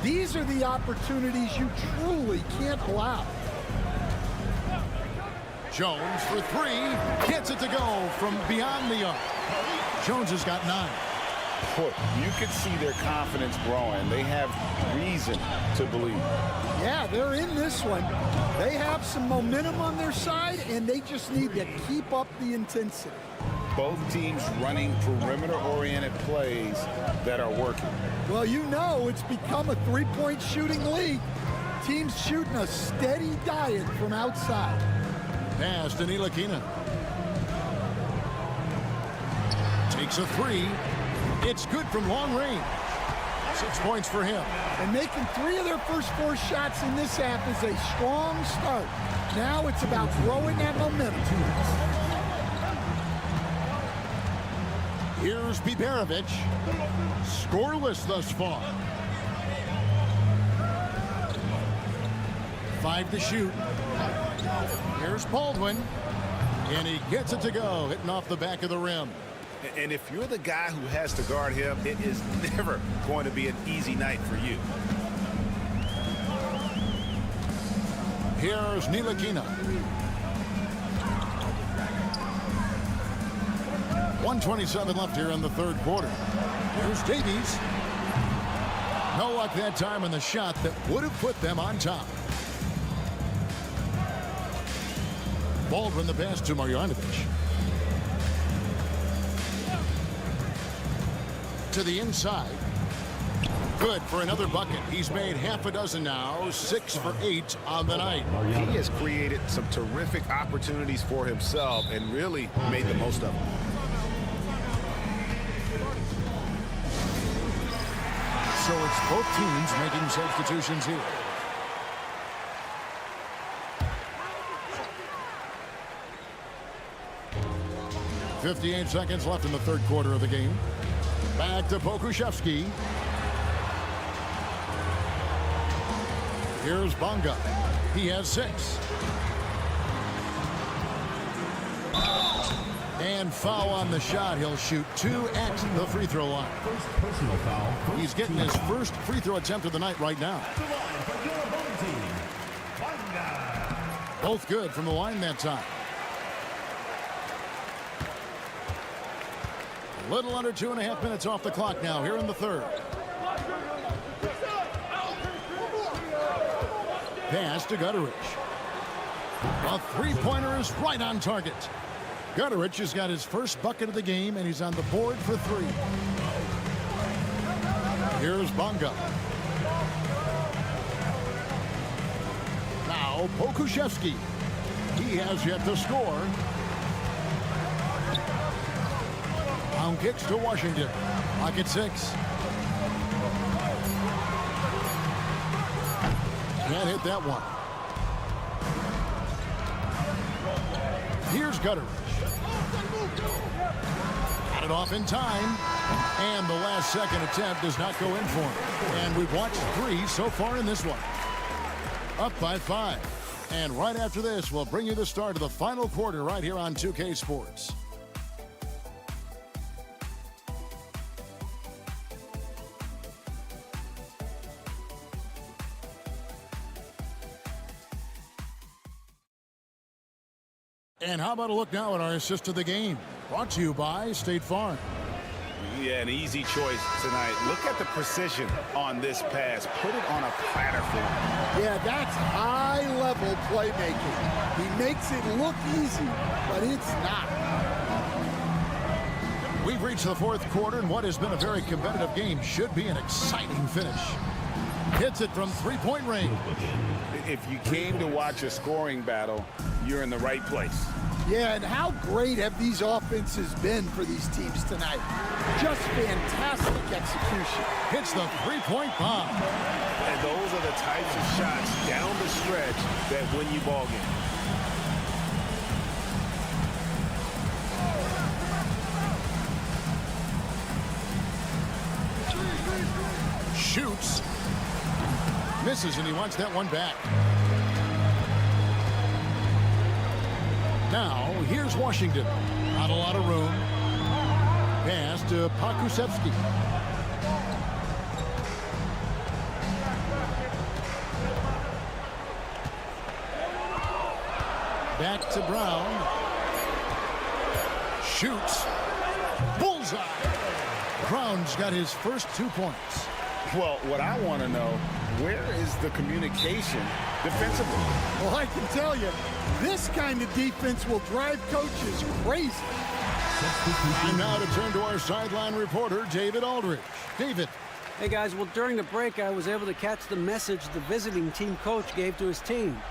these are the opportunities you truly can't allow. Jones for 3. Gets it to go from beyond the arc. Jones has got 9. You could see their confidence growing. They have reason to believe. Yeah, they're in this one. They have some momentum on their side, and they just need to keep up the intensity. Both teams running perimeter-oriented plays that are working. Well, you know it's become a three-point shooting league. Teams shooting a steady diet from outside. Pass to Ntilikina. Takes a 3. It's good from long range. 6 points for him. And making 3 of their first 4 shots in this half is a strong start. Now it's about growing that momentum. Here's Biberovic. Scoreless thus far. 5 to shoot. Here's Baldwin. And he gets it to go, hitting off the back of the rim. And if you're the guy who has to guard him, it is never going to be an easy night for you. Here's Ntilikina. 1:27 left here in the third quarter. Here's Davies. No luck that time on the shot that would have put them on top. Baldwin the pass to Marjanovic. To the inside. Good for another bucket. He's made half a dozen now. 6 for 8 on the night. He has created some terrific opportunities for himself and really made the most of them. So it's both teams making substitutions here. .58 seconds left in the third quarter of the game. Back to Pokusevski. Here's Bonga. He has 6. And foul on the shot. He'll shoot 2 at the free throw line. Personal foul. He's getting his first free throw attempt of the night right now. Both good from the line that time. Little under 2.5 minutes off the clock now here in the third. Pass to Gutterich. A three-pointer is right on target. Gutterich has got his first bucket of the game, and he's on the board for three. Here's Bonga. Now Pokuševski. He has yet to score. Down kicks to Washington. Pocket 6. Can't hit that one. Here's Gutterich. Got it off in time. And the last second attempt does not go in for him. And we've watched 3 so far in this one. Up by 5. And right after this, we'll bring you the start of the final quarter right here on 2K Sports. And how about a look now at our assist of the game? Brought to you by State Farm. Yeah, an easy choice tonight. Look at the precision on this pass. Put it on a platter for him. Yeah, that's high-level playmaking. He makes it look easy, but it's not. We've reached the fourth quarter, and what has been a very competitive game should be an exciting finish. Hits it from three-point range. If you came to watch a scoring battle, you're in the right place. Yeah, and how great have these offenses been for these teams tonight? Just fantastic execution. Hits the three-point bomb. And those are the types of shots down the stretch that win you ball games. Shoots. Misses, and he wants that one back. Now, here's Washington. Not a lot of room. Pass to Pokuševski. Back to Brown. Shoots. Bullseye. Brown's got his first 2 points. Well, what I want to know, where is the communication defensively? Well, I can tell you, this kind of defense will drive coaches crazy. And now to turn to our sideline reporter, David Aldridge. David. Hey, guys. Well, during the break, I was able to catch the message the visiting team coach gave to his team.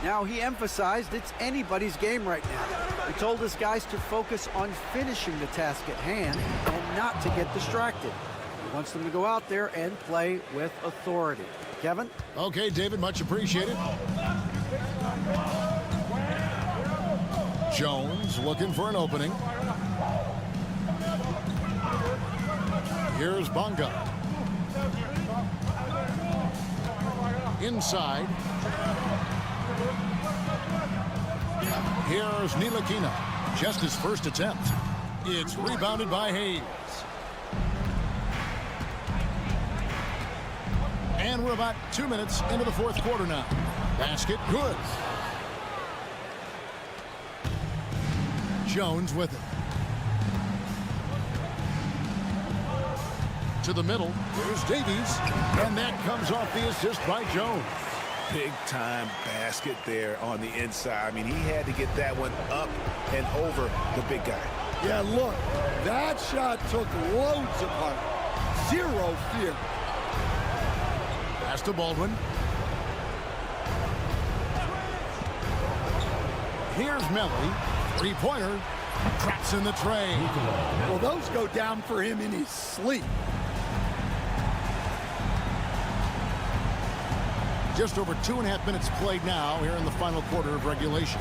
Now, he emphasized it's anybody's game right now. He told his guys to focus on finishing the task at hand and not to get distracted. He wants them to go out there and play with authority. Kevin? Okay, David, much appreciated. Jones looking for an opening. Here's Bonga. Inside. Here's Ntilikina. Just his first attempt. It's rebounded by Hayes. And we're about 2 minutes into the fourth quarter now. Basket good. Jones with it. To the middle. Here's Davies. And that comes off the assist by Jones. Big-time basket there on the inside. I mean, he had to get that one up and over the big guy. Yeah, look, that shot took loads of heart. Zero fear. Pass to Baldwin. Here's Melly. Three-pointer. Traps in the tray. Well, those go down for him in his sleep. Just over 2.5 minutes played now here in the final quarter of regulation.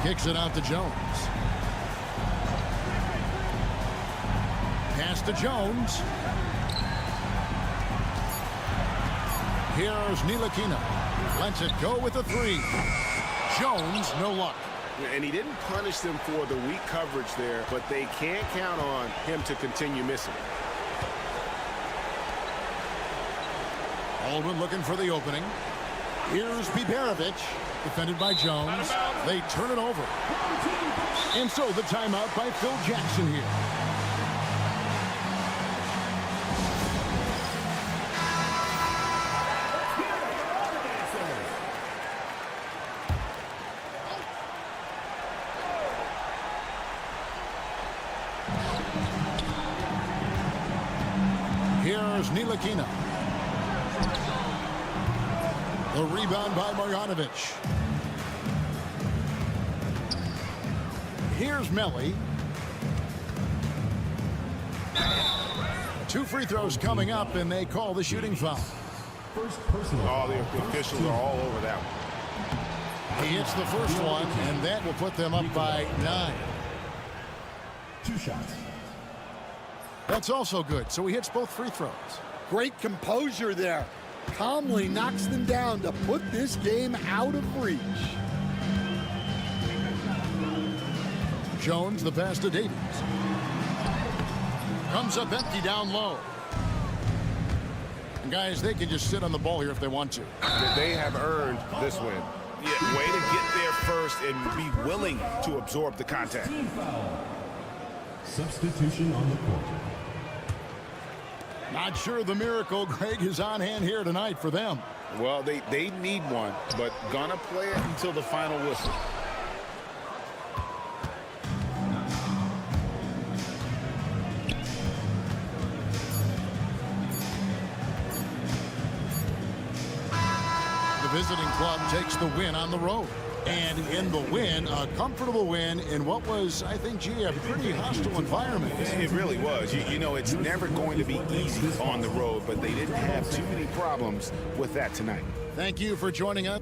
Kicks it out to Jones. Pass to Jones. Here's Ntilikina. Lets it go with a three. Jones, no luck. And he didn't punish them for the weak coverage there, but they can't count on him to continue missing. Baldwin looking for the opening. Here's Biberovic, defended by Jones. They turn it over. And so the timeout by Phil Jackson here. Here's Ntilikina. The rebound by Marjanovic. Here's Melli. 2 free throws coming up, and they call the shooting foul. Oh, the officials are all over that one. He hits the first one, and that will put them up by 9. 2 shots. That's also good, so he hits both free throws. Great composure there. Calmly knocks them down to put this game out of reach. Jones, the pass to Davies. Comes up empty down low. And guys, they can just sit on the ball here if they want to. They have earned this win. Yeah, way to get there first and be willing to absorb the contact. Team foul. Substitution on the court. Not sure the miracle, Greg, is on hand here tonight for them. Well, they need one, but gonna play it until the final whistle. The visiting club takes the win on the road. And in the win, a comfortable win in what was, I think, a pretty hostile environment. It really was. You know, it's never going to be easy on the road, but they didn't have too many problems with that tonight. Thank you for joining us.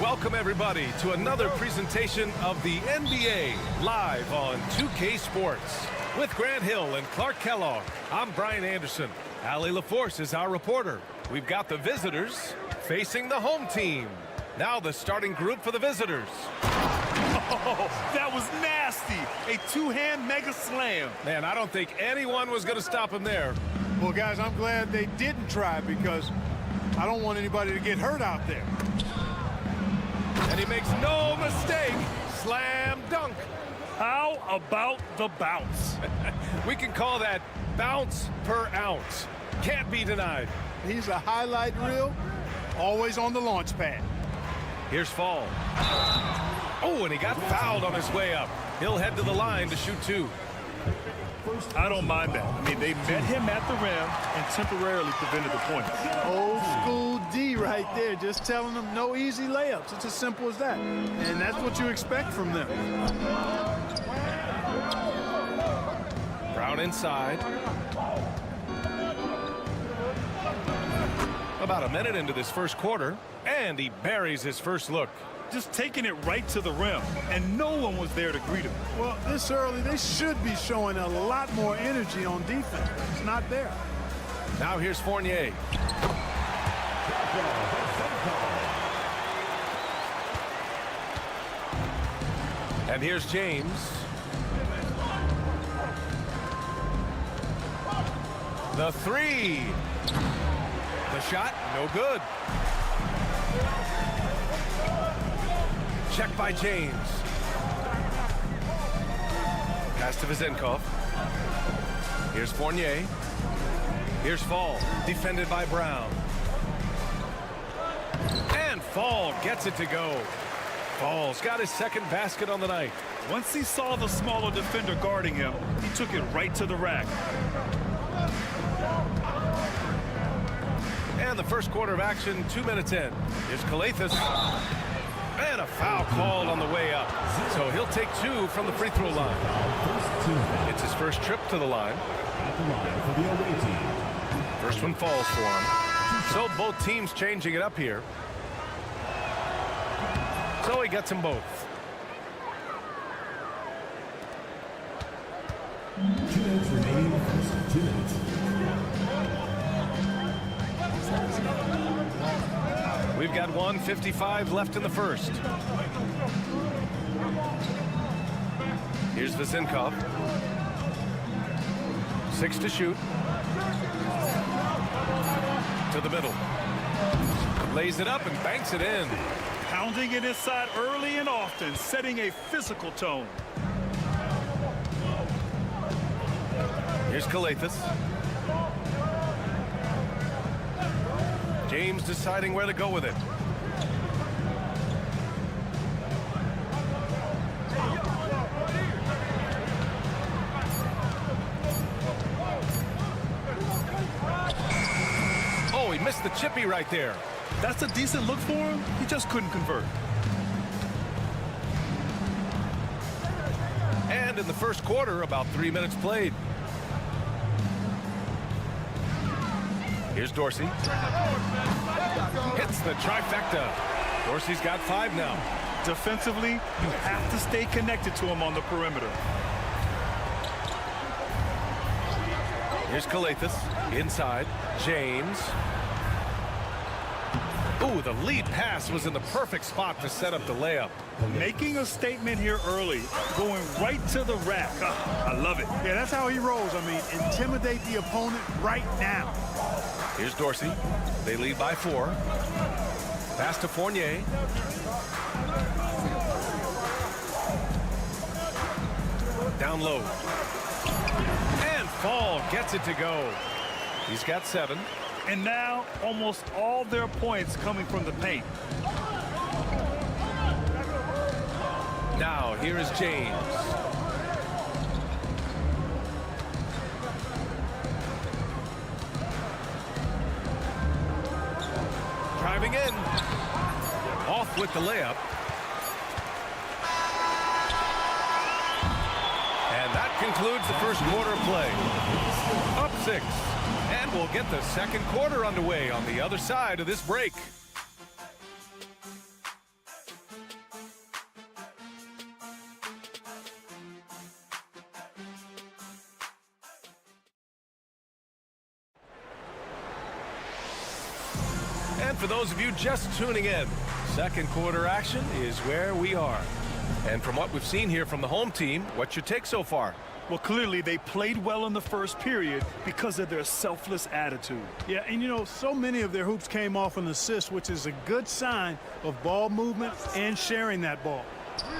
Welcome, everybody, to another presentation of the NBA live on 2K Sports. With Grant Hill and Clark Kellogg, I'm Brian Anderson. Allie LaForce is our reporter. We've got the visitors facing the home team. Now the starting group for the visitors. Oh, that was nasty. A two-hand mega slam. Man, I don't think anyone was going to stop him there. Well, guys, I'm glad they didn't try because I don't want anybody to get hurt out there. And he makes no mistake. Slam dunk. How about the bounce? We can call that bounce per ounce. Can't be denied. He's a highlight reel, always on the launch pad. Here's Fall. Oh, and he got fouled on his way up. He'll head to the line to shoot two. I don't mind that. I mean, they met him at the rim and temporarily prevented the points. Old school D right there, just telling them no easy layups. It's as simple as that. And that's what you expect from them. Brown inside. About a minute into this first quarter, and he buries his first look. Just taking it right to the rim, and no one was there to greet him. Well, this early, they should be showing a lot more energy on defense. It's not there. Now here's Fournier. And here's James. The three. The shot, no good. Check by James. Pass to Vizenkov. Here's Fournier. Here's Fall, defended by Brown. And Fall gets it to go. Fall's got his second basket on the night. Once he saw the smaller defender guarding him, he took it right to the rack. And the first quarter of action, 2 minutes in. Here's Calathes. And a foul called on the way up. So he'll take 2 from the free throw line. It's his first trip to the line. First one falls for him. So both teams changing it up here. So he gets them both. 2 minutes remaining in the first. 2 minutes. We've got 1:55 left in the first. Here's Vezinkov. 6 to shoot. To the middle. Lays it up and banks it in. Pounding it inside early and often, setting a physical tone. Here's Calathes. James deciding where to go with it. Oh, he missed the chippy right there. That's a decent look for him. He just couldn't convert. And in the first quarter, about 3 minutes played. Here's Dorsey. Hits the trifecta. Dorsey's got 5 now. Defensively, you have to stay connected to him on the perimeter. Here's Calathes. Inside. James. Ooh, the lead pass was in the perfect spot to set up the layup. Making a statement here early, going right to the rack. I love it. Yeah, that's how he rolls. I mean, intimidate the opponent right now. Here's Dorsey. They lead by 4. Pass to Fournier. Down low. And Fall gets it to go. He's got 7. And now almost all their points coming from the paint. Now here is James. Driving in. Off with the layup. And that concludes the first quarter of play. Up 6. And we'll get the second quarter underway on the other side of this break. And for those of you just tuning in, second quarter action is where we are. And from what we've seen here from the home team, what's your take so far? Well, clearly they played well in the first period because of their selfless attitude. Yeah, and you know, so many of their hoops came off an assist, which is a good sign of ball movement and sharing that ball.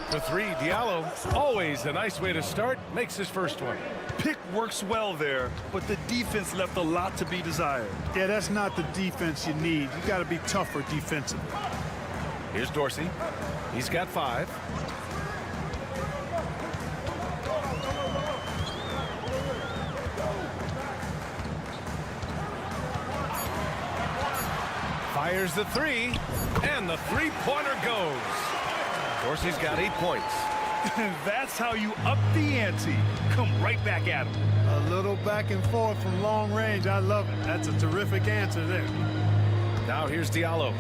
For 3, Diallo, always a nice way to start, makes his first one. Pick works well there, but the defense left a lot to be desired. Yeah, that's not the defense you need. You got to be tougher defensively. Here's Dorsey. He's got 5. Fires the 3, and the three-pointer goes. Dorsey's got 8 points. That's how you up the ante. Come right back at him. A little back and forth from long range. I love it. That's a terrific answer there. Now here's Diallo.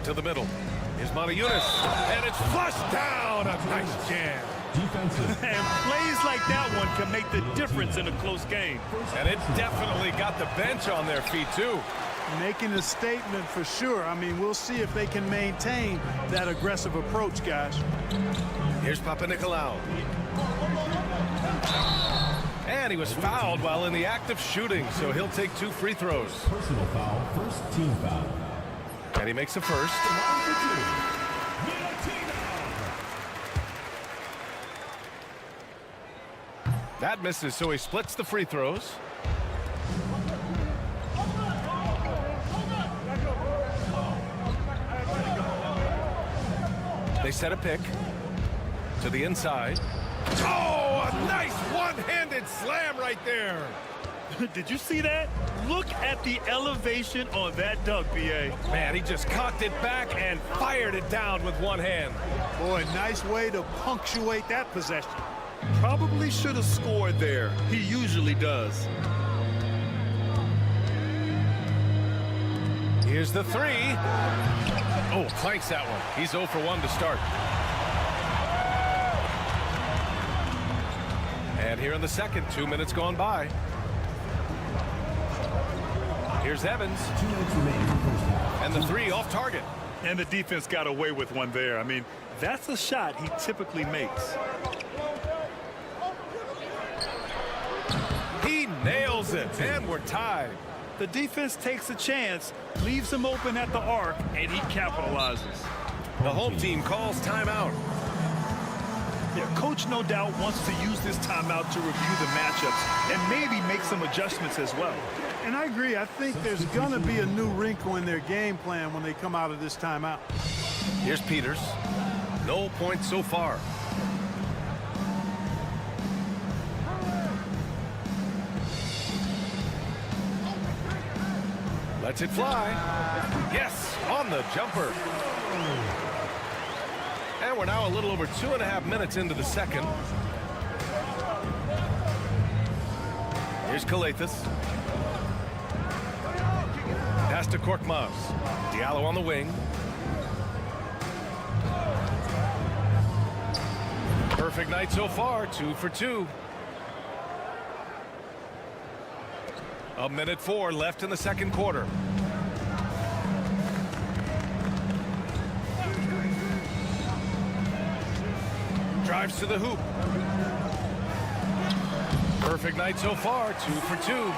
To the middle. Here's Motiejunas, and it's flushed down. A nice jam. Defensive. And plays like that one can make the difference in a close game. And it definitely got the bench on their feet, too. Making a statement for sure. I mean, we'll see if they can maintain that aggressive approach, guys. Here's Papanikolaou. And he was fouled while in the act of shooting, so he'll take 2 free throws. Personal foul, first team foul. And he makes the first. That misses, so he splits the free throws. They They set a pick to the inside. Oh, a nice one-handed slam right there. Did you see that? Look at the elevation on that dunk, B.A. Man, he just cocked it back and fired it down with one hand. Boy, nice way to punctuate that possession. Probably should have scored there. He usually does. Here's the three. Oh, clanks that one. He's 0 for 1 to start. And here in the second, 2 minutes gone by. Here's Evans. And the three off target. And the defense got away with one there. I mean, that's a shot he typically makes. He nails it, and we're tied. The defense takes a chance, leaves him open at the arc, and he capitalizes. The home team calls timeout. Yeah, coach no doubt wants to use this timeout to review the matchups and maybe make some adjustments as well. And I agree. I think there's going to be a new wrinkle in their game plan when they come out of this timeout. Here's Peters. No points so far. Lets it fly. Yes, on the jumper. And we're now a little over 2.5 minutes into the second. Here's Kalathis. Pass to Korkmaz. Diallo on the wing. Perfect night so far, 2 for 2. A minute 4 left in the second quarter. Drives to the hoop. Perfect night so far, 2 for 2.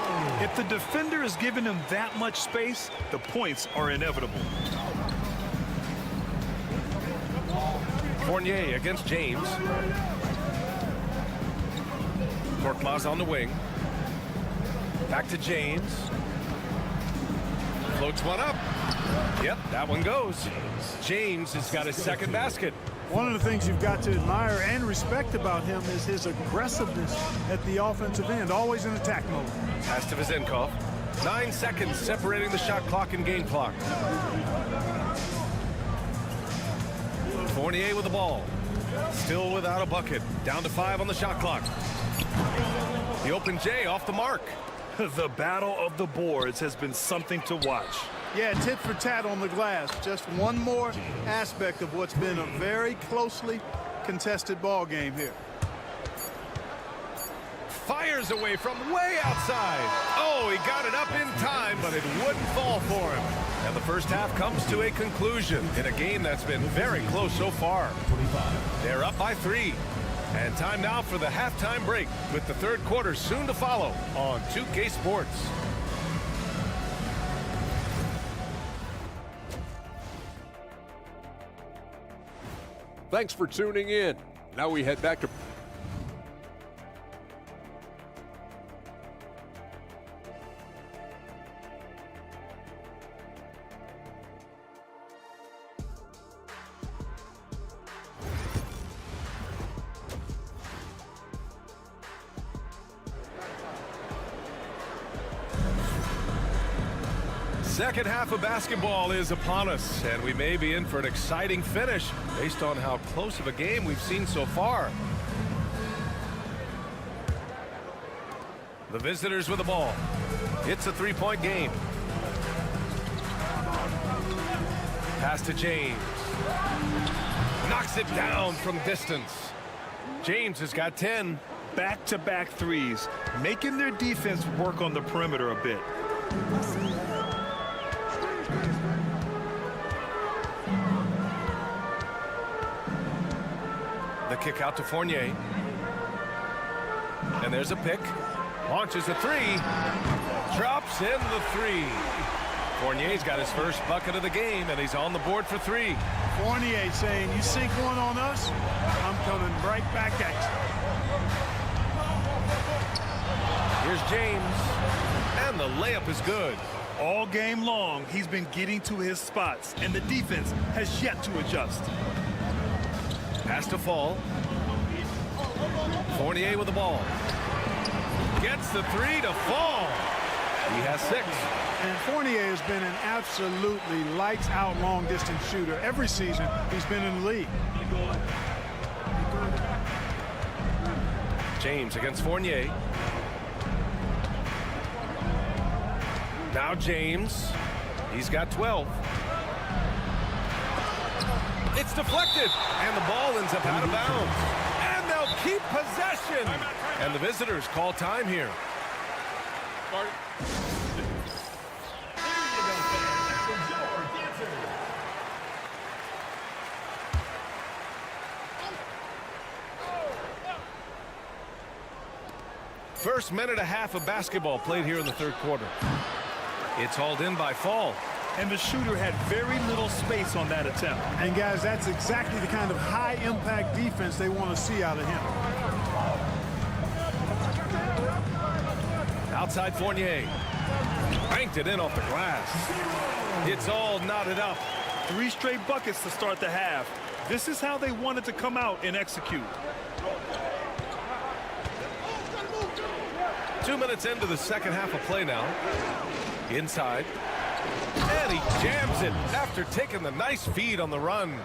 If the defender is giving him that much space, the points are inevitable. Fournier against James. Korkmaz on the wing. Back to James. Floats one up. Yep, that one goes. James has got his second basket. One of the things you've got to admire and respect about him is his aggressiveness at the offensive end, always in attack mode. Pass to Vezenkov. 9 seconds separating the shot clock and game clock. Fournier with the ball. Still without a bucket. Down to 5 on the shot clock. The open J off the mark. The battle of the boards has been something to watch. Yeah, tit for tat on the glass. Just one more aspect of what's been a very closely contested ball game here. Fires away from way outside. Oh, he got it up in time, but it wouldn't fall for him. And the first half comes to a conclusion in a game that's been very close so far. They're up by 3. And time now for the halftime break, with the third quarter soon to follow on 2K Sports. Thanks for tuning in. Now we head back to... Second half of basketball is upon us, and we may be in for an exciting finish based on how close of a game we've seen so far. The visitors with the ball. It's a 3-point game. Pass to James. Knocks it down from distance. James has got 10. Back-to-back threes, making their defense work on the perimeter a bit. The kick out to Fournier. And there's a pick. Launches a 3. Drops in the 3. Fournier's got his first bucket of the game, and he's on the board for 3. Fournier saying, you sink one on us, I'm coming right back at you. Here's James. And the layup is good. All game long, he's been getting to his spots, and the defense has yet to adjust. Pass to Fall. Fournier with the ball. Gets the three to Fall. He has 6. And Fournier has been an absolutely lights-out long-distance shooter every season he's been in the league. James against Fournier. Now James. He's got 12. It's deflected, and the ball ends up out of bounds. And they'll keep possession. And the visitors call time here. First minute and a half of basketball played here in the third quarter. It's hauled in by Fall. And the shooter had very little space on that attempt. And guys, that's exactly the kind of high-impact defense they want to see out of him. Outside Fournier. Banked it in off the glass. It's all knotted up. 3 straight buckets to start the half. This is how they wanted to come out and execute. 2 minutes into the second half of play now. Inside. And he jams it after taking the nice feed on the run.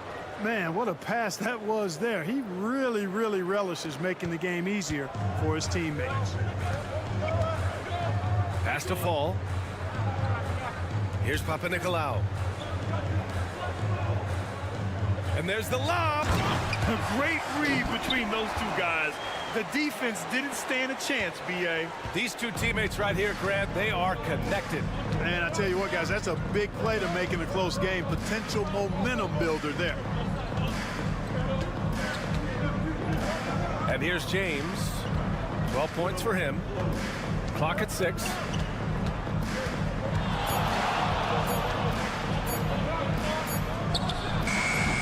Man, what a pass that was there. He really relishes making the game easier for his teammates. Pass to Fall. Here's Papanikolaou. And there's the lob. A great read between those two guys. The defense didn't stand a chance, B.A. These two teammates right here, Grant, they are connected. And I tell you what, guys, that's a big play to make in a close game. Potential momentum builder there. And here's James. 12 points for him. Clock at 6.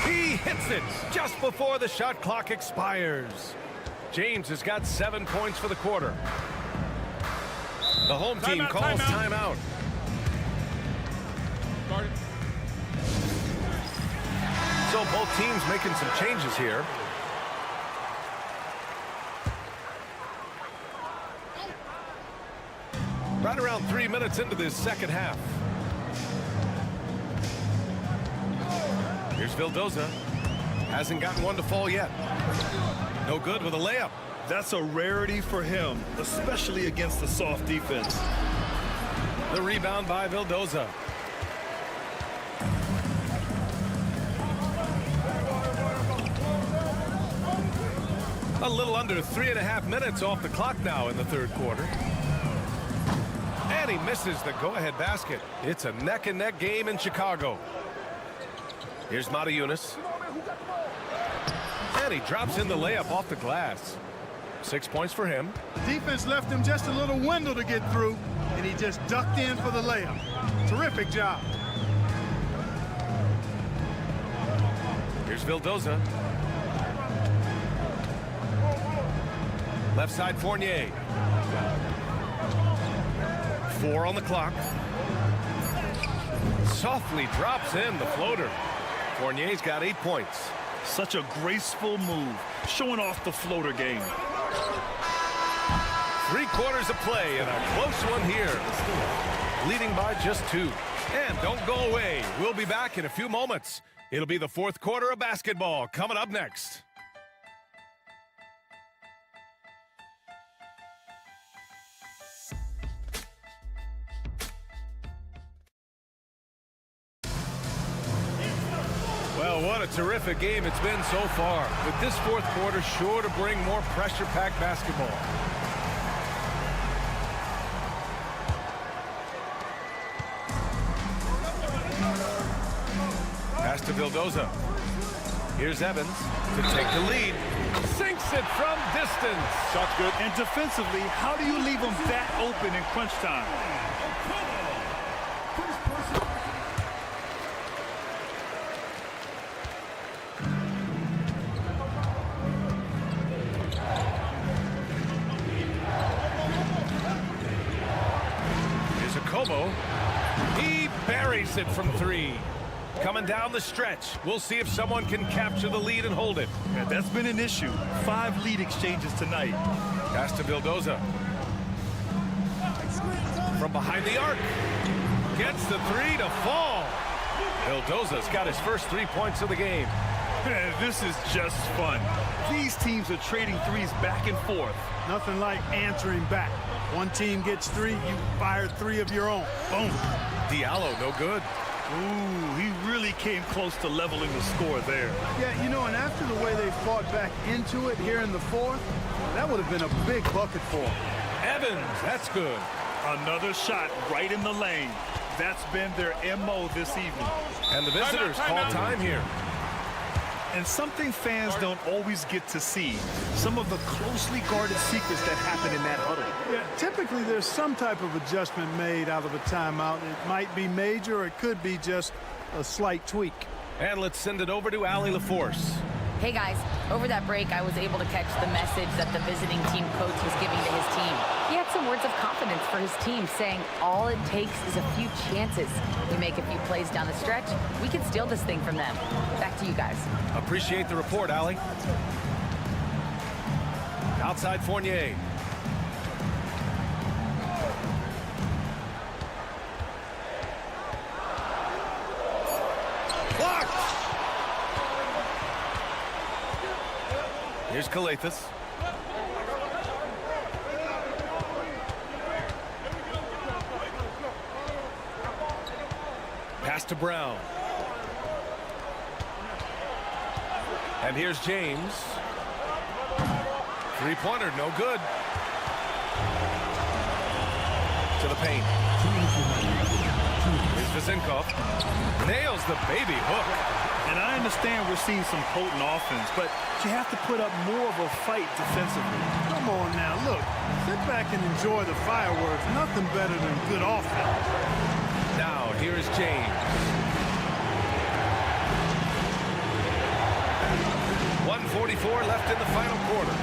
He hits it just before the shot clock expires. James has got 7 points for the quarter. The home team calls timeout. So both teams making some changes here. Right around 3 minutes into this second half. Here's Vildoza. Hasn't gotten one to fall yet. No good with a layup. That's a rarity for him, especially against the soft defense. The rebound by Vildoza. A little under 3.5 minutes off the clock now in the third quarter. And he misses the go-ahead basket. It's a neck-and-neck game in Chicago. Here's Matajunas. And he drops in the layup off the glass. 6 points for him. Defense left him just a little window to get through, and he just ducked in for the layup. Terrific job. Here's Vildoza. Left side Fournier. 4 on the clock. Softly drops in the floater. Fournier's got 8 points. Such a graceful move, showing off the floater game. 3 quarters of play and a close one here. Leading by just 2. And don't go away. We'll be back in a few moments. It'll be the fourth quarter of basketball coming up next. Well, what a terrific game it's been so far. With this fourth quarter sure to bring more pressure-packed basketball. Pass to Vildoza. Here's Evans to take the lead. Sinks it from distance. Shot's good. And defensively, how do you leave them that open in crunch time? Here's a Kobo. He buries it from 3. coming down the stretch. We'll see if someone can capture the lead and hold it. Yeah, that's been an issue. 5 lead exchanges tonight. Pass to Vildoza. From behind the arc. Gets the 3 to fall. Vildoza's got his first 3 points of the game. This is just fun. These teams are trading threes back and forth. Nothing like answering back. One team gets 3, you fire 3 of your own. Boom. Diallo, no good. Ooh, he really came close to leveling the score there. Yeah, you know, and after the way they fought back into it here in the 4th, that would have been a big bucket for them. Evans, that's good. Another shot right in the lane. That's been their MO this evening. And the visitors call time here. And something fans don't always get to see, some of the closely guarded secrets that happen in that huddle. Yeah, typically there's some type of adjustment made out of a timeout. It might be major, or it could be just a slight tweak. And let's send it over to Allie LaForce. Hey guys, over that break, I was able to catch the message that the visiting team coach was giving to his team. He had some words of confidence for his team, saying all it takes is a few chances. We make a few plays down the stretch, we can steal this thing from them. Back to you guys. Appreciate the report, Allie. Outside Fournier. Blocked! Here's Kalathis. Pass to Brown. And here's James. 3-pointer, no good. To the paint. Here's Vezinkov. Nails the baby hook. And I understand we're seeing some potent offense, but you have to put up more of a fight defensively. Come on now, look. Sit back and enjoy the fireworks. Nothing better than good offense. Now, here's James. 1:44 left in the final quarter.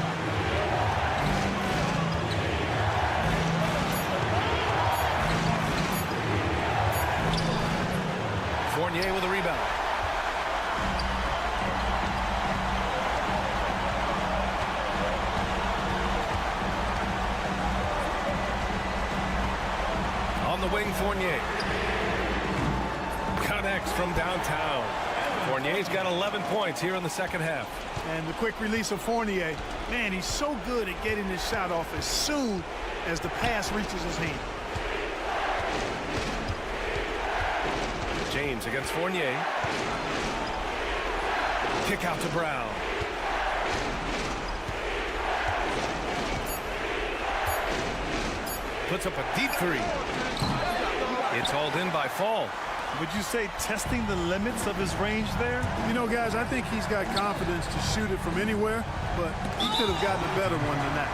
Fournier with a rebound. On the wing, Fournier. Connects from downtown. Fournier's got 11 points here in the second half. And the quick release of Fournier. Man, he's so good at getting his shot off as soon as the pass reaches his hand. James against Fournier. Kick out to Brown. Puts up a deep 3. It's hauled in by Fall. Would you say testing the limits of his range there? You know, guys, I think he's got confidence to shoot it from anywhere, but he could have gotten a better one than that.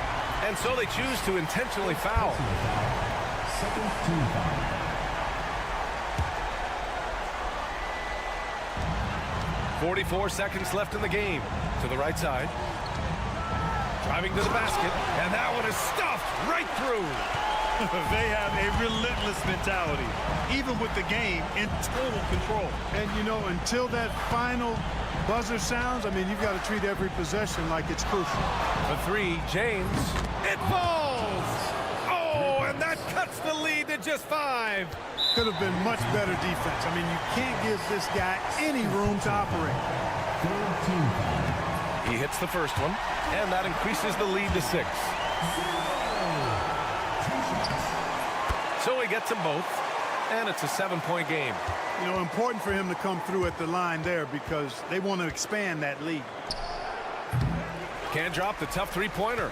And so they choose to intentionally foul. Second team foul. 44 seconds left in the game. To the right side. Driving to the basket. And that one is stuffed right through. They have a relentless mentality, even with the game in total control. And, you know, until that final buzzer sounds, I mean, you've got to treat every possession like it's crucial. The 3, James. It falls! Oh, and that cuts the lead to just 5. Could have been much better defense. I mean, you can't give this guy any room to operate. He hits the first one, and that increases the lead to 6. So he gets them both, and it's a 7-point game. You know, important for him to come through at the line there because they want to expand that lead. Can't drop the tough 3-pointer.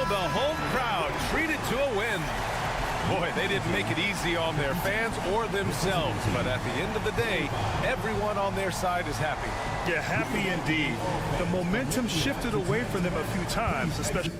The home crowd treated to a win. Boy, they didn't make it easy on their fans or themselves, but at the end of the day, everyone on their side is happy. Yeah, happy indeed. The momentum shifted away from them a few times, especially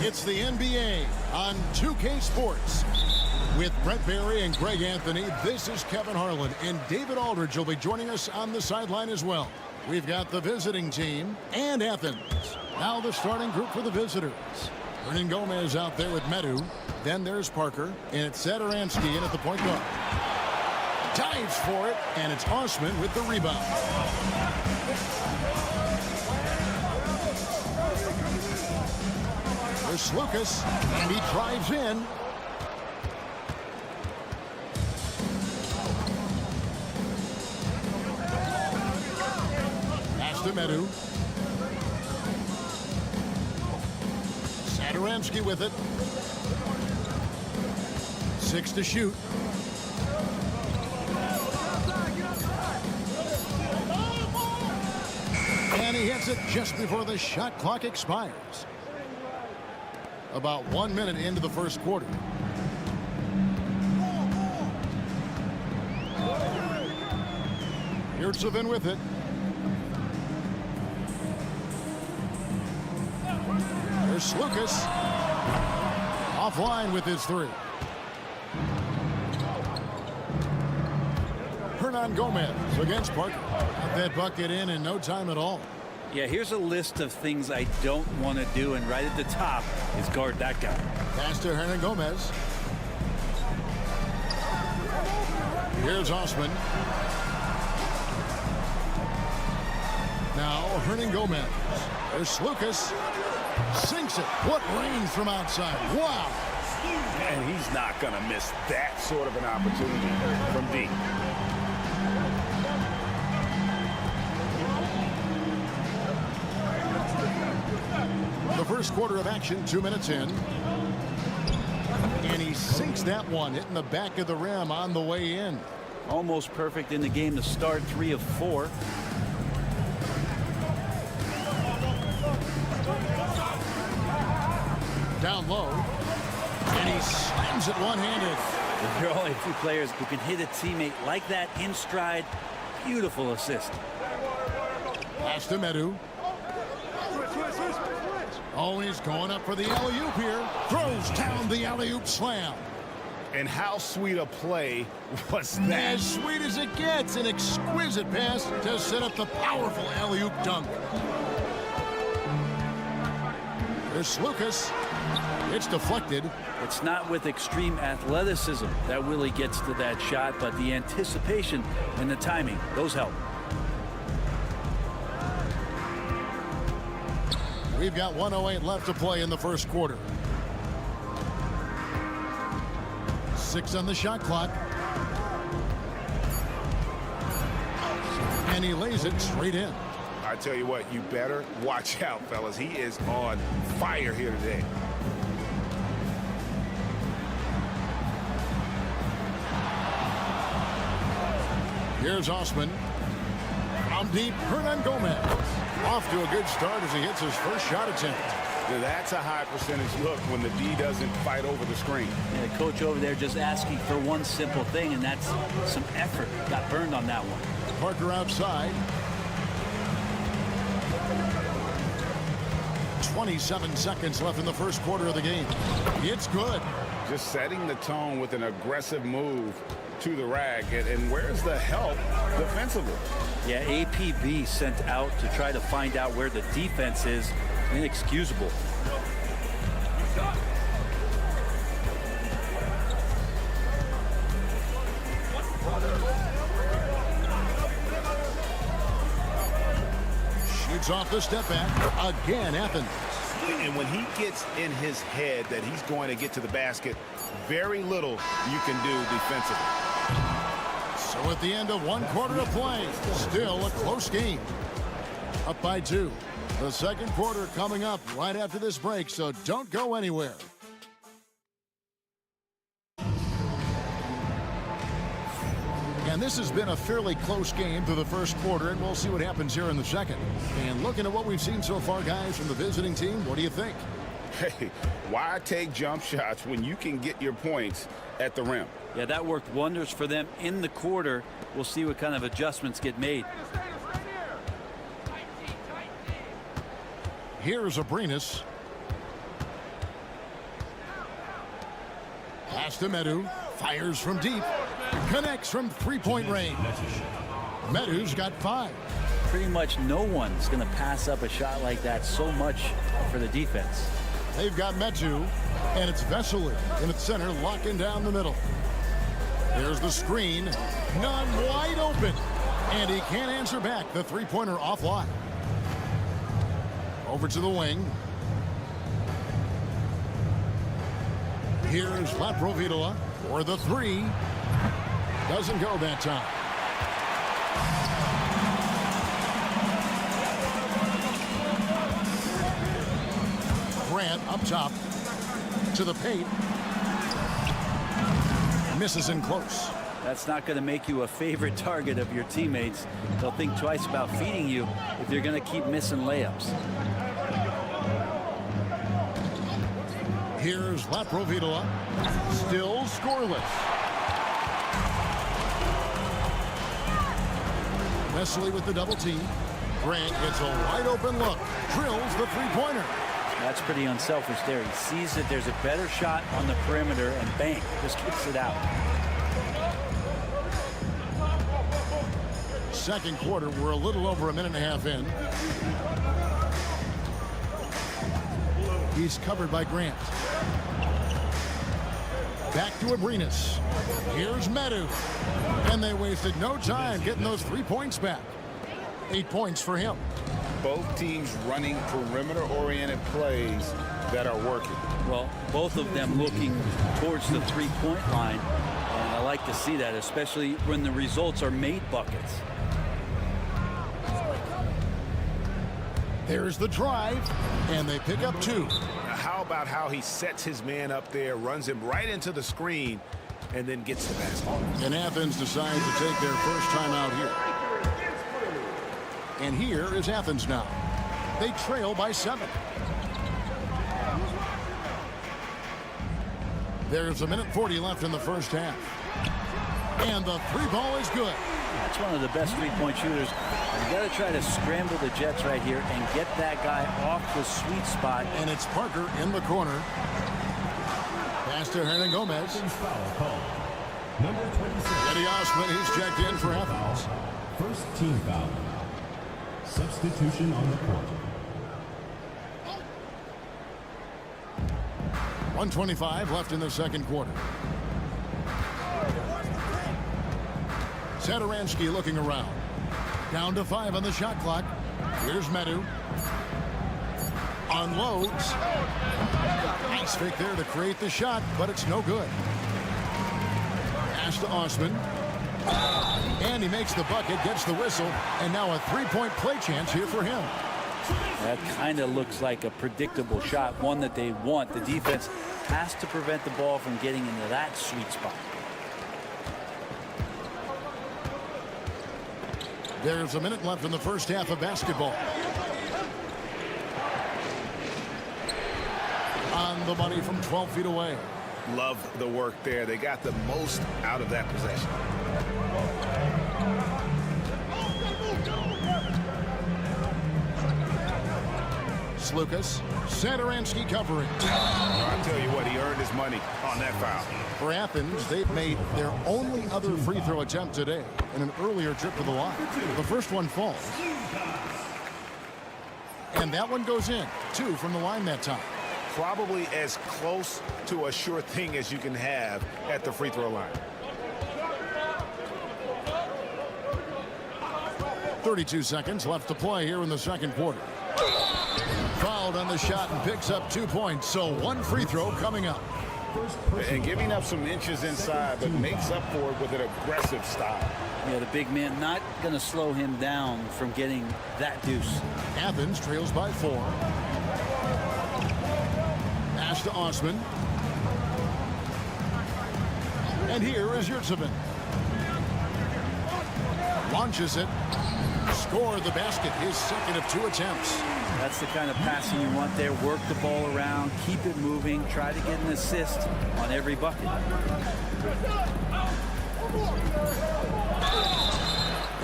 It's the NBA on 2K Sports. With Brent Barry and Greg Anthony, this is Kevin Harlan, and David Aldridge will be joining us on the sideline as well. We've got the visiting team and Athens. Now the starting group for the visitors. Hernan Gomez out there with Medu. Then there's Parker, and it's Satoransky in at the point guard. Dives for it, and it's Osman with the rebound. There's Lucas, and he drives in. Pass to Medu. Satoransky with it. 6 to shoot. And he hits it just before the shot clock expires. About 1 minute into the first quarter. Yurtsevin with it. There's Lucas. Offline with his three. Hernan Gomez against Parker. Got that bucket in no time at all. Yeah, here's a list of things I don't want to do, and right at the top is guard that guy. Pass to Hernan Gomez. Here's Osman. Now Hernan Gomez. There's Lucas. Sinks it. What range from outside. Wow. And he's not going to miss that sort of an opportunity from deep. The first quarter of action, 2 minutes in. And he sinks that one, hitting the back of the rim on the way in. Almost perfect in the game to start, 3 of 4. Down low. And he slams it one-handed. There are only a few players who can hit a teammate like that in stride. Beautiful assist. Pass to Medu. Oh, he's going up for the alley-oop here. Throws down the alley-oop slam. And how sweet a play was that? As sweet as it gets. An exquisite pass to set up the powerful alley-oop dunk. There's Lucas. It's deflected. It's not with extreme athleticism that Willie gets to that shot, but the anticipation and the timing, those help. We've got 1:08 left to play in the first quarter. 6 on the shot clock. And he lays it straight in. I tell you what, you better watch out, fellas. He is on fire here today. Here's Osman. From deep, Hernan Gomez. Off to a good start as he hits his first shot attempt. That's a high percentage look when the D doesn't fight over the screen. Yeah, the coach over there just asking for one simple thing, and that's some effort. Got burned on that one. Parker outside. 27 seconds left in the first quarter of the game. It's good. Just setting the tone with an aggressive move to the rack. And where's the help defensively? Yeah, APB sent out to try to find out where the defense is. Inexcusable. Shoots off the step back. Again, Athens. And when he gets in his head that he's going to get to the basket, very little you can do defensively. So at the end of one quarter of play, still a close game. Up by 2. The second quarter coming up right after this break, so don't go anywhere. And this has been a fairly close game through the first quarter, and we'll see what happens here in the second. And looking at what we've seen so far, guys, from the visiting team, what do you think? Hey, why take jump shots when you can get your points at the rim? Yeah, that worked wonders for them in the quarter. We'll see what kind of adjustments get made. Here's Abrinas. Pass to Medu. Fires from deep. Connects from three-point range. Medu's got 5. Pretty much no one's going to pass up a shot like that so much for the defense. They've got Medu, and it's Vesely in its center, locking down the middle. There's the screen. None wide open. And he can't answer back. The three-pointer offline. Over to the wing. Here's Laprovitola for the 3. Doesn't go that time. Grant up top to the paint. Misses in close. That's not going to make you a favorite target of your teammates. They'll think twice about feeding you if you're going to keep missing layups. Here's Laprovitola. Still scoreless. Vesely with the double team. Grant gets a wide open look. Drills the three-pointer. That's pretty unselfish there. He sees that there's a better shot on the perimeter and bang, just kicks it out. Second quarter, we're a little over a minute and a half in. He's covered by Grant. Back to Abrinas. Here's Medu. And they wasted no time getting those 3 points back. 8 points for him. Both teams running perimeter-oriented plays that are working. Well, both of them looking towards the three-point line. And I like to see that, especially when the results are made buckets. There's the drive, and they pick up 2. Now, how about how he sets his man up there, runs him right into the screen, and then gets the basket. And Athens decides to take their first time out here. And here is Athens now. They trail by 7. There's a minute 40 left in the first half. And the 3-ball is good. That's one of the best three-point shooters. You got to try to scramble the Jets right here and get that guy off the sweet spot. And it's Parker in the corner. Pass to Hernan Gomez. Number 26. Eddie Osman, he's checked in for Athens. First team foul. Substitution on the court. 1:25 left in the second quarter. Satoransky looking around. Down to 5 on the shot clock. Here's Medu. Unloads. Nice fake there to create the shot, but it's no good. Pass to Osman. And he makes the bucket, gets the whistle, and now a three-point play chance here for him. That kind of looks like a predictable shot, one that they want. The defense has to prevent the ball from getting into that sweet spot. There's a minute left in the first half of basketball. On the money from 12 feet away. Love the work there. They got the most out of that possession. Lucas. Satoransky covering. I'll tell you what, he earned his money on that foul. For Athens, they've made their only other free throw attempt today in an earlier trip to the line. The first one falls. And that one goes in. 2 from the line that time. Probably as close to a sure thing as you can have at the free throw line. 32 seconds left to play here in the second quarter. Fouled on the shot and picks up 2 points, so 1 free throw coming up. And giving up some inches inside, but makes up for it with an aggressive style. Yeah, the big man not going to slow him down from getting that deuce. Athens trails by 4. Pass to Osman. And here is Yurtsevin. Launches it. Score the basket, his second of 2 attempts. That's the kind of passing you want there. Work the ball around, keep it moving, try to get an assist on every bucket.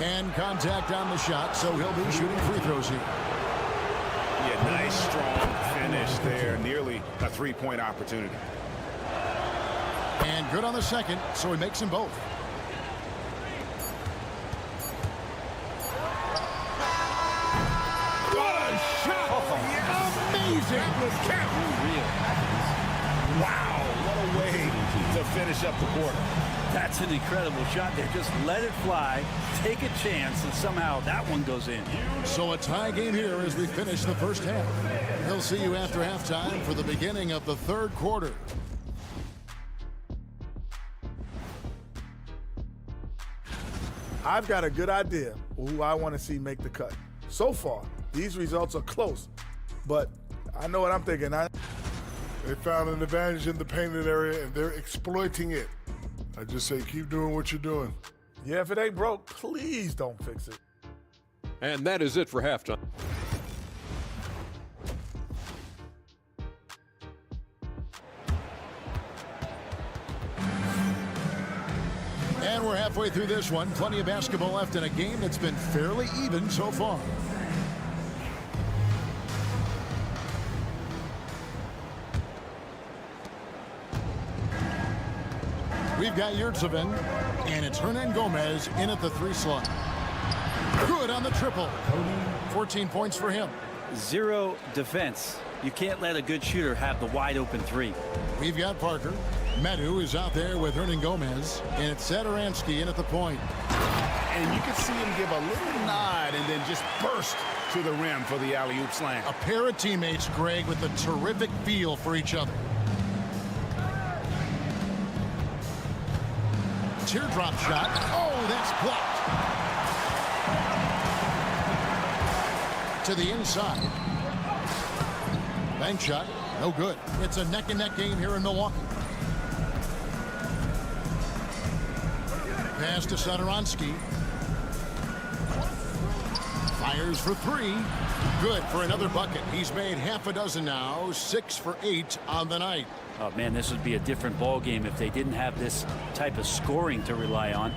And contact on the shot, so he'll be shooting free throws here. Yeah, nice, strong finish there. Nearly a 3-point opportunity. And good on the second, so he makes them both. Wow, what a way to finish up the quarter. That's an incredible shot there. Just let it fly, take a chance, and somehow that one goes in. So a tie game here as we finish the first half. He'll see you after halftime for the beginning of the third quarter. I've got a good idea of who I want to see make the cut. So far, these results are close, but I know what I'm thinking. They found an advantage in the painted area, and they're exploiting it. I just say keep doing what you're doing. Yeah, if it ain't broke, please don't fix it. And that is it for halftime. And we're halfway through this one. Plenty of basketball left in a game that's been fairly even so far. We've got Yurtsevin, and it's Hernan Gomez in at the 3 slot. Good on the triple. 14 points for him. 0 defense. You can't let a good shooter have the wide open 3. We've got Parker. Medu is out there with Hernan Gomez, and it's Satoransky in at the point. And you can see him give a little nod and then just burst to the rim for the alley-oop slam. A pair of teammates, Greg, with a terrific feel for each other. Teardrop shot. Oh, that's blocked. To the inside. Bank shot. No good. It's a neck-and-neck game here in Milwaukee. Pass to Satoransky. Fires for 3. Good for another bucket. He's made half a dozen now. 6 for 8 on the night. Oh, man, this would be a different ball game if they didn't have this type of scoring to rely on.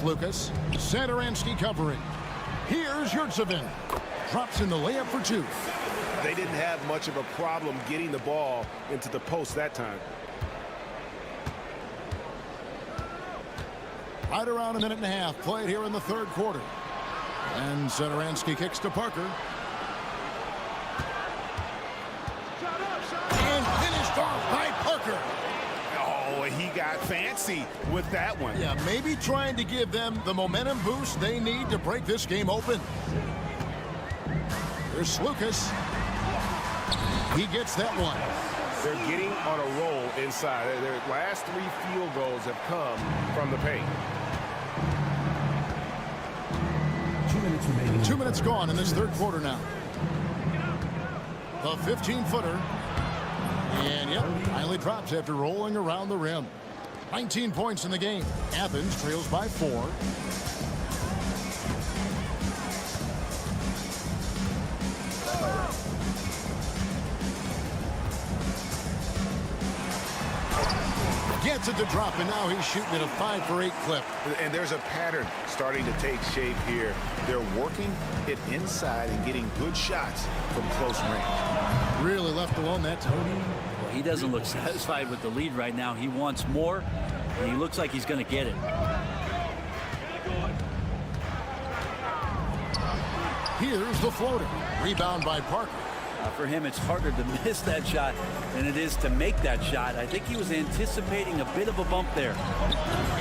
Lucas. Satoransky covering. Here's Yurtsevin. Drops in the layup for 2. They didn't have much of a problem getting the ball into the post that time. Right around a minute and a half played here in the third quarter. And Zatoransky kicks to Parker. And finished off by Parker. Oh, he got fancy with that one. Yeah, maybe trying to give them the momentum boost they need to break this game open. Here's Lucas. He gets that one. They're getting on a roll inside. Their last 3 field goals have come from the paint. 2 minutes remaining. 2 minutes gone in this third quarter now. The 15-footer. And yep, finally drops after rolling around the rim. 19 points in the game. Athens trails by 4. Gets it to drop, and now he's shooting at a 5 for 8 clip. And there's a pattern starting to take shape here. They're working it inside and getting good shots from close range. Really left alone that time. Well, he doesn't look satisfied with the lead right now. He wants more, and he looks like he's going to get it. Here's the floater. Rebound by Parker. For him, it's harder to miss that shot than it is to make that shot. I think he was anticipating a bit of a bump there.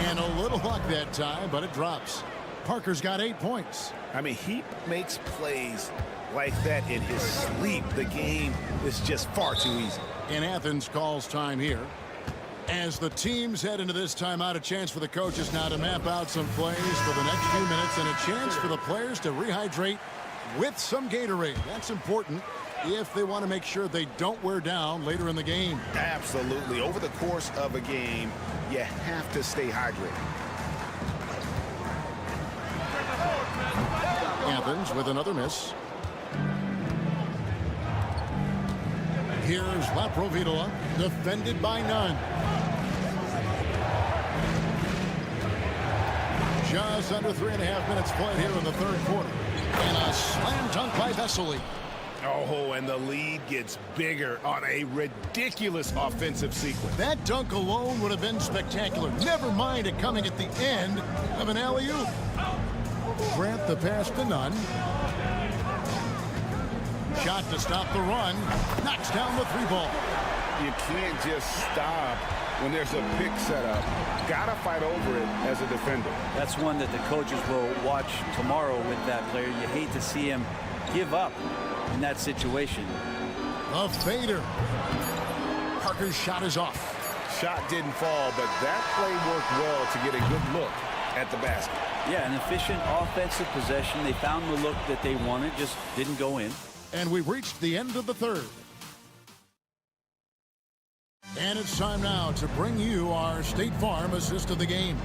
And a little luck that time, but it drops. Parker's got 8 points. I mean, he makes plays like that in his sleep. The game is just far too easy. And Athens calls time here. As the teams head into this timeout, a chance for the coaches now to map out some plays for the next few minutes and a chance for the players to rehydrate with some Gatorade. That's important if they want to make sure they don't wear down later in the game. Absolutely. Over the course of a game, you have to stay hydrated. Athens with another miss. Here's La Providola, defended by none. Just under 3.5 minutes played here in the third quarter. And a slam dunk by Vesely. Oh, and the lead gets bigger on a ridiculous offensive sequence. That dunk alone would have been spectacular. Never mind it coming at the end of an alley-oop. Grant the pass to Nunn. Shot to stop the run. Knocks down the 3-ball. You can't just stop when there's a pick set up. Gotta fight over it as a defender. That's one that the coaches will watch tomorrow with that player. You hate to see him give up in that situation. A fader. Parker's shot is off. Shot didn't fall, but that play worked well to get a good look at the basket. Yeah, an efficient offensive possession. They found the look that they wanted, just didn't go in. And we've reached the end of the third. And it's time now to bring you our State Farm assist of the game.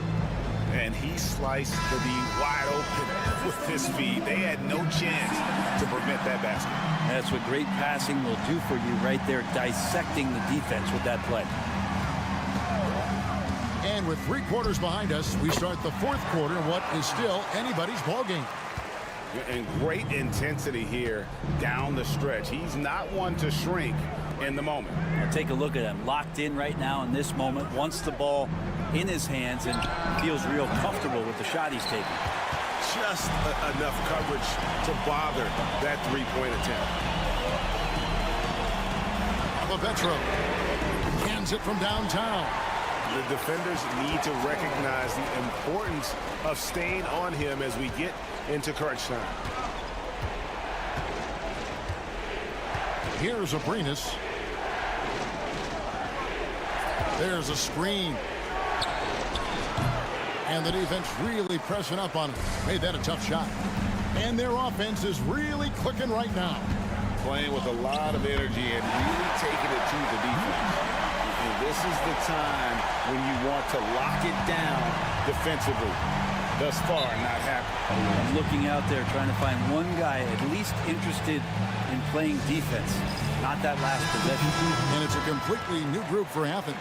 And he sliced the D wide open with his feet. They had no chance to prevent that basket. That's what great passing will do for you right there, dissecting the defense with that play. And with 3 quarters behind us, we start the fourth quarter in what is still anybody's ball game. And great intensity here down the stretch. He's not one to shrink in the moment. Now take a look at him, locked in right now in this moment, wants the ball in his hands and feels real comfortable with the shot he's taking. Just enough coverage to bother that 3-point attempt. Petro hands it from downtown. The defenders need to recognize the importance of staying on him as we get into crunch time. Here's Abrinas. There's a screen. And the defense really pressing up on him. Made that a tough shot. And their offense is really clicking right now. Playing with a lot of energy and really taking it to the defense. And this is the time when you want to lock it down defensively. Thus far, not happening. I'm looking out there trying to find one guy at least interested in playing defense. Not that last possession. And it's a completely new group for Athens.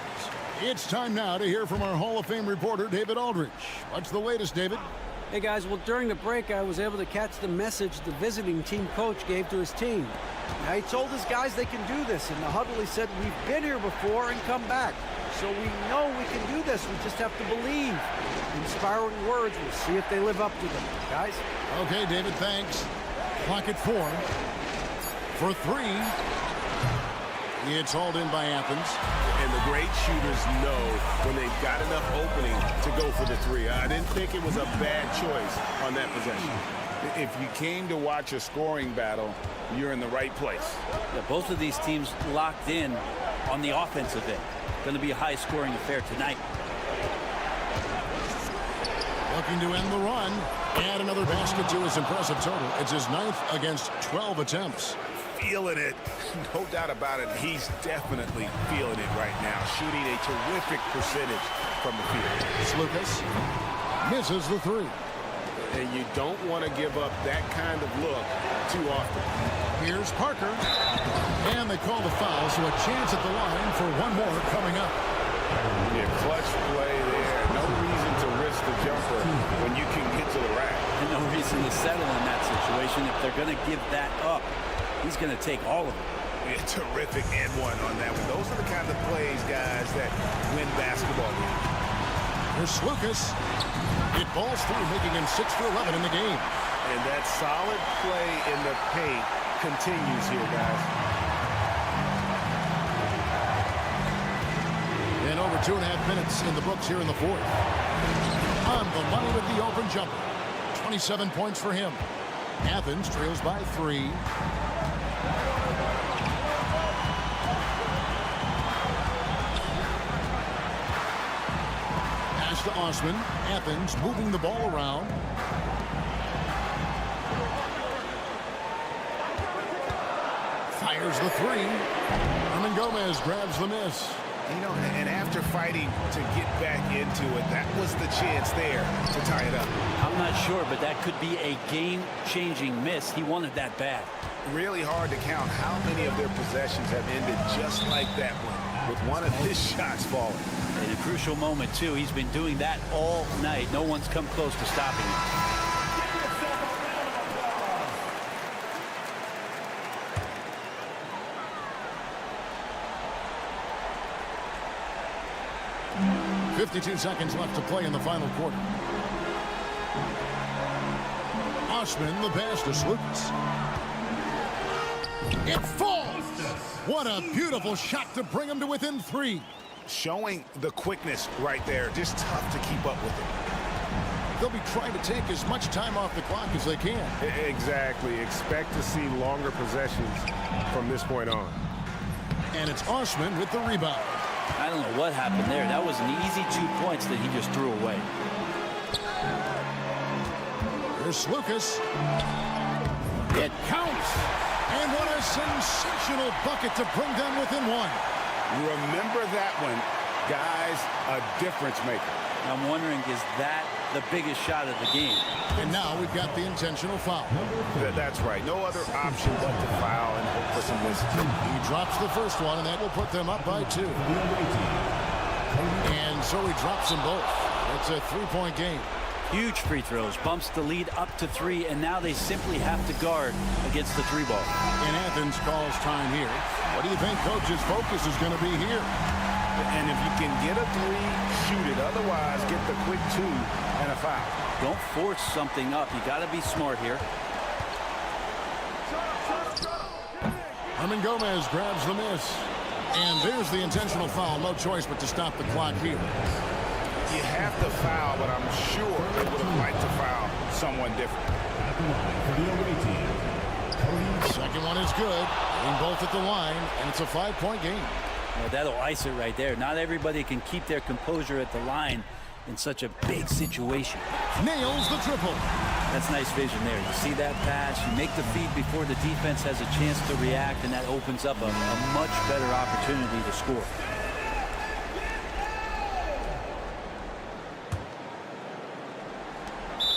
It's time now to hear from our Hall of Fame reporter, David Aldridge. What's the latest, David? Hey, guys. Well, during the break, I was able to catch the message the visiting team coach gave to his team. Now, he told his guys they can do this. In the huddle, he said, we've been here before and come back. So we know we can do this. We just have to believe. Inspiring words. We'll see if they live up to them. Guys? Okay, David, thanks. Clock at 4. For 3. It's hauled in by Athens. And the great shooters know when they've got enough opening to go for the 3. I didn't think it was a bad choice on that possession. If you came to watch a scoring battle, you're in the right place. Yeah, both of these teams locked in on the offensive end. Going to be a high-scoring affair tonight. Looking to end the run. Add another basket to his impressive total. It's his 9th against 12 attempts. Feeling it. No doubt about it. He's definitely feeling it right now. Shooting a terrific percentage from the field. Lucas misses the 3. And you don't want to give up that kind of look too often. Here's Parker. And they call the foul, so a chance at the line for one more coming up. Yeah, clutch play there. No reason to risk the jumper when you can get to the rack. And no reason to settle in that situation. If they're going to give that up, he's going to take all of it. Yeah, terrific and one on that one. Those are the kind of plays, guys, that win basketball games. Here's Lucas. It balls through, making him 6 for 11 in the game. And that solid play in the paint continues here, guys. And over 2.5 minutes in the books here in the 4th. On the money with the open jumper. 27 points for him. Athens trails by 3. Pass to Osman. Athens moving the ball around. Fires the 3. Hernan Gomez grabs the miss. You know, and after fighting to get back into it, that was the chance there to tie it up. I'm not sure, but that could be a game-changing miss. He wanted that bad. Really hard to count how many of their possessions have ended just like that one, with one of his shots falling. In a crucial moment, too. He's been doing that all night. No one's come close to stopping him. .52 seconds left to play in the final quarter. Osman, the pass to Lucas. It falls! What a beautiful shot to bring him to within 3. Showing the quickness right there. Just tough to keep up with it. They'll be trying to take as much time off the clock as they can. Exactly. Expect to see longer possessions from this point on. And it's Osman with the rebound. I don't know what happened there. That was an easy 2 points that he just threw away. Here's Lucas. It counts. And what a sensational bucket to bring them within 1. Remember that one, guys, a difference maker. I'm wondering, is that the biggest shot of the game? And now we've got the intentional foul. That's right. No other option but to foul and hope for some wisdom. He drops the first one, and that will put them up by 2. And so he drops them both. It's a 3-point game. Huge free throws, bumps the lead up to 3, and now they simply have to guard against the 3 ball. And Athens calls time here. What do you think coach's focus is going to be here? And if you can get a 3, shoot it. Otherwise, get the quick 2 and a foul. Don't force something up. You got to be smart here. Hernan Gomez grabs the miss. And there's the intentional foul. No choice but to stop the clock here. You have to foul, but I'm sure they would have liked to foul someone different. Second one is good. Hitting both at the line, and it's a 5-point game. Well, that'll ice it right there. Not everybody can keep their composure at the line in such a big situation. Nails the triple. That's nice vision there. You see that pass, you make the feed before the defense has a chance to react, and that opens up a much better opportunity to score.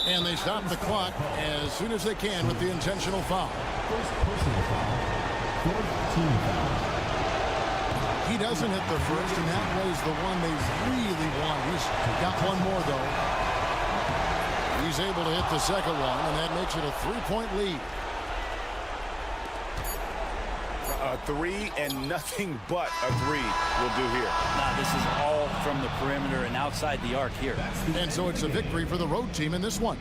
And they stop the clock as soon as they can with the intentional foul. First personal foul. Fourth team foul. He doesn't hit the first, and that was the one they really want. He's got one more, though. He's able to hit the second one, and that makes it a 3-point lead. A 3 and nothing but a 3 will do here. Nah, this is all from the perimeter and outside the arc here. And so it's a victory for the road team in this one.